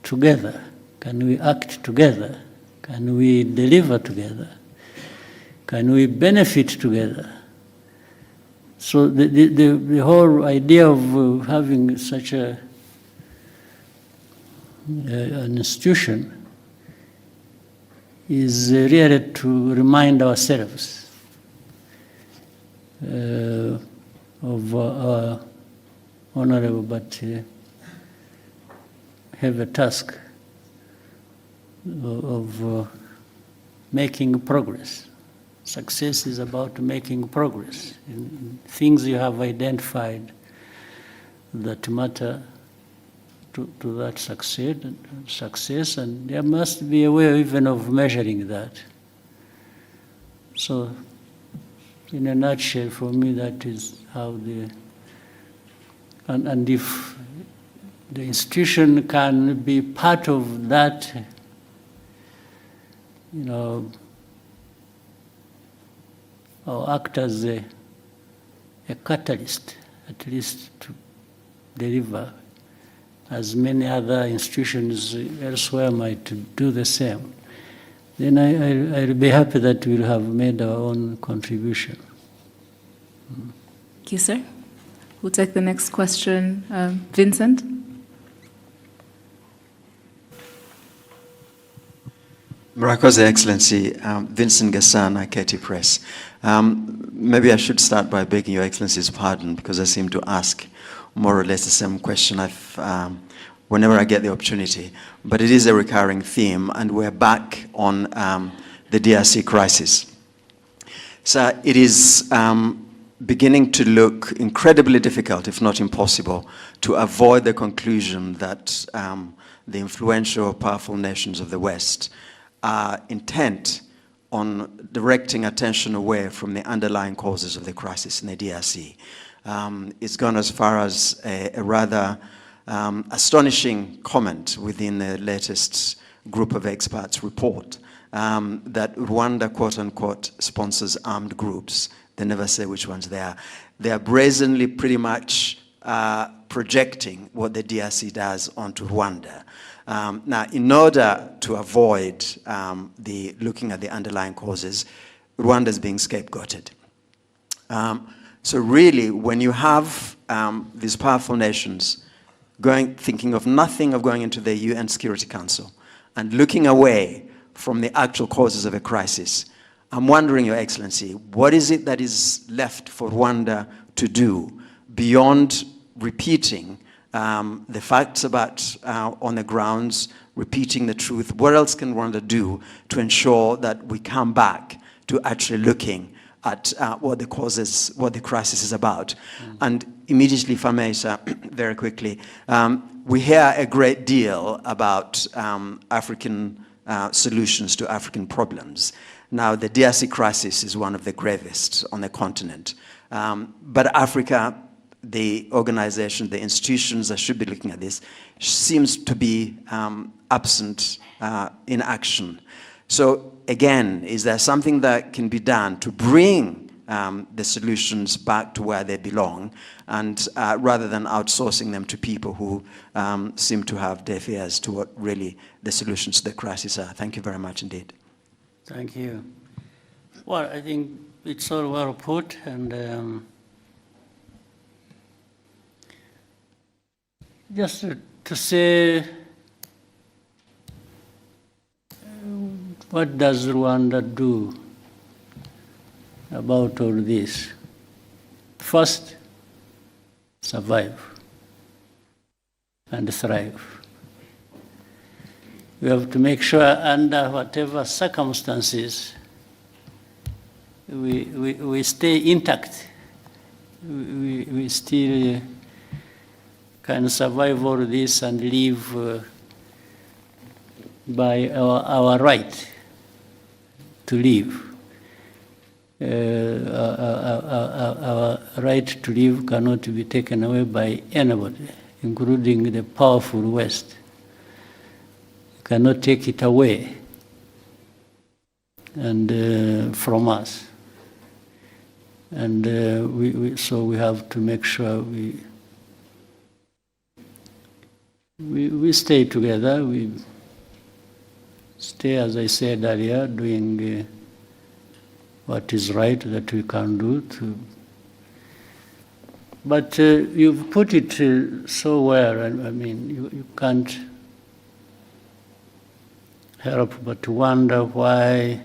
together? Can we act together? Can we deliver together? Can we benefit together? So the whole idea of having such an institution is really to remind ourselves of our honorable but heavy task of making progress. Success is about making progress in things you have identified that matter to that success, and there must be a way even of measuring that. So, in a nutshell, for me, that is how and if the institution can be part of that, or act as a catalyst, at least to deliver, as many other institutions elsewhere might do the same, then I'll be happy that we'll have made our own contribution. Thank you, sir. We'll take the next question. Vincent? Murakoze, Excellency. Vincent Gasana, KT Press. Maybe I should start by begging Your Excellency's pardon because I seem to ask more or less the same question whenever I get the opportunity. But it is a recurring theme, and we're back on the DRC crisis. So it is beginning to look incredibly difficult, if not impossible, to avoid the conclusion that the influential, powerful nations of the West are intent on directing attention away from the underlying causes of the crisis in the DRC. It's gone as far as a rather astonishing comment within the latest group of experts report that Rwanda, quote unquote, sponsors armed groups. They never say which ones they are. They are brazenly pretty much projecting what the DRC does onto Rwanda. Now, in order to avoid looking at the underlying causes, Rwanda is being scapegoated. So really, when you have these powerful nations thinking of nothing of going into the UN Security Council and looking away from the actual causes of a crisis, I'm wondering, Your Excellency, what is it that is left for Rwanda to do beyond repeating the facts about on the grounds, repeating the truth? What else can Rwanda do to ensure that we come back to actually looking at what the crisis is about? And immediately, if I may, sir, very quickly, we hear a great deal about African solutions to African problems. Now, the DRC crisis is one of the gravest on the continent. But Africa, the organization, the institutions that should be looking at this, seems to be absent in action. So again, is there something that can be done to bring the solutions back to where they belong, and rather than outsourcing them to people who seem to have deaf ears to what really the solutions to the crisis are? Thank you very much indeed. Thank you. Well, I think it's all well put, and just to say, what does Rwanda do about all this? First, survive and thrive. We have to make sure under whatever circumstances we stay intact. We still can survive all this and live by our right to live. Our right to live cannot be taken away by anybody, including the powerful West. Cannot take it away. and from us. And so we have to make sure we stay together. We stay, as I said earlier, doing what is right that we can do. But you've put it so well. I mean, you can't help but wonder why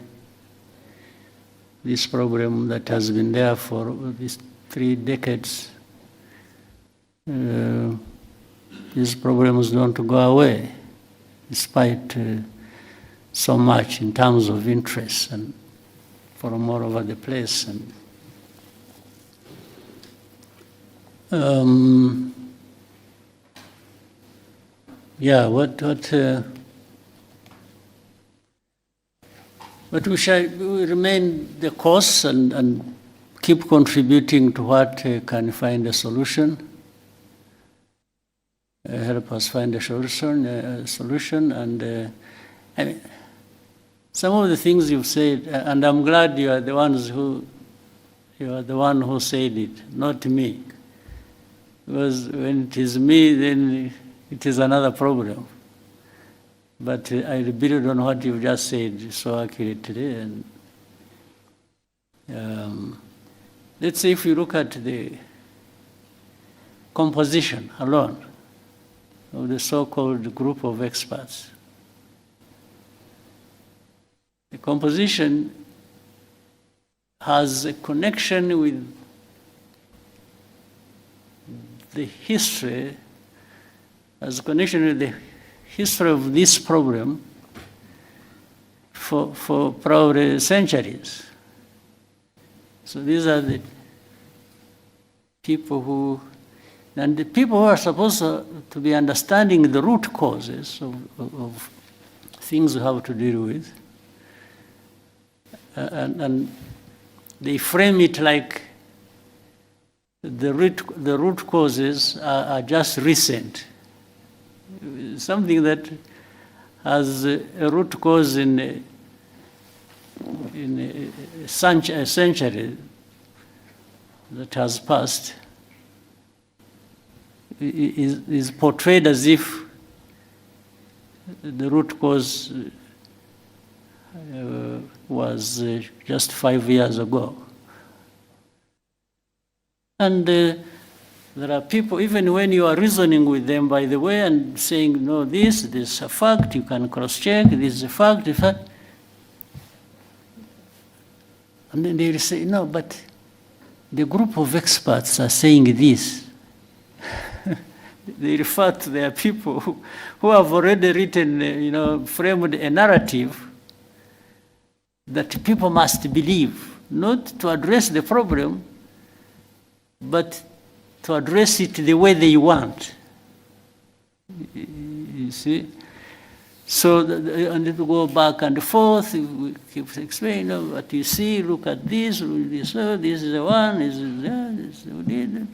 this problem that has been there for these 3 decades, these problems don't go away, despite so much in terms of interest and from all over the place. And but we remain the course and keep contributing to what can find a solution, help us find a solution, and I mean, some of the things you've said, and I'm glad you are the one who said it, not me. Because when it is me, then it is another problem. But I build on what you just said so accurately. And let's say if you look at the composition alone of the so-called group of experts, the composition has a connection with the history, has a connection with the history of this problem for probably centuries. So these are the people who are supposed to be understanding the root causes of things we have to deal with. And they frame it like the root causes are just recent. Something that has a root cause in a century that has passed is portrayed as if the root cause was just 5 years ago. And there are people, even when you are reasoning with them, by the way, and saying, no, this is a fact, you can cross-check, this is a fact, and then they will say, no, but the group of experts are saying this. They refer to their people who have already written, framed a narrative that people must believe, not to address the problem, but to address it the way they want. You see? So, and to go back and forth, we keep explaining, what you see, look at this is the one, this is that,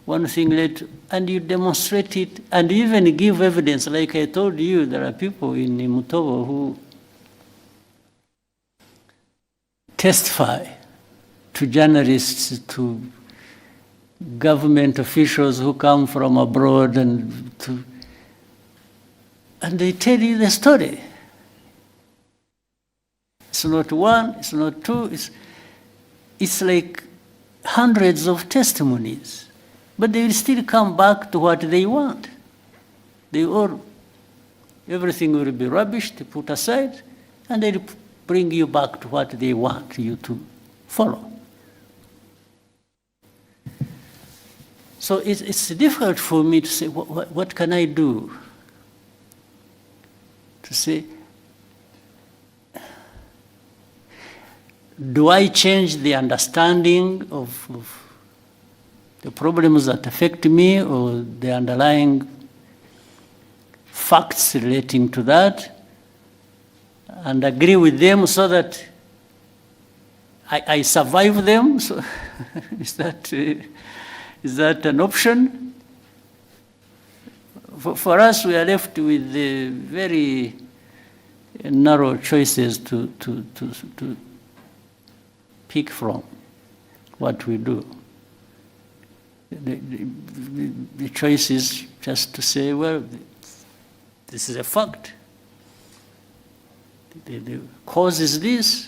one thing later, and you demonstrate it, and you even give evidence. Like I told you, there are people in Mutobo who testify to journalists, to government officials who come from abroad, and they tell you the story. It's not one, it's not two, it's like hundreds of testimonies. But they will still come back to what they want. Everything will be rubbish, to put aside, and they'll bring you back to what they want you to follow. So it's difficult for me to say, what can I do? To say, do I change the understanding of the problems that affect me, or the underlying facts relating to that, and agree with them so that I survive them? So is that an option? For us, we are left with the very narrow choices to pick from what we do. The choice is just to say, well, this is a fact. The cause is this.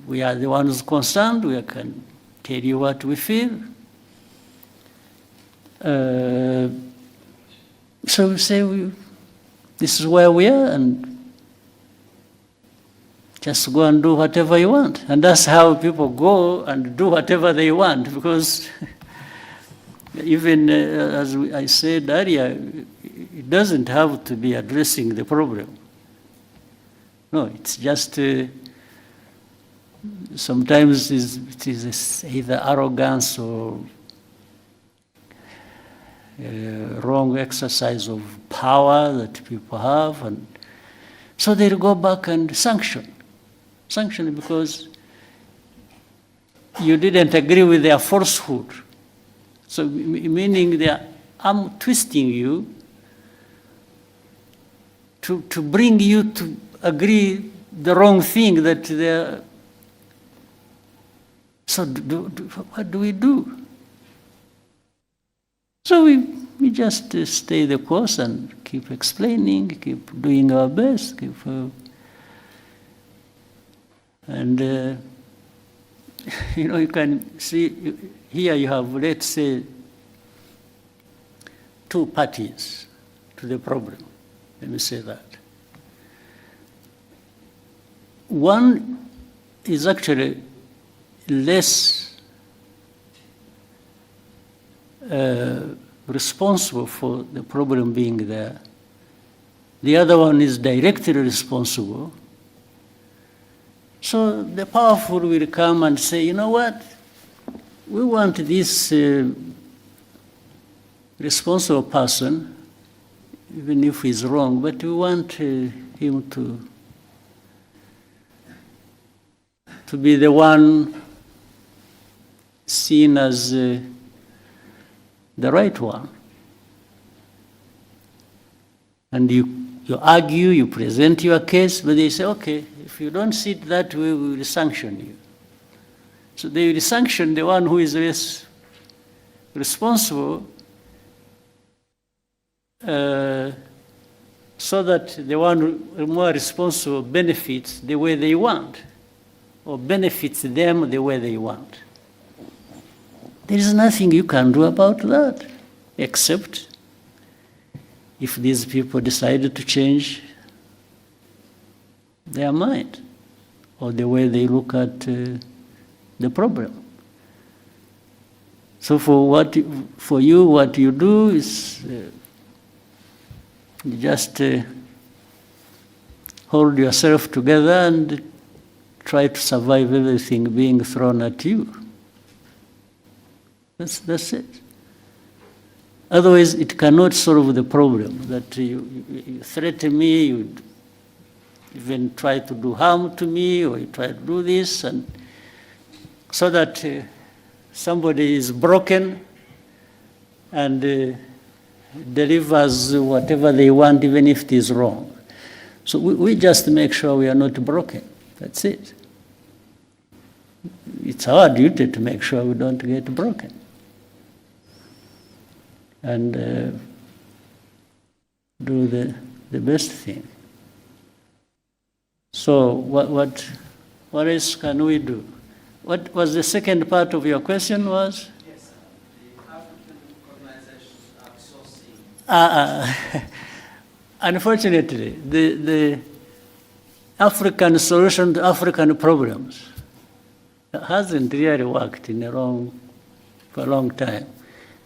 We are the ones concerned. We can tell you what we feel. So we say, this is where we are, and just go and do whatever you want. And that's how people go and do whatever they want, because even as I said earlier, it doesn't have to be addressing the problem. No, it's just sometimes it is either arrogance or wrong exercise of power that people have, and so they'll go back and sanction because you didn't agree with their falsehood. So meaning they are arm twisting you to bring you to agree the wrong thing that they're. So what do we do? So we just stay the course and keep explaining, keep doing our best, and you can see here you have, let's say, two parties to the problem. Let me say that. One is actually less responsible for the problem being there. The other one is directly responsible. So the powerful will come and say, you know what? We want this responsible person, even if he's wrong, but we want him to be the one seen as the right one. And you argue, you present your case, but they say, okay, if you don't see it that way, we will sanction you. So they will sanction the one who is less responsible, so that the one who is more responsible benefits the way they want, or benefits them the way they want. There is nothing you can do about that, except if these people decided to change their mind or the way they look at the problem. So for you, what you do is you just hold yourself together and try to survive everything being thrown at you. That's it. Otherwise, it cannot solve the problem. That you threaten me, you even try to do harm to me, or you try to do this, and so that somebody is broken and delivers whatever they want, even if it is wrong. So we just make sure we are not broken. That's it. It's our duty to make sure we don't get broken. And do the best thing. So what else can we do? What was the second part of your question was? Yes, the African organizations outsourcing. Unfortunately, the African solution to African problems hasn't really worked for a long time.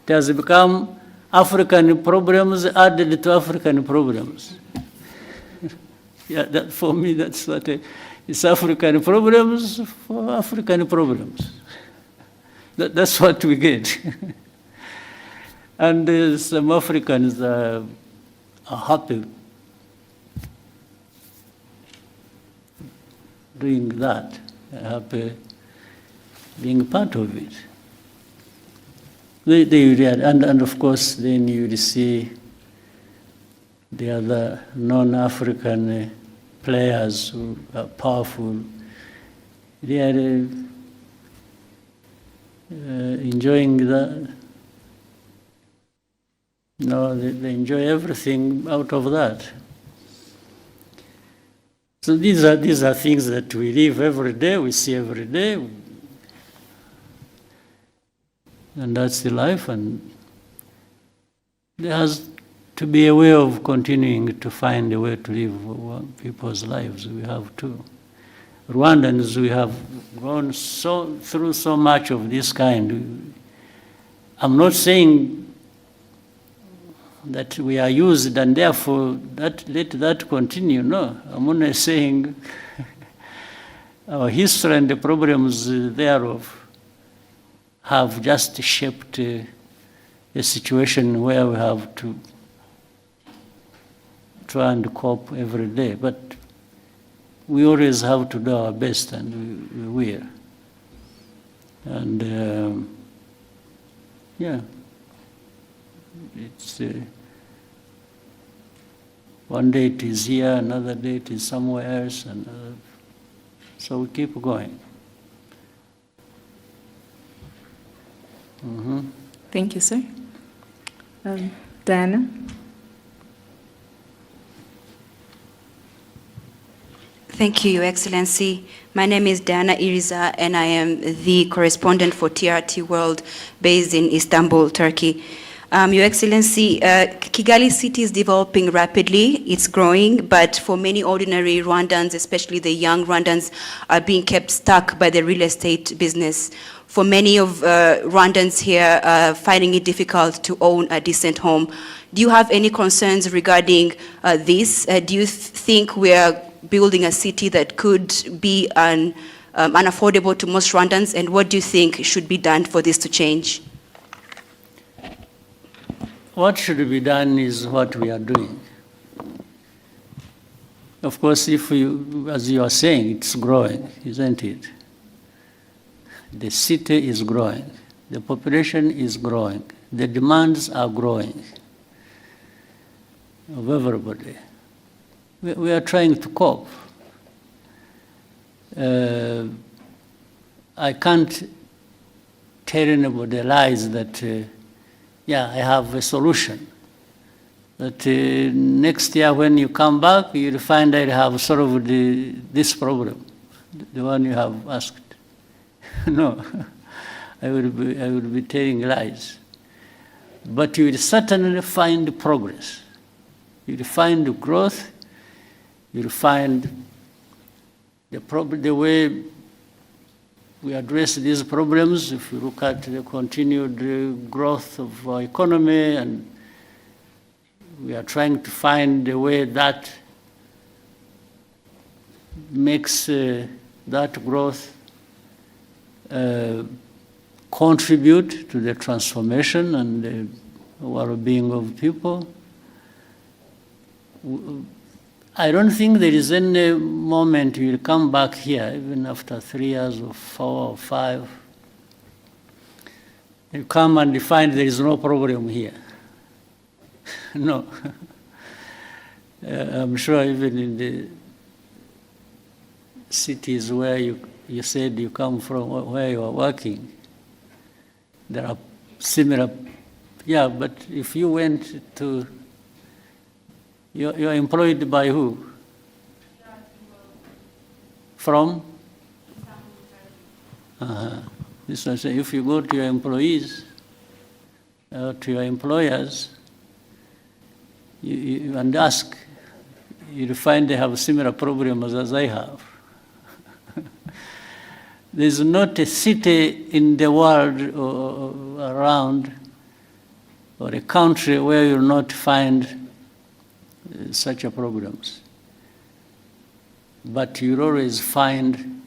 It has become African problems added to African problems. Yeah, for me, that's what it's African problems for African problems. That's what we get. And some Africans are happy doing that, happy being part of it. And of course, then you see the other non-African players who are powerful. They are enjoying the, they enjoy everything out of that. So these are things that we live every day, we see every day, and that's the life. And there has to be a way of continuing to find a way to live people's lives. We have to. Rwandans, we have gone through so much of this kind. I'm not saying that we are used and therefore let that continue. No, I'm only saying our history and the problems thereof have just shaped a situation where we have to try and cope every day. But we always have to do our best, and we will. And yeah, it's one day it is here, another day it is somewhere else, and so we keep going. Thank you, sir. Diana? Thank you, Your Excellency. My name is Diana Iriza, and I am the correspondent for TRT World based in Istanbul, Turkey. Your Excellency, Kigali city is developing rapidly, it's growing, but for many ordinary Rwandans, especially the young Rwandans, are being kept stuck by the real estate business. For many of Rwandans here, finding it difficult to own a decent home. Do you have any concerns regarding this? Do you think we are building a city that could be unaffordable to most Rwandans, and what do you think should be done for this to change? What should be done is what we are doing. Of course, if you, as you are saying, it's growing, isn't it? The city is growing. The population is growing. The demands are growing of everybody. We are trying to cope. I can't tell anybody lies that yeah, I have a solution. That next year when you come back, you'll find I have solved this problem, the one you have asked. No, I would be telling lies. But you will certainly find progress. You will find growth. You will find the way we address these problems. If you look at the continued growth of our economy, and we are trying to find a way that makes that growth contribute to the transformation and the well-being of people. I don't think there is any moment you will come back here, even after 3 years or 4 or 5. You come and you find there is no problem here. No. I'm sure even in the cities where you said you come from, where you are working, there are similar, yeah, but if you went to, you're employed by who? From? This is, if you go to your employees, to your employers, you and ask, you'll find they have similar problems as I have. There's not a city in the world or around, or a country where you'll not find such problems. But you'll always find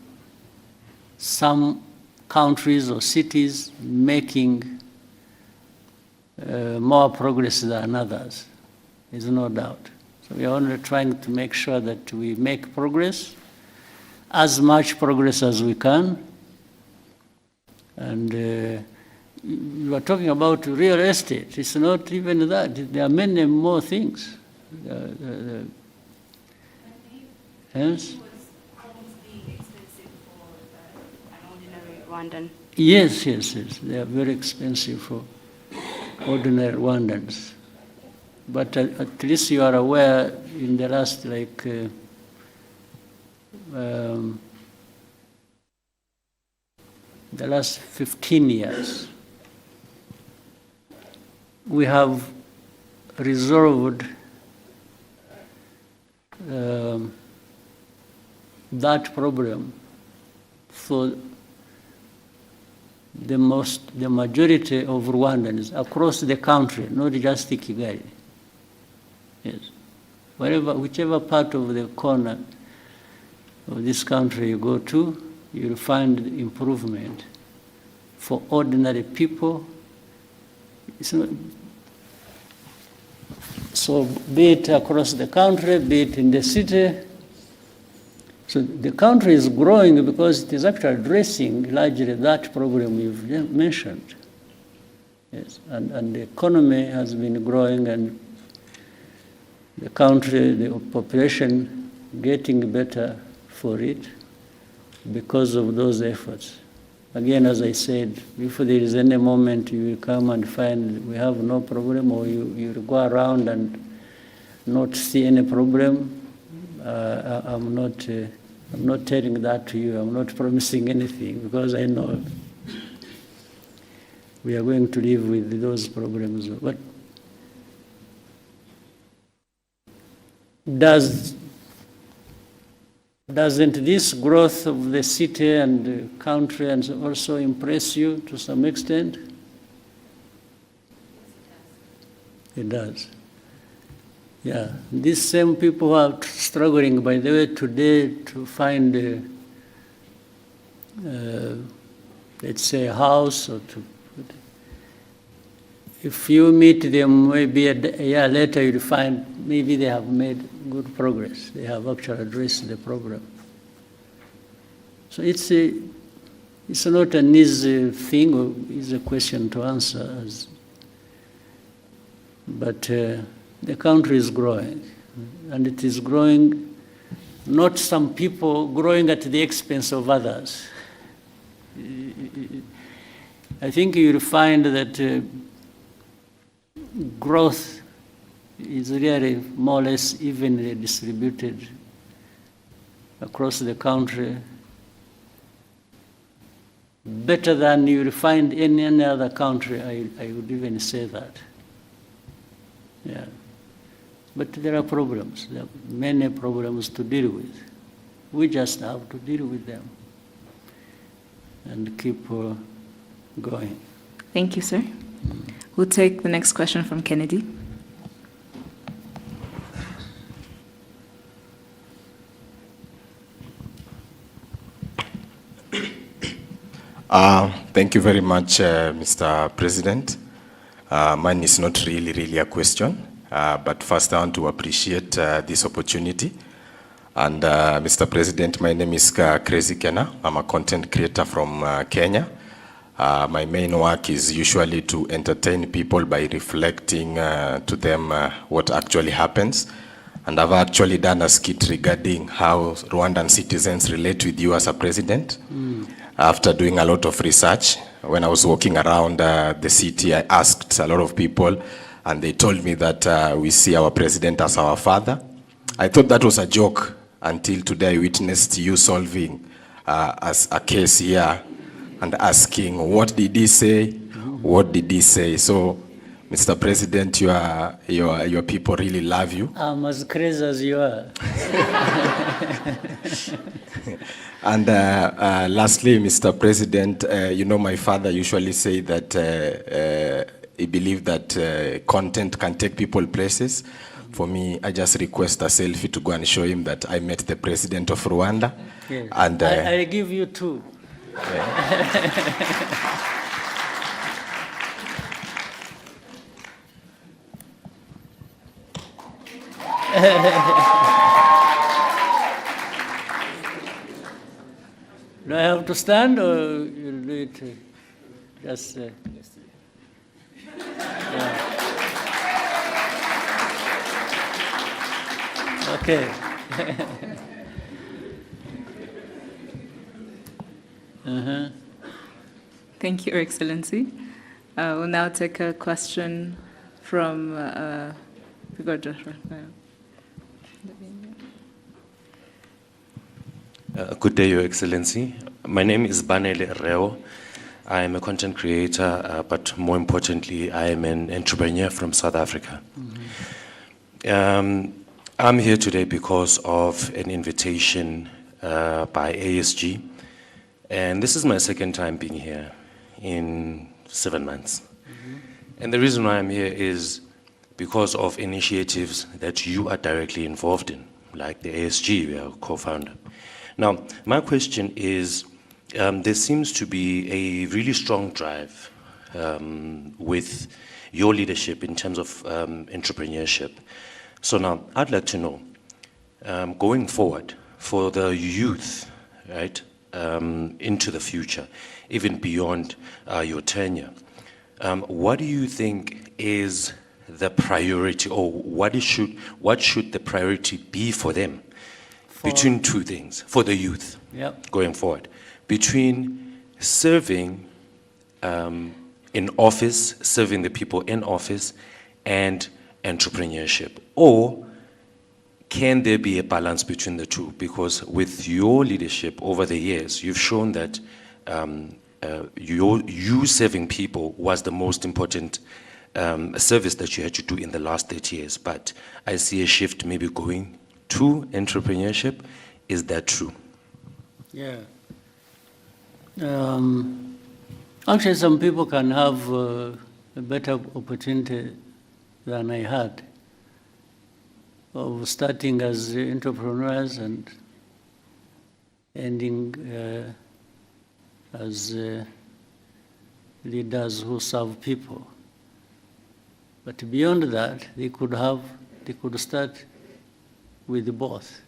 some countries or cities making more progress than others. There's no doubt. So we are only trying to make sure that we make progress, as much progress as we can. And you are talking about real estate. It's not even that. There are many more things. Hence? Rwandan. Yes. They are very expensive for ordinary Rwandans. But at least you are aware in the last the last 15 years, we have resolved that problem for the majority of Rwandans across the country, not just Kigali. Yes. Whichever part of the corner of this country you go to, you'll find improvement for ordinary people. So be it across the country, be it in the city. So the country is growing because it is actually addressing largely that problem you've mentioned. Yes, and the economy has been growing, and the country, the population getting better for it because of those efforts. Again, as I said, if there is any moment you will come and find we have no problem, or you will go around and not see any problem, I'm not telling that to you. I'm not promising anything, because I know we are going to live with those problems. But doesn't this growth of the city and the country and also impress you to some extent? It does. Yeah, these same people who are struggling, by the way, today to find, let's say, a house, or if you meet them maybe a year later, you'll find maybe they have made good progress. They have actually addressed the problem. So it's not an easy thing, or easy question to answer, but the country is growing, and it is growing, not some people growing at the expense of others. I think you'll find that growth is really more or less evenly distributed across the country, better than you'll find in any other country. I would even say that. Yeah. But there are problems. There are many problems to deal with. We just have to deal with them and keep going. Thank you, sir. We'll take the next question from Kennedy. Thank you very much, Mr. President. Mine is not really a question, but first I want to appreciate this opportunity. And Mr. President, my name is Crazy Kena. I'm a content creator from Kenya. My main work is usually to entertain people by reflecting to them what actually happens. And I've actually done a skit regarding how Rwandan citizens relate with you as a president. After doing a lot of research, when I was walking around the city, I asked a lot of people, and they told me that we see our president as our father. I thought that was a joke until today I witnessed you solving as a case here and asking, what did he say? What did he say? So, Mr. President, your people really love you. I'm as crazy as you are. And lastly, Mr. President, you know, my father usually say that he believed that content can take people places. For me, I just request a selfie to go and show him that I met the president of Rwanda. Yes. And I give you two. Do I have to stand, or you'll do it just? Yeah. Okay. Thank you, Your Excellency. We'll now take a question from Good day, Your Excellency. My name is Banele Reo. I am a content creator, but more importantly, I am an entrepreneur from South Africa. I'm here today because of an invitation by ASG, and this is my second time being here in 7 months. And the reason why I'm here is because of initiatives that you are directly involved in, like the ASG, we are co-founder. Now, my question is, there seems to be a really strong drive with your leadership in terms of entrepreneurship. So now, I'd like to know, going forward, for the youth, right, into the future, even beyond your tenure, what do you think is the priority, or what should the priority be for them? Between two things, for the youth, going forward, between serving in office, serving the people in office, and entrepreneurship? Or can there be a balance between the two? Because with your leadership over the years, you've shown that you serving people was the most important service that you had to do in the last 30 years. But I see a shift maybe going to entrepreneurship. Is that true? Yeah. Actually, some people can have a better opportunity than I had of starting as entrepreneurs and ending as leaders who serve people. But beyond that, they could start with both.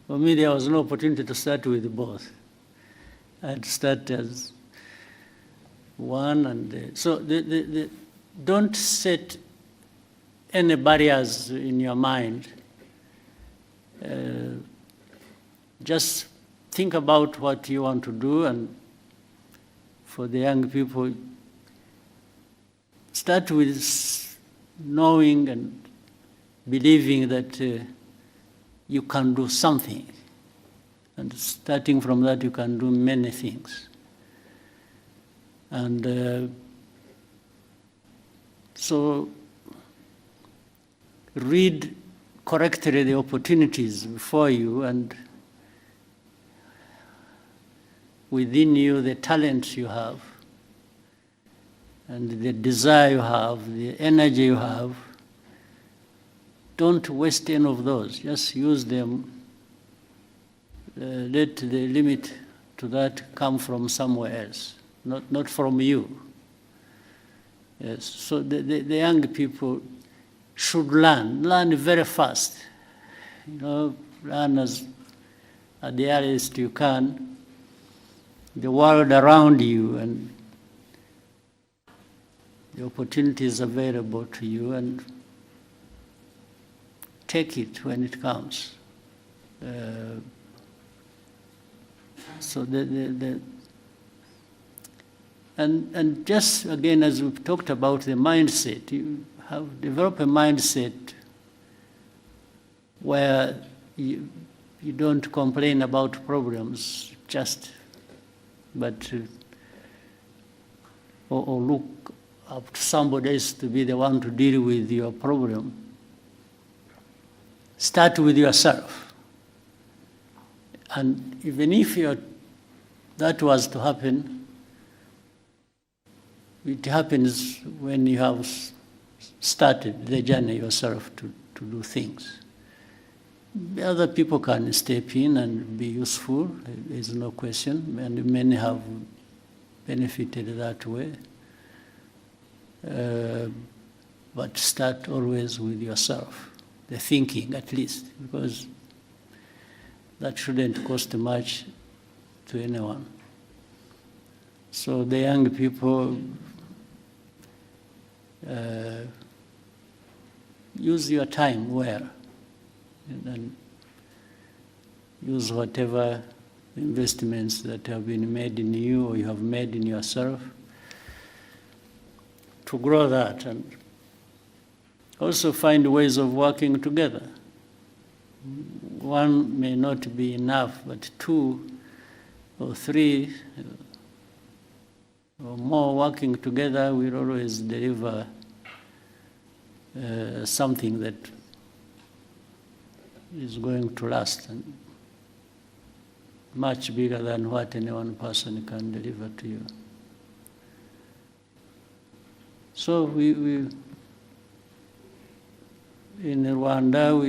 For me, there was no opportunity to start with both. I'd start as one, and so don't set any barriers in your mind. Just think about what you want to do, and for the young people, start with knowing and believing that you can do something. And starting from that, you can do many things. And so read correctly the opportunities before you, and within you the talents you have, and the desire you have, the energy you have. Don't waste any of those. Just use them. Let the limit to that come from somewhere else, not from you. Yes. So the young people should learn very fast. Learn at the earliest you can, the world around you and the opportunities available to you, and take it when it comes. So and just again, as we've talked about the mindset, you have developed a mindset where you don't complain about problems, but or look up to somebody else to be the one to deal with your problem. Start with yourself. And even if that was to happen, it happens when you have started the journey yourself to do things. Other people can step in and be useful, there's no question, and many have benefited that way. But start always with yourself. The thinking, at least, because that shouldn't cost much to anyone. So the young people, use your time well. and use whatever investments that have been made in you or you have made in yourself to grow that, and also find ways of working together. One may not be enough, but 2 or 3 or more working together will always deliver something that is going to last and much bigger than what any one person can deliver to you. So we in Rwanda,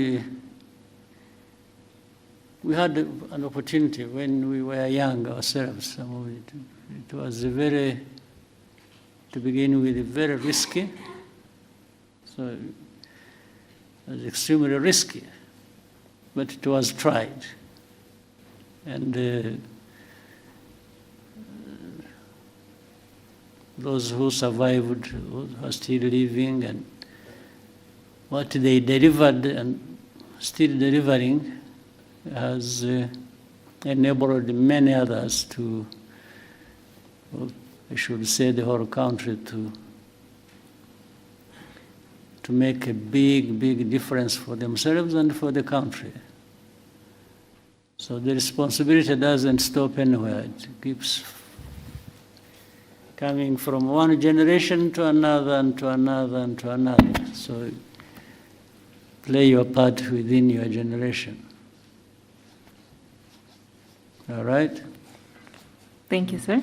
we had an opportunity when we were young ourselves. It was to begin with, very risky. So it was extremely risky, but it was tried. And those who survived, who are still living, and what they delivered and still delivering has enabled many others to, well, I should say the whole country, to make a big, big difference for themselves and for the country. So the responsibility doesn't stop anywhere. It keeps coming from one generation to another and to another and to another. So play your part within your generation. All right? Thank you, sir.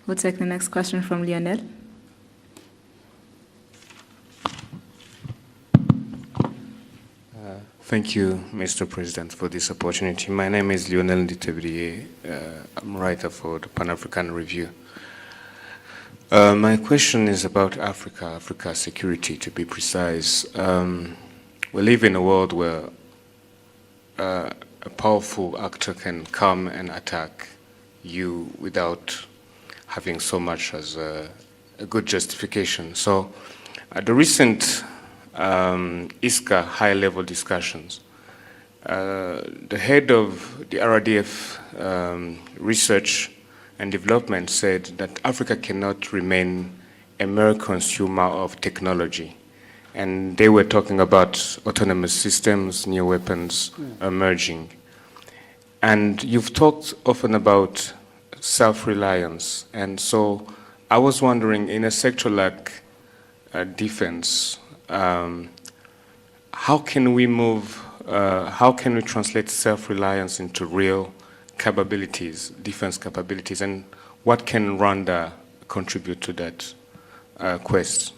We'll take the next question from Lionel. Thank you, Mr. President, for this opportunity. My name is Lionel Nditebriye. I'm a writer for the Pan-African Review. My question is about Africa's security, to be precise. We live in a world where a powerful actor can come and attack you without having so much as a good justification. So at the recent ISCA high-level discussions, the head of the RDF research and development said that Africa cannot remain a mere consumer of technology. And they were talking about autonomous systems, new weapons emerging. And you've talked often about self-reliance. And so I was wondering, in a sector like defense, how can we translate self-reliance into real capabilities, defense capabilities, and what can Rwanda contribute to that quest?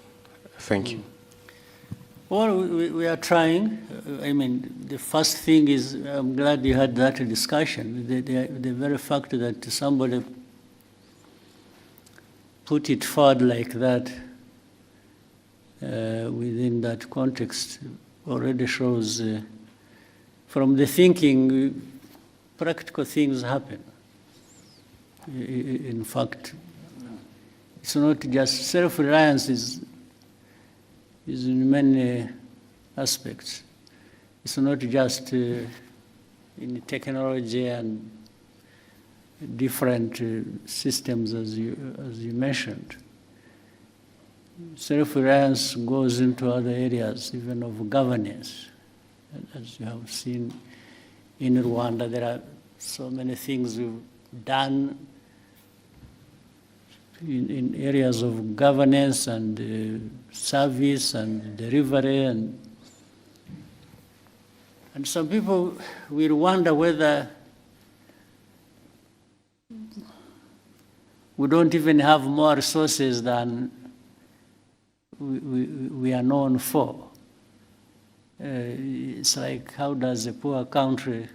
Thank you. Well, we are trying. I mean, the first thing is, I'm glad you had that discussion. The very fact that somebody put it forward like that within that context already shows from the thinking, practical things happen. In fact, it's not just self-reliance is in many aspects. It's not just in technology and different systems as you mentioned. Self-reliance goes into other areas, even of governance. As you have seen in Rwanda, there are so many things we've done in areas of governance and service and delivery, and some people will wonder whether we don't even have more resources than we are known for. It's like, how does a poor country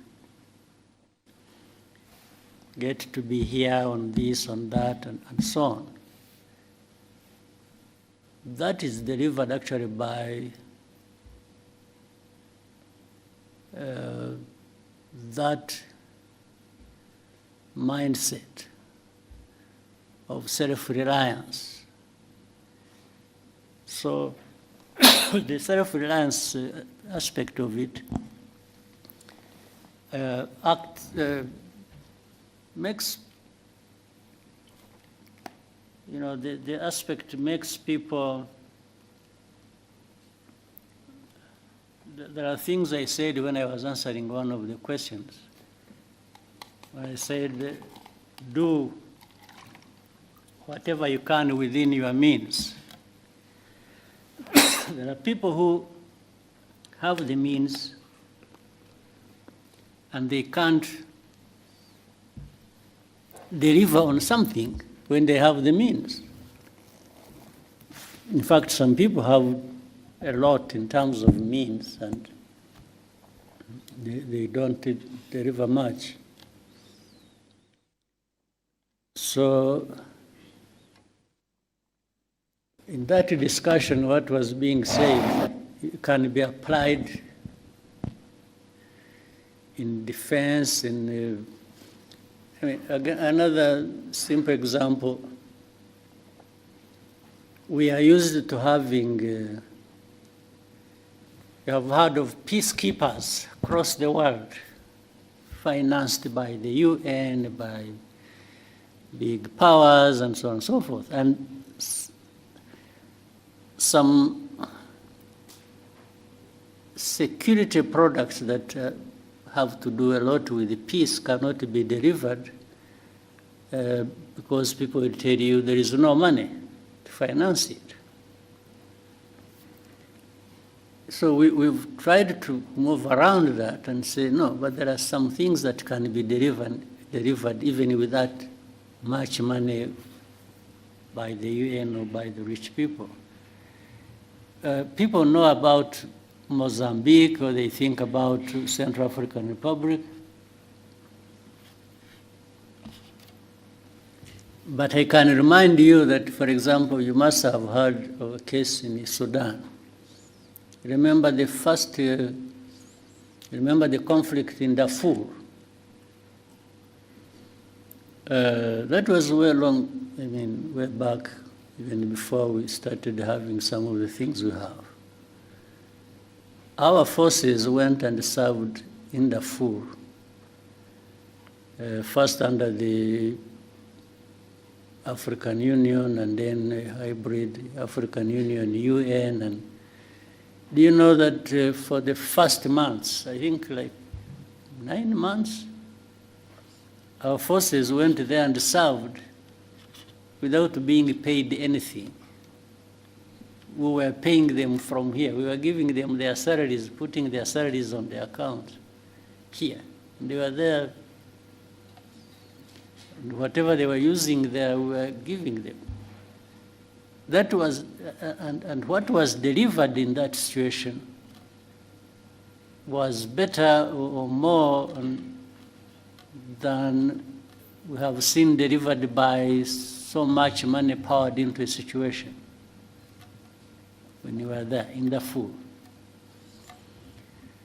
get to be here on this, on that, and so on? That is delivered actually by that mindset of self-reliance. So the self-reliance aspect of it makes, the aspect makes people, there are things I said when I was answering one of the questions. I said, do whatever you can within your means. There are people who have the means and they can't deliver on something when they have the means. In fact, some people have a lot in terms of means and they don't deliver much. So, in that discussion, what was being said can be applied in defense, another simple example, we are used to having, you have heard of peacekeepers across the world, financed by the UN, by big powers, and so on and so forth. And some security products that have to do a lot with the peace cannot be delivered because people will tell you there is no money to finance it. So we've tried to move around that and say, no, but there are some things that can be delivered even without much money by the UN or by the rich people. People know about Mozambique, or they think about Central African Republic. But I can remind you that, for example, you must have heard of a case in Sudan. Remember the conflict in Darfur. That was way back, even before we started having some of the things we have. Our forces went and served in Darfur, first under the African Union and then a hybrid African Union, UN. And do you know that for the first months, I think like 9 months, our forces went there and served without being paid anything. We were paying them from here. We were giving them their salaries, putting their salaries on their account here. And they were there. And whatever they were using there, we were giving them. That was, and what was delivered in that situation was better or more than we have seen delivered by so much money poured into a situation when you were there in Darfur.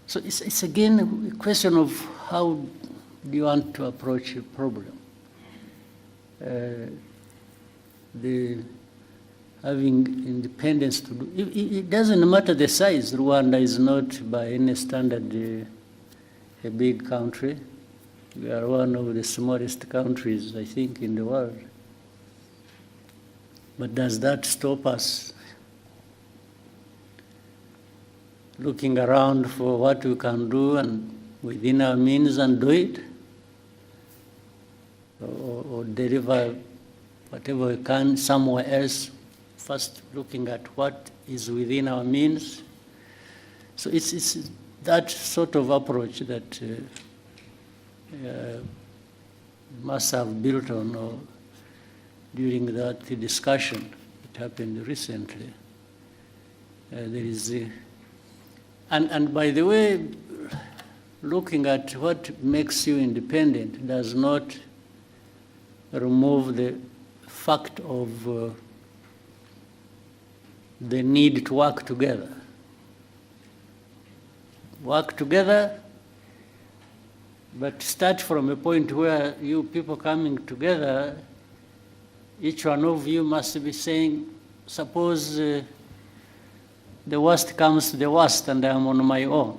So it's again a question of how do you want to approach a problem. Having independence to do, it doesn't matter the size. Rwanda is not by any standard a big country. We are one of the smallest countries, I think, in the world. But does that stop us looking around for what we can do and within our means and do it? Or deliver whatever we can somewhere else, first looking at what is within our means? So it's that sort of approach that must have built on or during that discussion that happened recently. There is and by the way, looking at what makes you independent does not remove the fact of the need to work together. Work together, but start from a point where you people coming together, each one of you must be saying, suppose the worst comes to the worst and I'm on my own.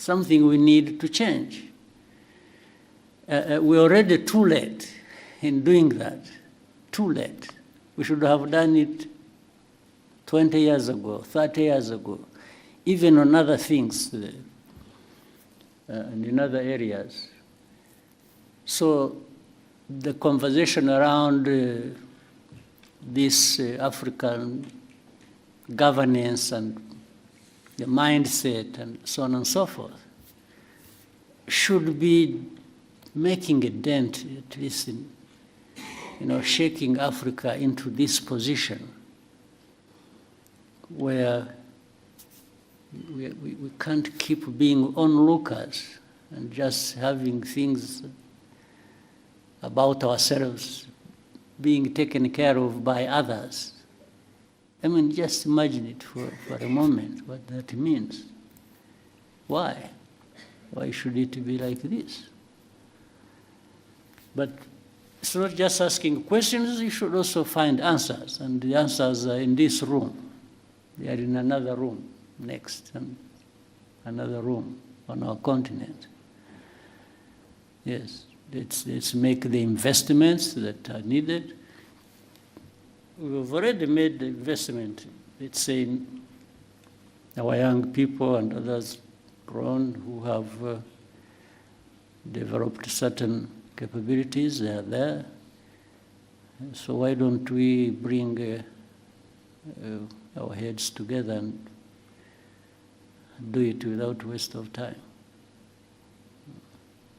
something we need to change. We're already too late in doing that. Too late. We should have done it 20 years ago, 30 years ago, even on other things and in other areas. So the conversation around this African governance and the mindset and so on and so forth should be making a dent, at least in, shaking Africa into this position where we can't keep being onlookers and just having things about ourselves being taken care of by others. I mean, just imagine it for a moment, what that means. Why? Why should it be like this? But it's not just asking questions, you should also find answers. And the answers are in this room. They are in another room next, and another room on our continent. Yes, let's make the investments that are needed. We've already made the investment, let's say, in our young people and others grown who have developed certain capabilities. They are there. So why don't we bring our heads together and do it without waste of time?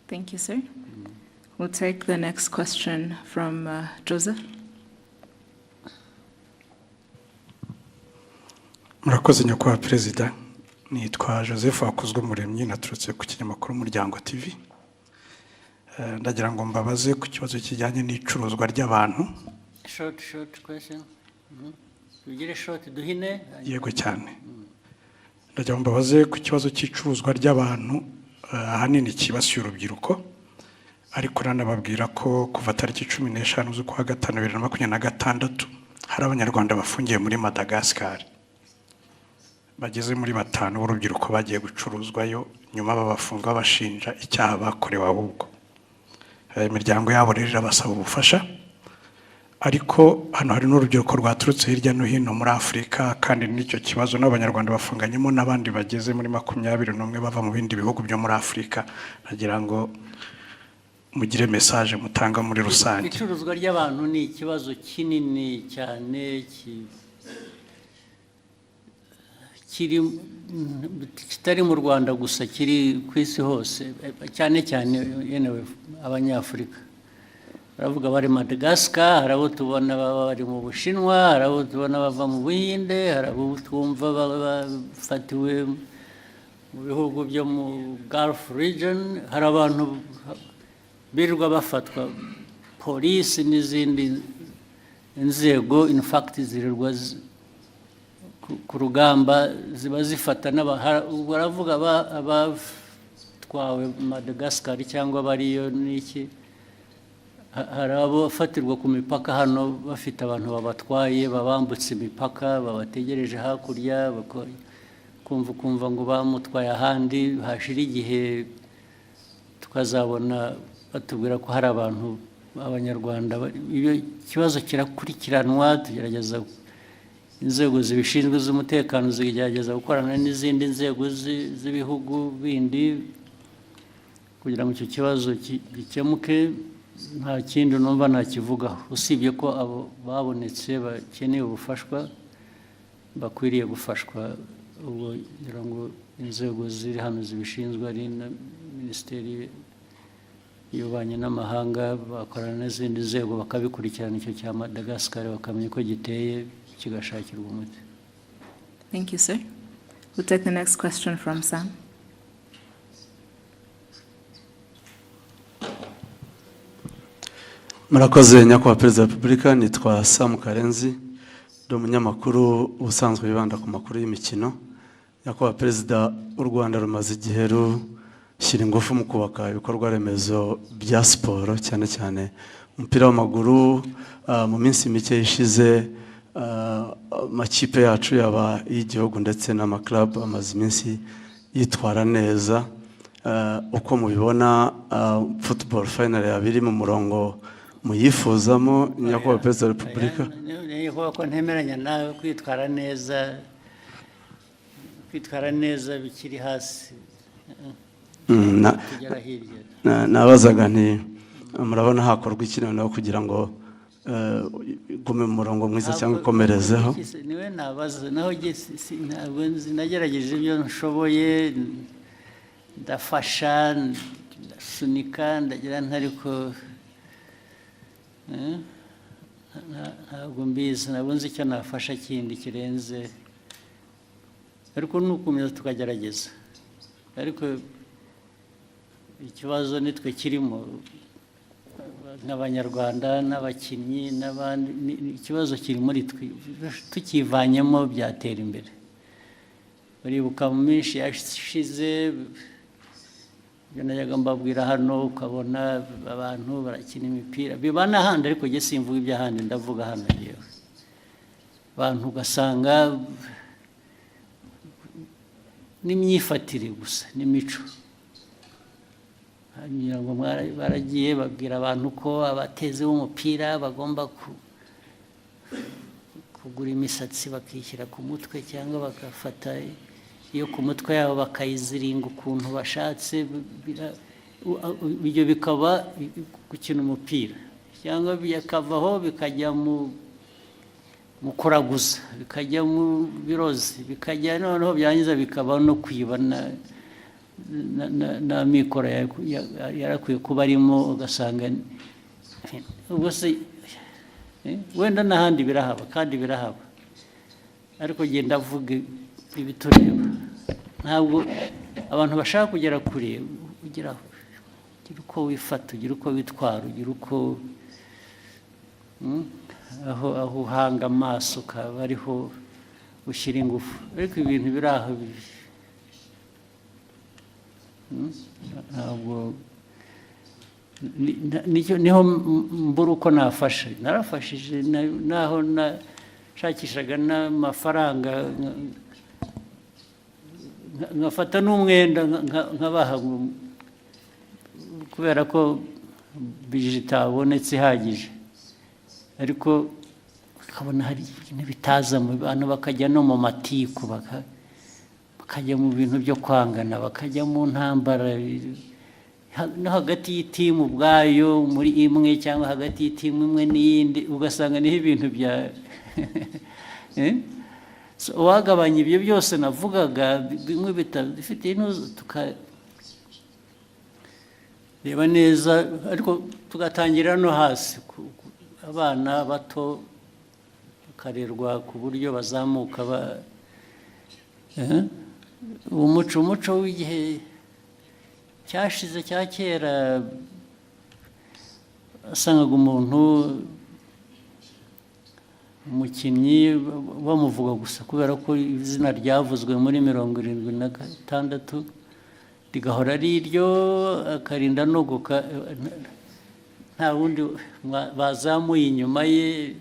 Thank you, sir. We'll take the next question from Joseph. Murakoze nyakubahwa Perezida, nitwa Joseph Hakuzwumuremyi, naturutse ku kinyamakuru Umuryango TV. Ndagira ngo mbabaze ku kibazo kijyanye n'icuruzwa ry'abantu. Short question. Tugire short duhine. Yego cyane. Ndagira ngo mbabaze ku kibazo cy'icuruzwa ry'abantu ahanini kibasiye urubyiruko, ariko nanababwira ko kuva tariki 15 z'ukwa gatanu 2026 hari abanyarwanda bafungiye muri Madagascar. Bageze muri 5 b'urubyiruko bagiye gucuruzwayo, nyuma babafunga bashinja icyaha bakorewe ahubwo. Imiryango yabo rero irabasaba ubufasha, ariko hano hari n'urubyiruko rwaturutse hirya no hino muri Afurika, kandi n'icyo kibazo n'abanyarwanda bafunganyemo n'abandi bageze muri 21 bava mu bindi bihugu byo muri Afurika. Nagira ngo mugire message mutanga muri rusange. Icuruzwa ry'abantu ni ikibazo kinini cyane kitari mu Rwanda gusa, kiri ku isi hose, cyane cyane yenewe abanyafurika. Baravuga bari Madagascar, hari abo tubona bari mu Bushinwa, hari abo tubona bava mu Buhinde, hari abo twumva bafatiwe mu bihugu byo mu Gulf region, hari abantu birirwa bafatwa, polisi n'izindi inzego in fact zirirwa ku rugamba ziba zifata baravuga abatwawe Madagascar cyangwa bariyo n'iki. Hari abo bafatirwa ku mipaka hano bafite abantu babatwaye, babambutse imipaka, babategereje hakurya, kumva ngo bamutwaye ahandi. Hashira igihe tukazabona batubwira ko hari abantu b'abanyarwanda. Iyo kibazo kirakurikiranwa, tugerageza inzego zibishinzwe z'umutekano zigerageza gukorana n'izindi nzego z'ibihugu bindi kugira ngo icyo kibazo gikemuke. Nta kindi numva nakivugaho, usibye ko abo babonetse bakeneye ubufashwa bakwiriye gufashwa. Ubwo ngira ngo inzego ziri hano zibishinzwe ari na Minisiteri y'Ububanyi n'Amahanga bakorana n'izindi nzego bakabikurikirana icyo cya Madagascar, bakamenya ko giteye kigashakirwa umuti. Thank you, sir. We'll take the next question from Sam. Murakoze nyakubahwa Perezida wa Repubulika, nitwa Sam Karenzi, ndi umunyamakuru ubusanzwe wibanda ku makuru y'imikino. Nyakubahwa Perezida, u Rwanda rumaze igihe rushyira ingufu mu kubaka ibikorwa remezo bya siporo, cyane cyane umupira w'amaguru. Mu minsi mike ishize amakipe yacu yaba y'igihugu ndetse n'amaklub amaze iminsi yitwara neza uko mubibona football final yabiri mu murongo muyifuzamo nyakubahwa Perezida wa Repubulika. Niyo ko ntemeranya nawe kwitwara neza bikiri hasi kugera hirya. Nabazaga nti murabona hakorwa iki noneho kugira ngo gume mu murongo mwiza cyangwa ikomerezeho? Niwe nabaza naho ntabwo nagerageje ibyo nshoboye, ndafasha ndasunika ndagira ntariko ntabwo mbizi, ntabwo nzi icyo nafasha kindi kirenze, ariko nukomeza tukagerageza. Ariko ikibazo nitwe kirimo nk'abanyarwanda n'abakinnyi n'abandi, ikibazo kiri muri twe, tukivanyemo byatera imbere. Uribuka mu minsi yashize ibyo najyaga mbabwira hano, ukabona abantu barakina imipira biba n'ahandi, ariko njye simvuga iby'ahandi, ndavuga hano yewe. Abantu ugasanga n'imyifatire gusa n'imico, hanyuma ngo baragiye babwira abantu ko abateze b'umupira bagomba kugura imisatsi bakishyira ku mutwe, cyangwa bagafata iyo ku mutwe yabo bakayiziringa ukuntu bashatse. Ibyo bikaba gukina umupira, cyangwa bikavaho bikajya mu kuraguza, bikajya mu birozi, bikajya noneho byangiza bikaba no kwiba na mikoro yarakwiye kuba arimo, ugasanga ubwo se wenda n'ahandi birahaba kandi birahaba, ariko genda avuga ibitureba. Ntabwo abantu bashaka kugera kure, ugira uko wifata, ugira uko witwara, ugira uko aho uhanga amaso ukaba ariho ushyira ingufu, ariko ibintu biri aho ntabwo niho mbura uko nafasha. Narafashije naho nashakishaga n'amafaranga, nkafata n'umwenda nkabaha, kubera ko bije itabonetse ihagije, ariko ukabona hari ibintu bitaza mu bantu, bakajya no mu matiku, bakajya mu bintu byo kwangana, bakajya mu ntambara no hagati y'itimu ubwayo muri imwe, cyangwa hagati y'itimu imwe n'iyindi, ugasanga niho ibintu bya wagabanya ibyo byose navugaga, bimwe bifite inuzu, tukareba neza, ariko tugatangira no hasi, abana bato bakarerwa ku buryo bazamuka umuco w'igihe cyashize cya kera, wasangaga umuntu umukinnyi bamuvuga gusa kubera ko izina ryavuzwe muri 76 rigahora ari iryo, akarinda nogoka, nta wundi bazamuye inyuma ye.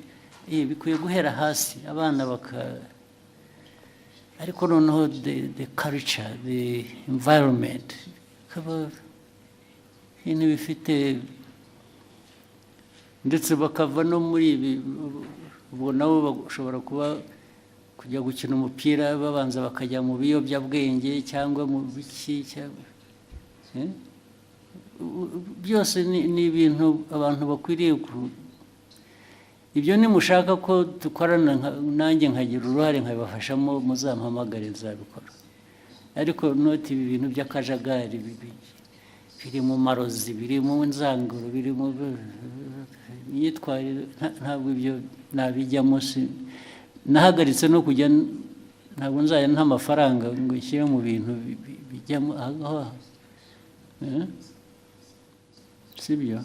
Bikwiye guhera hasi, abana ariko noneho the culture, the environment, kaba ibintu bifite, ndetse bakava no muri ibi, ubwo nabo bashobora kuba kujya gukina umupira babanza bakajya mu biyobyabwenge cyangwa mu biki, byose ni ibintu abantu bakwiriye ibyo nimushaka ko dukorana nanjye nkagira uruhare nkabibafashamo, muzampamagare nzabikora. Ariko noti ibi bintu by'akajagari biri mu marozi, biri mu nzanguro, biri mu myitwarire, ntabwo ibyo nabijyamo. Nahagaritse no kujya, ntabwo nzajya nta mafaranga ngo ishyire mu bintu bijyamo aho, sibyo?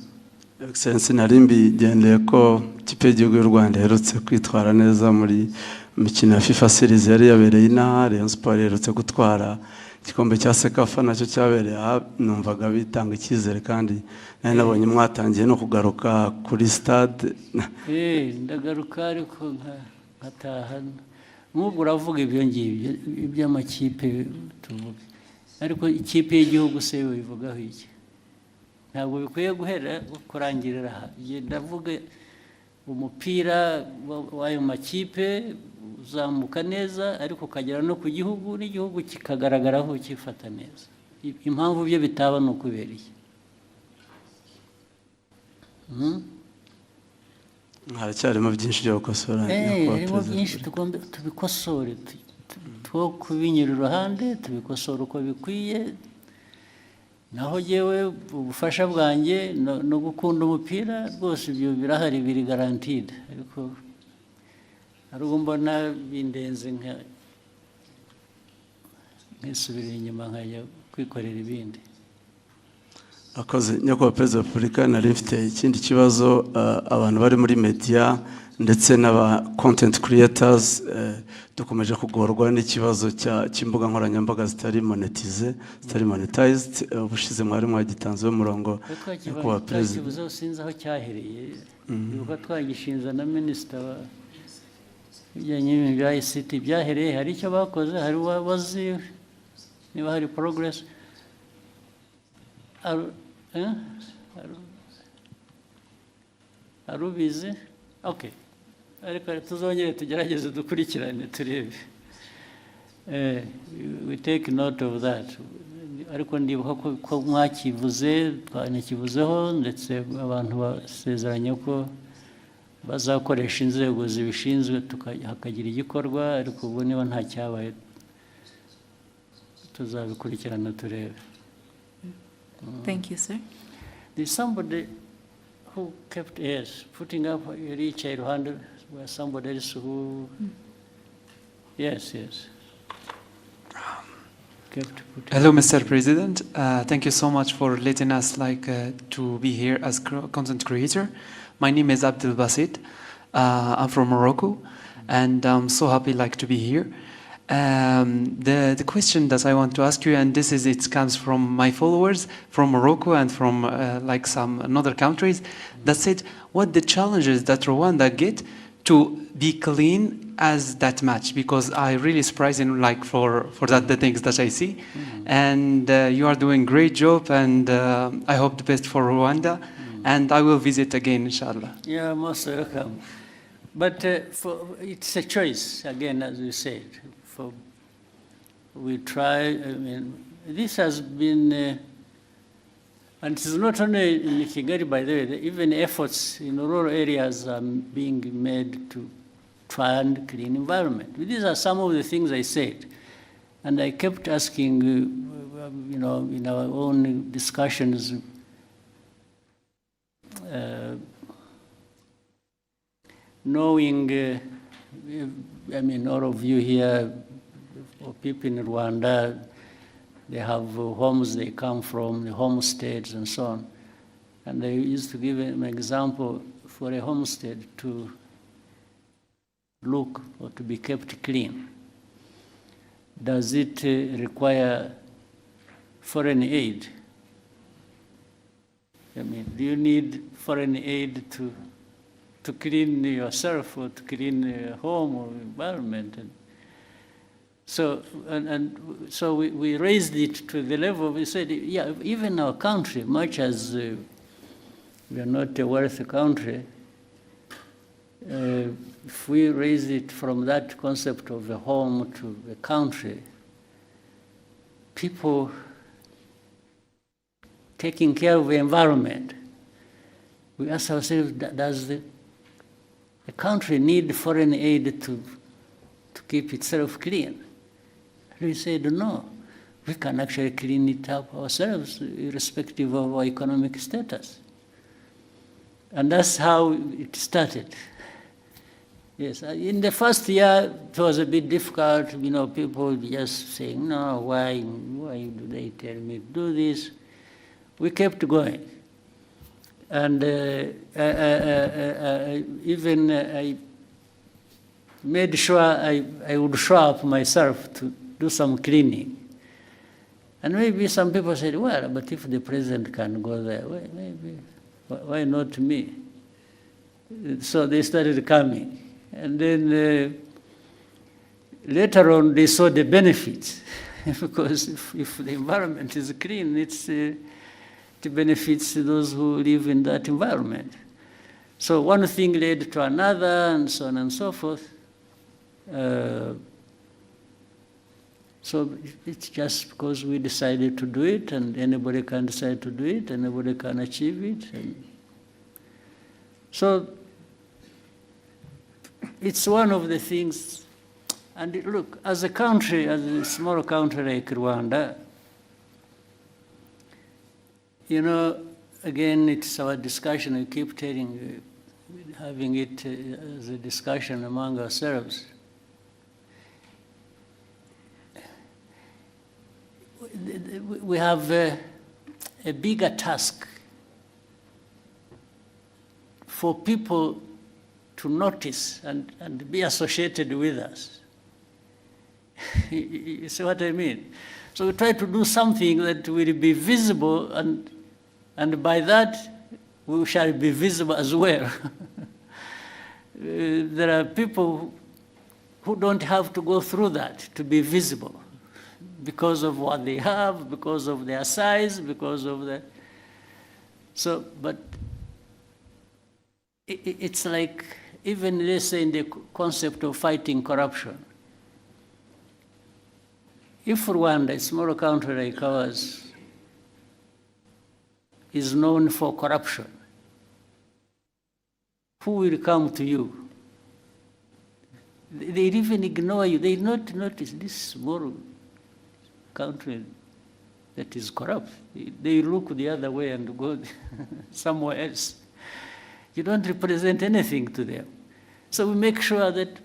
Excellency, nari mbigendeye ko ikipe y'igihugu y'u Rwanda iherutse kwitwara neza muri mikino ya FIFA Series yari yabereye inaha. Rayon Sport iherutse gutwara igikombe cya Sekafa, nacyo cyabereye aha. Numvaga bitanga icyizere, kandi nari nabonye mwatangiye no kugaruka kuri stade. Ndagaruka ariko nkataha. Nk'ubwo uravuga ibyo ngibyo iby'amakipe tuvuga, ariko ikipe y'igihugu se bivugaho iki? Ntabwo bikwiye kurangirira aha. Ndavuga umupira w'ayo makipe uzamuka neza, ariko ukagera no ku gihugu, n'igihugu kikagaragaraho kifata neza. Impamvu byo bitaba ni ukubera iki? haracyarimo byinshi byo gukosora. Harimo byinshi tugomba tubikosore, two kubinyura iruhande, tubikosora uko bikwiye. Naho yewe ubufasha bwanjye no gukunda umupira rwose ibyo birahari, biri guaranteed, ariko ariko mbona bindenze nkisubira inyuma nkajya kwikorera ibindi. Akoze nyakubahwa Perezida wa Repubulika, nari mfite ikindi kibazo. Abantu bari muri media ndetse n'aba content creators dukomeje kugorwa n'ikibazo cy'imbuga nkoranyambaga zitari monetized. Ubushize mwari mwagitanzeho umurongo nyakubahwa Perezida. Ikibazo sinzi aho cyahereye, yuko twagishinza na Minisita bijyanye n'ibya ICT byahereye. Hari icyo bakoze, hari wazi niba hari progress. Arubizi? Okay. Ariko tuzongere tugerageze dukurikirane turebe. We take note of that. Ariko ndibuka ko mwakivuze, twanakivuzeho, ndetse abantu basezeranye ko bazakoresha inzego zibishinzwe hakagira igikorwa, ariko ubu niba nta cyabaye tuzabikurikirana turebe. Thank you, sir. There's somebody who kept putting up each hand where somebody else who yes. Hello, Mr. President. Thank you so much for letting us to be here as content creator. My name is Abdul Basit. I'm from Morocco, and I'm so happy to be here. The question that I want to ask you, and it comes from my followers from Morocco and from some other countries, that said, what the challenges that Rwanda get to be clean as that match? Because I really surprising for that the things that I see, and you are doing great job, and I hope the best for Rwanda, and I will visit again, inshallah. Yeah, most welcome. But it's a choice again, as you said. We try, this has been, and it's not only in Ikiganiro, by the way, even efforts in rural areas are being made to try and clean environment. These are some of the things I said. And I kept asking, in our own discussions, knowing, all of you here, or people in Rwanda, they have homes they come from, the homesteads and so on. And I used to give an example for a homestead to look or to be kept clean. Does it require foreign aid? Do you need foreign aid to clean yourself or to clean your home or environment? So we raised it to the level, we said, yeah, even our country, much as we are not a wealthy country, if we raise it from that concept of a home to a country, people taking care of the environment, we ask ourselves, does the country need foreign aid to keep itself clean? We said, no, we can actually clean it up ourselves, irrespective of our economic status. And that's how it started. Yes, in the first year, it was a bit difficult, people just saying, no, why do they tell me to do this? We kept going. And I made sure I would show up myself to do some cleaning. And maybe some people said, well, but if the president can go there, maybe, why not me? So they started coming. And then later on, they saw the benefits. because if the environment is clean, it benefits those who live in that environment. So one thing led to another, and so on and so forth. So it's just because we decided to do it, and anybody can decide to do it, anybody can achieve it. And so it's one of the things. And look, as a country, as a small country like Rwanda, you know, again, it's our discussion. We keep having it as a discussion among ourselves. We have a bigger task for people to notice and be associated with us. You see what I mean? So we try to do something that will be visible, and by that we shall be visible as well. There are people who don't have to go through that to be visible, because of what they have, because of their size, because of the... So, but it's like, even let's say in the concept of fighting corruption. If Rwanda, a small country like ours, is known for corruption, who will come to you? They even ignore you. They not notice this small country that is corrupt. They look the other way and go somewhere else. You don't represent anything to them. So we make sure that,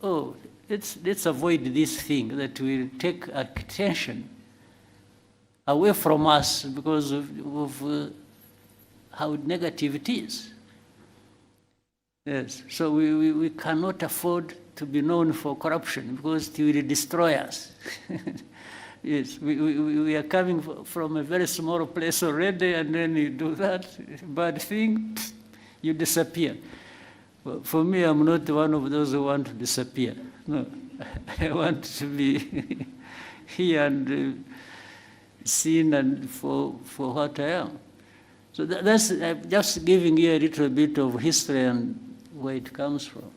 oh, let's avoid this thing that will take attention away from us because of how negative it is. Yes, so we cannot afford to be known for corruption because it will destroy us. Yes, we are coming from a very small place already, and then you do that bad thing, you disappear. Well, for me, I'm not one of those who want to disappear. No, I want to be here and seen and for what I am. So that's just giving you a little bit of history and where it comes from.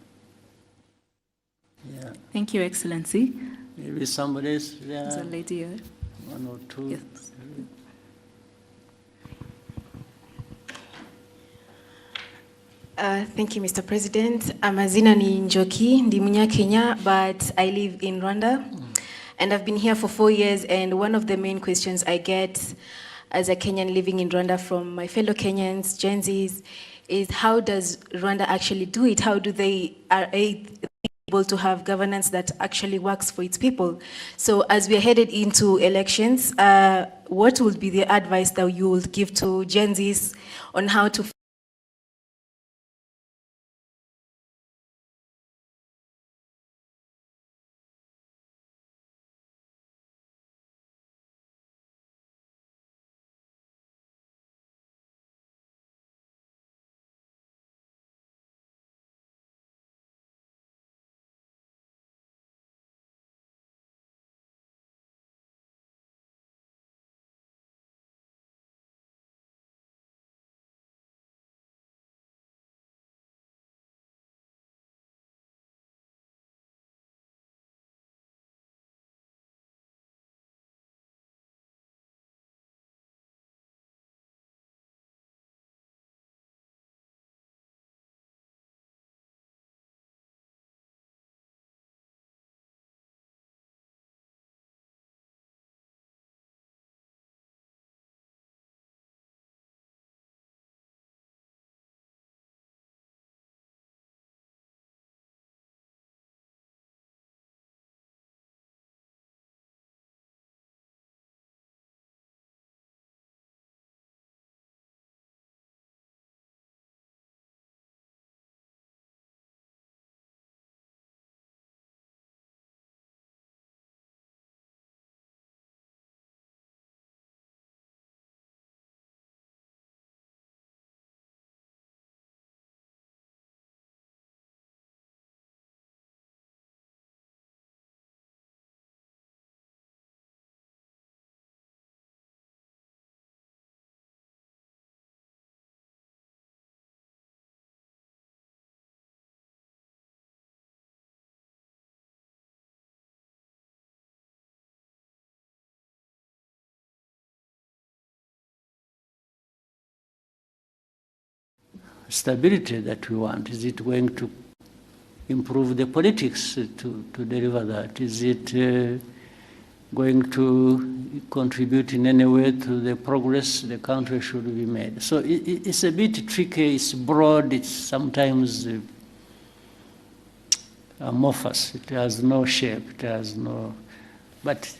Yeah. Thank you, Excellency. Maybe somebody else there. There's a lady here. One or two. Yes. Thank you, Mr. President. Amazina ni Njoki, ndi Munya-Kenya, but I live in Rwanda. And I've been here for 4 years, and one of the main questions I get as a Kenyan living in Rwanda from my fellow Kenyans, Gen Zs, is how does Rwanda actually do it? How do they are able to have governance that actually works for its people? So as we are headed into elections, what would be the advice that you would give to Gen Zs on how to stability that we want? Is it going to improve the politics to deliver that? Is it going to contribute in any way to the progress the country should be made? So it's a bit tricky, it's broad, it's sometimes amorphous, it has no shape, it has no, but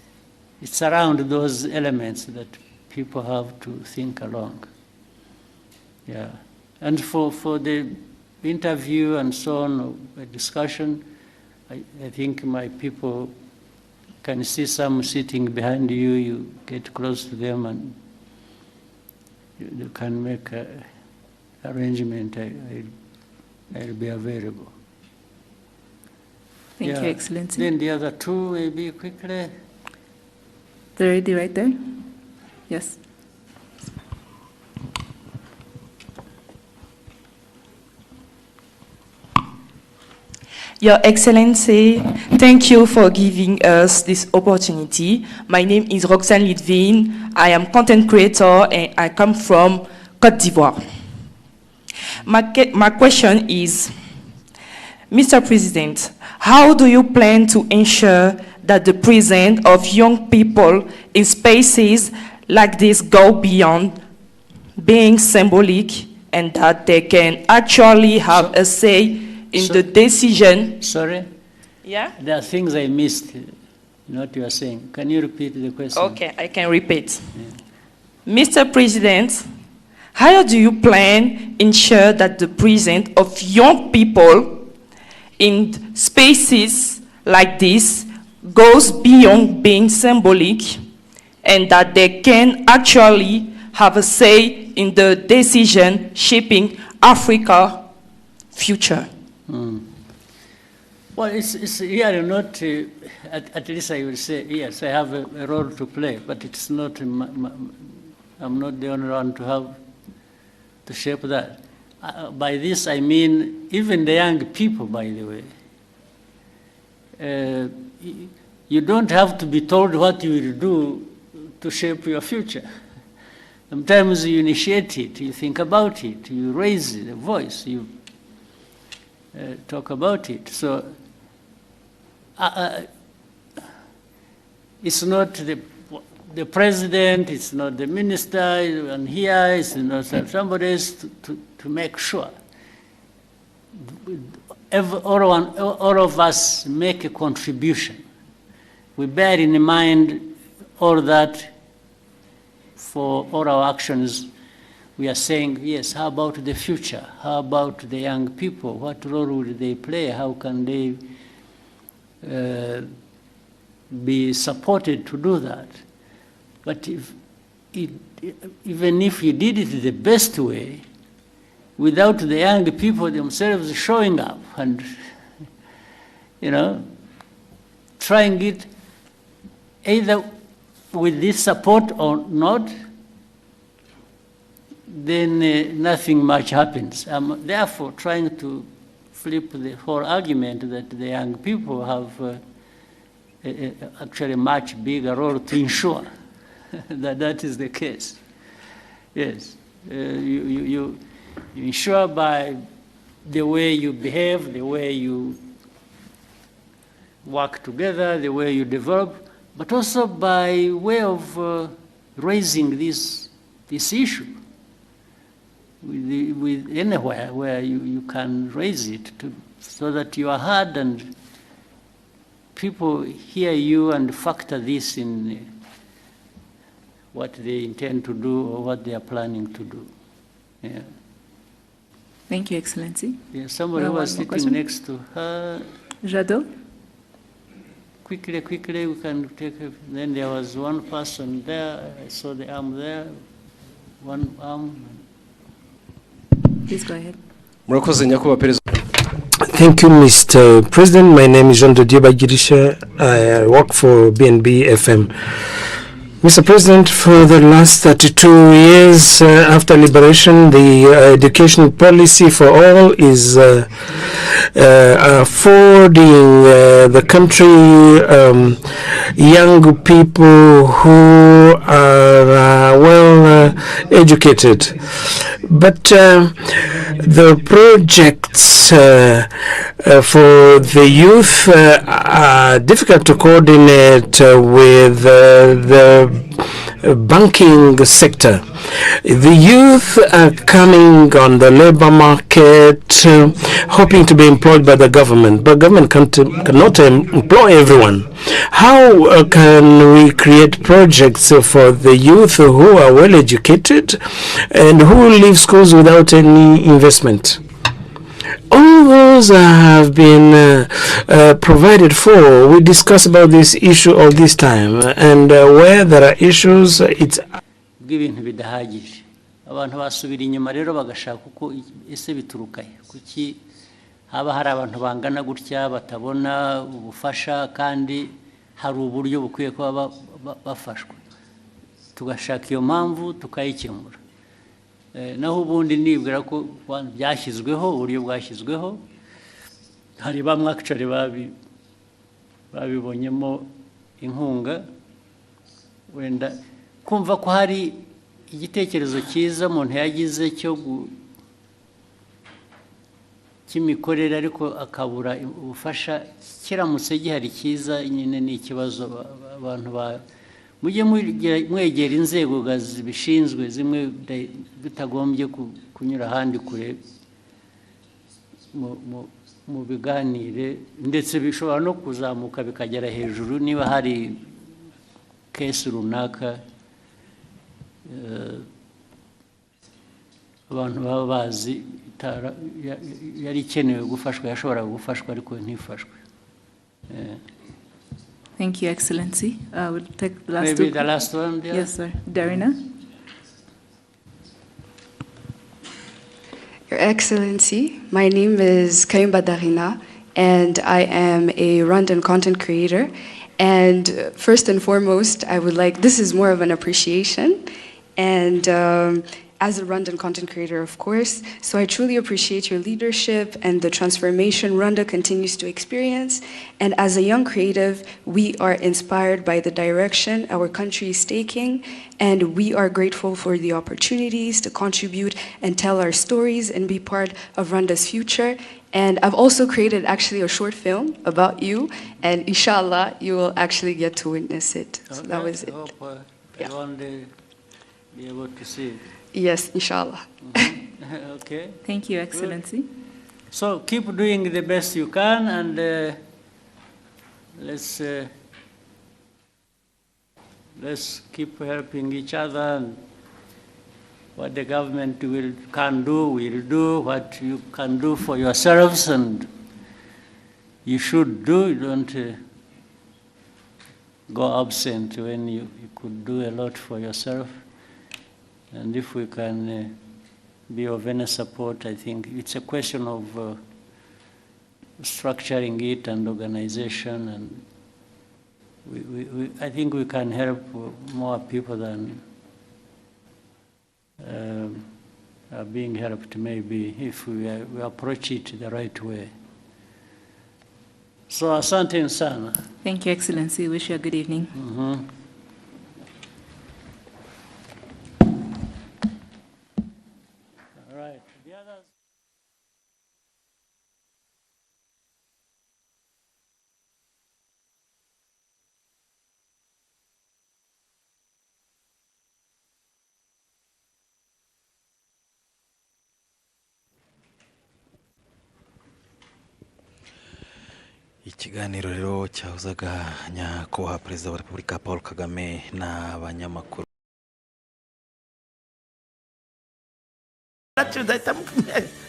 it's around those elements that people have to think along. Yeah, and for the interview and so on, a discussion, I think my people can see some sitting behind you, you get close to them and you can make an arrangement. I'll be available. Thank you, Excellency. Then the other two, maybe quickly. The lady right there? Yes. Your Excellency, thank you for giving us this opportunity. My name is Roxane Litvin. I am content creator and I come from Côte d'Ivoire. My question is, Mr. President, how do you plan to ensure that the presence of young people in spaces like this go beyond being symbolic and that they can actually have a say in the decision? Sorry? Yeah? There are things I missed in what you are saying. Can you repeat the question? Okay, I can repeat. Yeah. Mr. President, how do you plan to ensure that the presence of young people in spaces like this goes beyond being symbolic and that they can actually have a say in the decision shaping Africa's future? Well, it's really not, at least I will say, yes, I have a role to play, but it's not, I'm not the only one to have to shape that. By this I mean even the young people, by the way. You don't have to be told what you will do to shape your future. Sometimes you initiate it, you think about it, you raise the voice, you talk about it. So it's not the president, it's not the minister, and here it's not somebody else to make sure. All of us make a contribution. We bear in mind all that for all our actions. We are saying, yes, how about the future? How about the young people? What role will they play? How can they be supported to do that? But even if you did it the best way, without the young people themselves showing up and, trying it either with this support or not, then nothing much happens. I'm therefore trying to flip the whole argument that the young people have actually a much bigger role to ensure that is the case. Yes, you ensure by the way you behave, the way you work together, the way you develop, but also by way of raising this issue with anywhere where you can raise it so that you are heard and people hear you and factor this in what they intend to do or what they are planning to do. Yeah. Thank you, Excellency. Yeah, somebody who was sitting next to her. Jadot? Quickly, we can take it. Then there was one person there. I saw the arm there. One arm. Please go ahead. Thank you, Mr. President. My name is Jean de Dieu Bagirisha. I work for BNB FM. Mr. President, for the last 32 years after liberation, the education policy for all is affording the country young people who are well educated. But the projects for the youth are difficult to coordinate with the banking sector. The youth are coming on the labor market, hoping to be employed by the government, but government cannot employ everyone. How can we create projects for the youth who are well educated and who leave schools without any investment? All those have been provided for. We discuss about this issue all this time, and where there are issues, it's bw'ibintu bidahagije. Abantu basubira inyuma rero bagashaka uko ese biturukaye. Kuki haba hari abantu bangana gutya batabona ubufasha kandi hari uburyo bukwiye kuba bafashwa. Tugashaka iyo mpamvu tukayikemura. Naho ubundi nibwira ko byashyizweho uburyo bwashyizweho hari bamwe actually babibonyemo inkunga wenda kumva ko hari igitekerezo cyiza umuntu yagize cy'imikorere ariko akabura ubufasha kiramutse gihari cyiza nyine ni ikibazo abantu mujye mwegera inzego zibishinzwe zimwe bitagombye kunyura ahandi kure mu biganire ndetse bishobora no kuzamuka bikagera hejuru niba hari case runaka abantu baba bazi yari ikenewe gufashwa yashobora gufashwa ariko ntifashwe. Thank you, Excellency. We'll take the last Maybe the last one. Yeah. Yes, sir. Darina. Your Excellency, my name is Kayumba Darina, and I am a Rwandan content creator. And first and foremost, this is more of an appreciation. And as a Rwandan content creator, of course, so I truly appreciate your leadership and the transformation Rwanda continues to experience. And as a young creative, we are inspired by the direction our country is taking, and we are grateful for the opportunities to contribute and tell our stories and be part of Rwanda's future. And I've also created actually a short film about you, and inshallah, you will actually get to witness it. So that was it. I want to be able to see it. Yes, inshallah. Okay. Thank you, Excellency. Good. So keep doing the best you can, and let's keep helping each other. And what the government can do, will do. What you can do for yourselves, and you should do. You don't go absent when you could do a lot for yourself. And if we can be of any support, I think it's a question of structuring it and organization, and I think we can help more people than are being helped, maybe, if we approach it the right way. So, asante sana. Thank you, Excellency. Wish you a good evening. Ikiganiro rero cyahuzaga nyakubahwa Perezida wa Repubulika Paul Kagame n'abanyamakuru.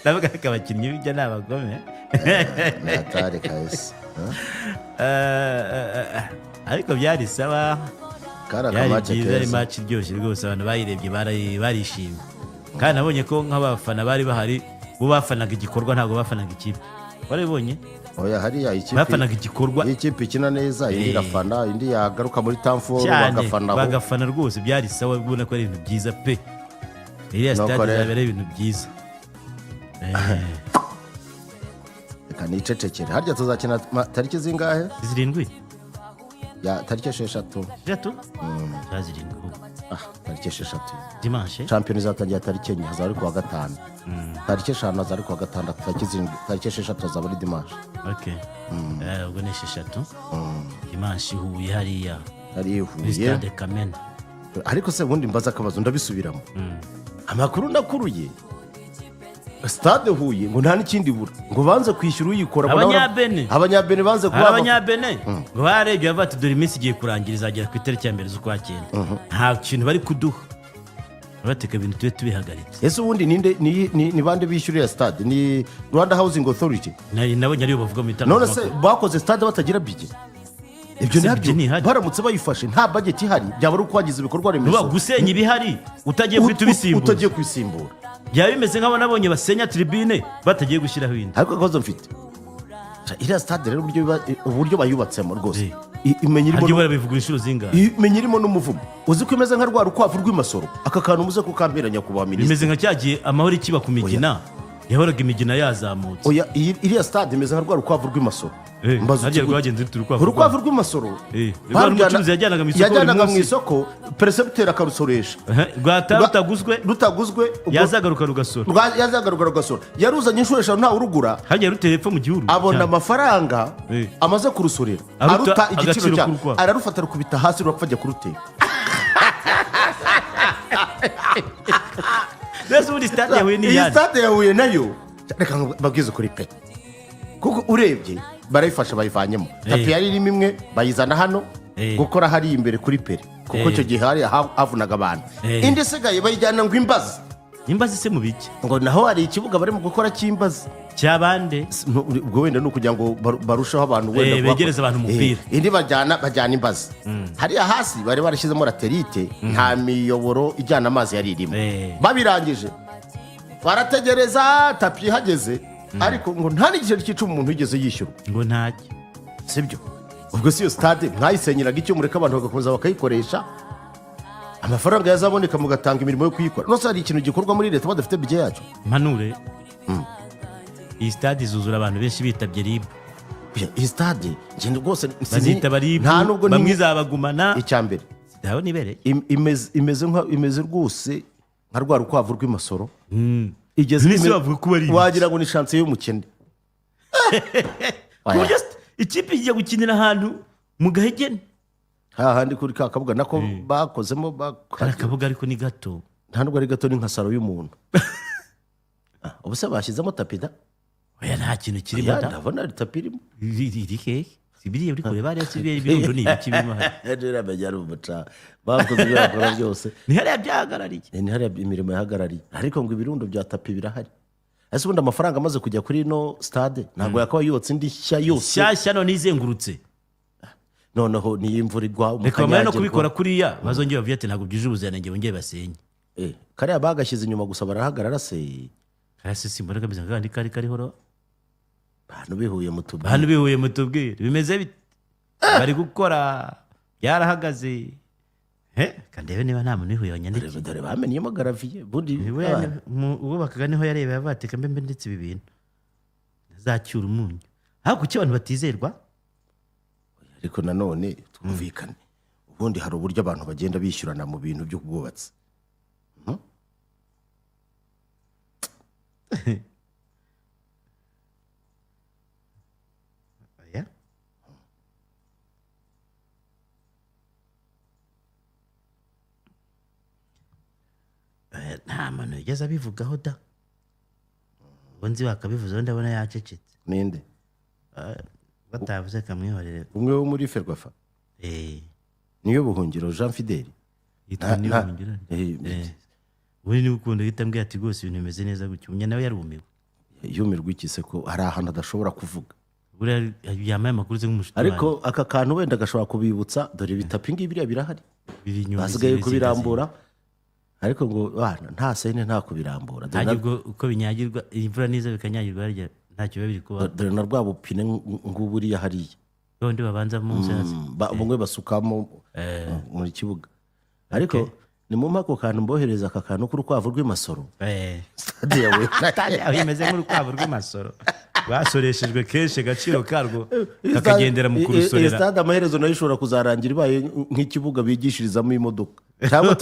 Ndavuga ko abakinnyi b'ibyo ni abagome. Natari kahise. Ariko byari sawa. Byari byiza, ari match iryoshye rwose, abantu bayirebye barishimye. Kandi nabonye ko nk'abafana bari bahari, bo bafanaga igikorwa ntabwo bafanaga ikipe. Warabibonye? Oya, hariya ikipe bafanaga igikorwa, ikipe ikina neza, indi irafana, indi yagaruka muri tamforo bagafana rwose. Byari sawa, ubona ko ari ibintu byiza pe. Iriya stade zabereye ibintu byiza. Reka nicecekere. Harya tuzakina tariki zingahe? Zirindwi. Ya tariki 6. 6? Zirindwi. tariki 6 dimanche champion izatangira tariki 4 hazaba ari kuwa gatanu tariki 5 hazaba ari kuwa gatandatu tariki 6 hazaba ari dimanche okay ubwo ni 6 dimanche Huye hariya ari Huye Stade Kamena ariko se ubundi mbaza akabazo ndabisubiramo amakuru nakuruye Stade Huye ngo nta n'ikindi bura ngo banze kwishyura uyikora abanyabene banze kuba abanyabene ngo barebye bati dore iminsi igiye kurangira izagera ku itariki ya mbere z'ukwa 9 nta kintu bari kuduha bateka ibintu tube tubihagaritse ese ubundi ni bande bishyurira stade ni Rwanda Housing Authority nabonye ariyo bavuga mu itanga none se bakoze stade batagira budget ibyo nabyo baramutse bayifashe nta budget ihari byaba ari uko wagize ibikorwa remezo gusenya ibihari utagiye kwisimbura byaba bimeze nk'abo nabonye basenya tribune batagiye gushyiraho ibindi ariko akabazo mfite iriya stade rero uburyo bayubatsemo rwose barabivuga inshuro zingahe imenya irimo n'umuvumo uzi ko imeze nka rwa rukwavu rw'imasoro aka kantu muze kukamperanya ku ba minisitiri imeze nka cyagiye amahoro ikiba ku migina yahoraga imigina yazamutse oya iriya stade imeze nka rwa rukwavu rw'imasoro urukwavu rw'imasoro umucuruzi yajyanaga mu isoko peresepiteri akarusoresha rutaguzwe yazagaruka rugasora yaruzanye inshuro 5 ntawe urugura hajya ruteye epfo mu gihugu abona amafaranga amaze kurusorera aruta igiciro cyako ararufata rukubita hasi rurapfa ajya kurutera iyi stade yahuye nayo reka babwize kuri pe kuko urebye barayifasha bayivanyemo tapi yari irimo imwe bayizana hano gukora hari imbere kuri pere kuko icyo gihe hari havunaga abantu indi isigaye bayijyana ngo imbazi se mu biki ngo naho hari ikibuga barimo gukora cy'imbazi cyabande ubwo wenda no kugira ngo barushaho abantu wenda begereza abantu umupira indi bajyana imbazi hariya hasi bari barashyizemo laterite nta miyoboro ijyana amazi yari irimo babirangije barategereza tapi ihageze ariko ngo nta n'igiceri cy'icumi umuntu wigeze yishyura ngo ntacyo sibyo ubwo si yo stade mwayisenyeraga icyo mureka abantu bagakomeza bakayikoresha amafaranga yazaboneka mugatanga imirimo yo kuyikora nose hari ikintu gikorwa muri leta badafite budget yacu mpanure iyi stade izuzura abantu benshi bitabye ribu iyi stade ngende rwose bazitaba ribu bamwe izabagumana icyambere daho nibere imeze rwose nka rwa rukwavu rw'imasoro wagira ngo ni chance y'umukene ikipe igiye gukinira ahantu mu Gahegene hahandi kuri ka kabuga nako bakozemo akabuga ariko ni gato ntabwo ari gato ni nka saro y'umuntu ubu se bashyizemo tapi da oya nta kintu kirimo da ndabona ari tapi irimo iri sibiriye uri kureba ari sibiriye ibirundo ni ibiki birimo rero abajyana umuca bakoze ibyo bakora byose ni hariya byahagarariye ni hariya imirimo yahagarariye ariko ngo ibirundo bya tapi birahari ese ubundi amafaranga amaze kujya kuri no stade ntabwo yakaba yubatse indi nshya yose shyashya none izengurutse noneho niyo imvura igwa reka bamara no kubikora kuriya bazongera bavuye ati ntabwo byuje ubuziranenge bongeye basenye kariya bagashyize inyuma gusa barahagarara se hasi simbona kameze nk'akandi karihoro bantu bihuye mu tubwire bimeze bite bari gukora yarahagaze kandebe niba nta muntu wihuye wanyandiki dore bamenyemo garaviye bundi ubakaga niho yarebeye avateka mbembe ndetse ibi bintu zacyura umunyu aho kuki abantu batizerwa ariko nanone twumvikane ubundi hari uburyo abantu bagenda bishyurana mu bintu by'ubwubatsi nta muntu yigeze abivugaho da ubu nzi wakabivuzeho ndabona yacecetse ninde batavuze kamwihorere umwe wo muri ferwafa niyo buhungiro Jean Fidèle yitwa niyo buhungiro ubu ni ukunda uhita mbwira ati rwose ibintu bimeze neza gutyo umunya nawe yarumiwe yumirwa iki se ko hari ahantu adashobora kuvuga buriya yamaye amakuru ze nk'umushuti ariko aka kantu wenda gashobora kubibutsa dore ibitapi ngibiriya birahari basigaye kubirambura ariko ngo nta sene nta kubirambura uko binyagirwa imvura niza bikanyagirwa harya ntacyo biba biri kuba dore na rwa bupine nguburiya hariya undi babanza munsi hasi bumwe basukamo muri kibuga ariko ni mu mpako kantu mbohereza aka kantu k'urukwavu rw'imasoro stade yawe imeze nk'urukwavu rw'imasoro basoreshejwe kenshi agaciro karwo kakagendera mu kurusorera. Stade amaherezo nayo ishobora kuzarangira ibaye nk'ikibuga bigishirizamo imodoka cyangwa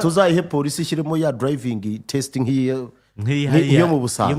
tuzayihe polisi ishyiremo ya driving testing nk'iyo mu Busanza.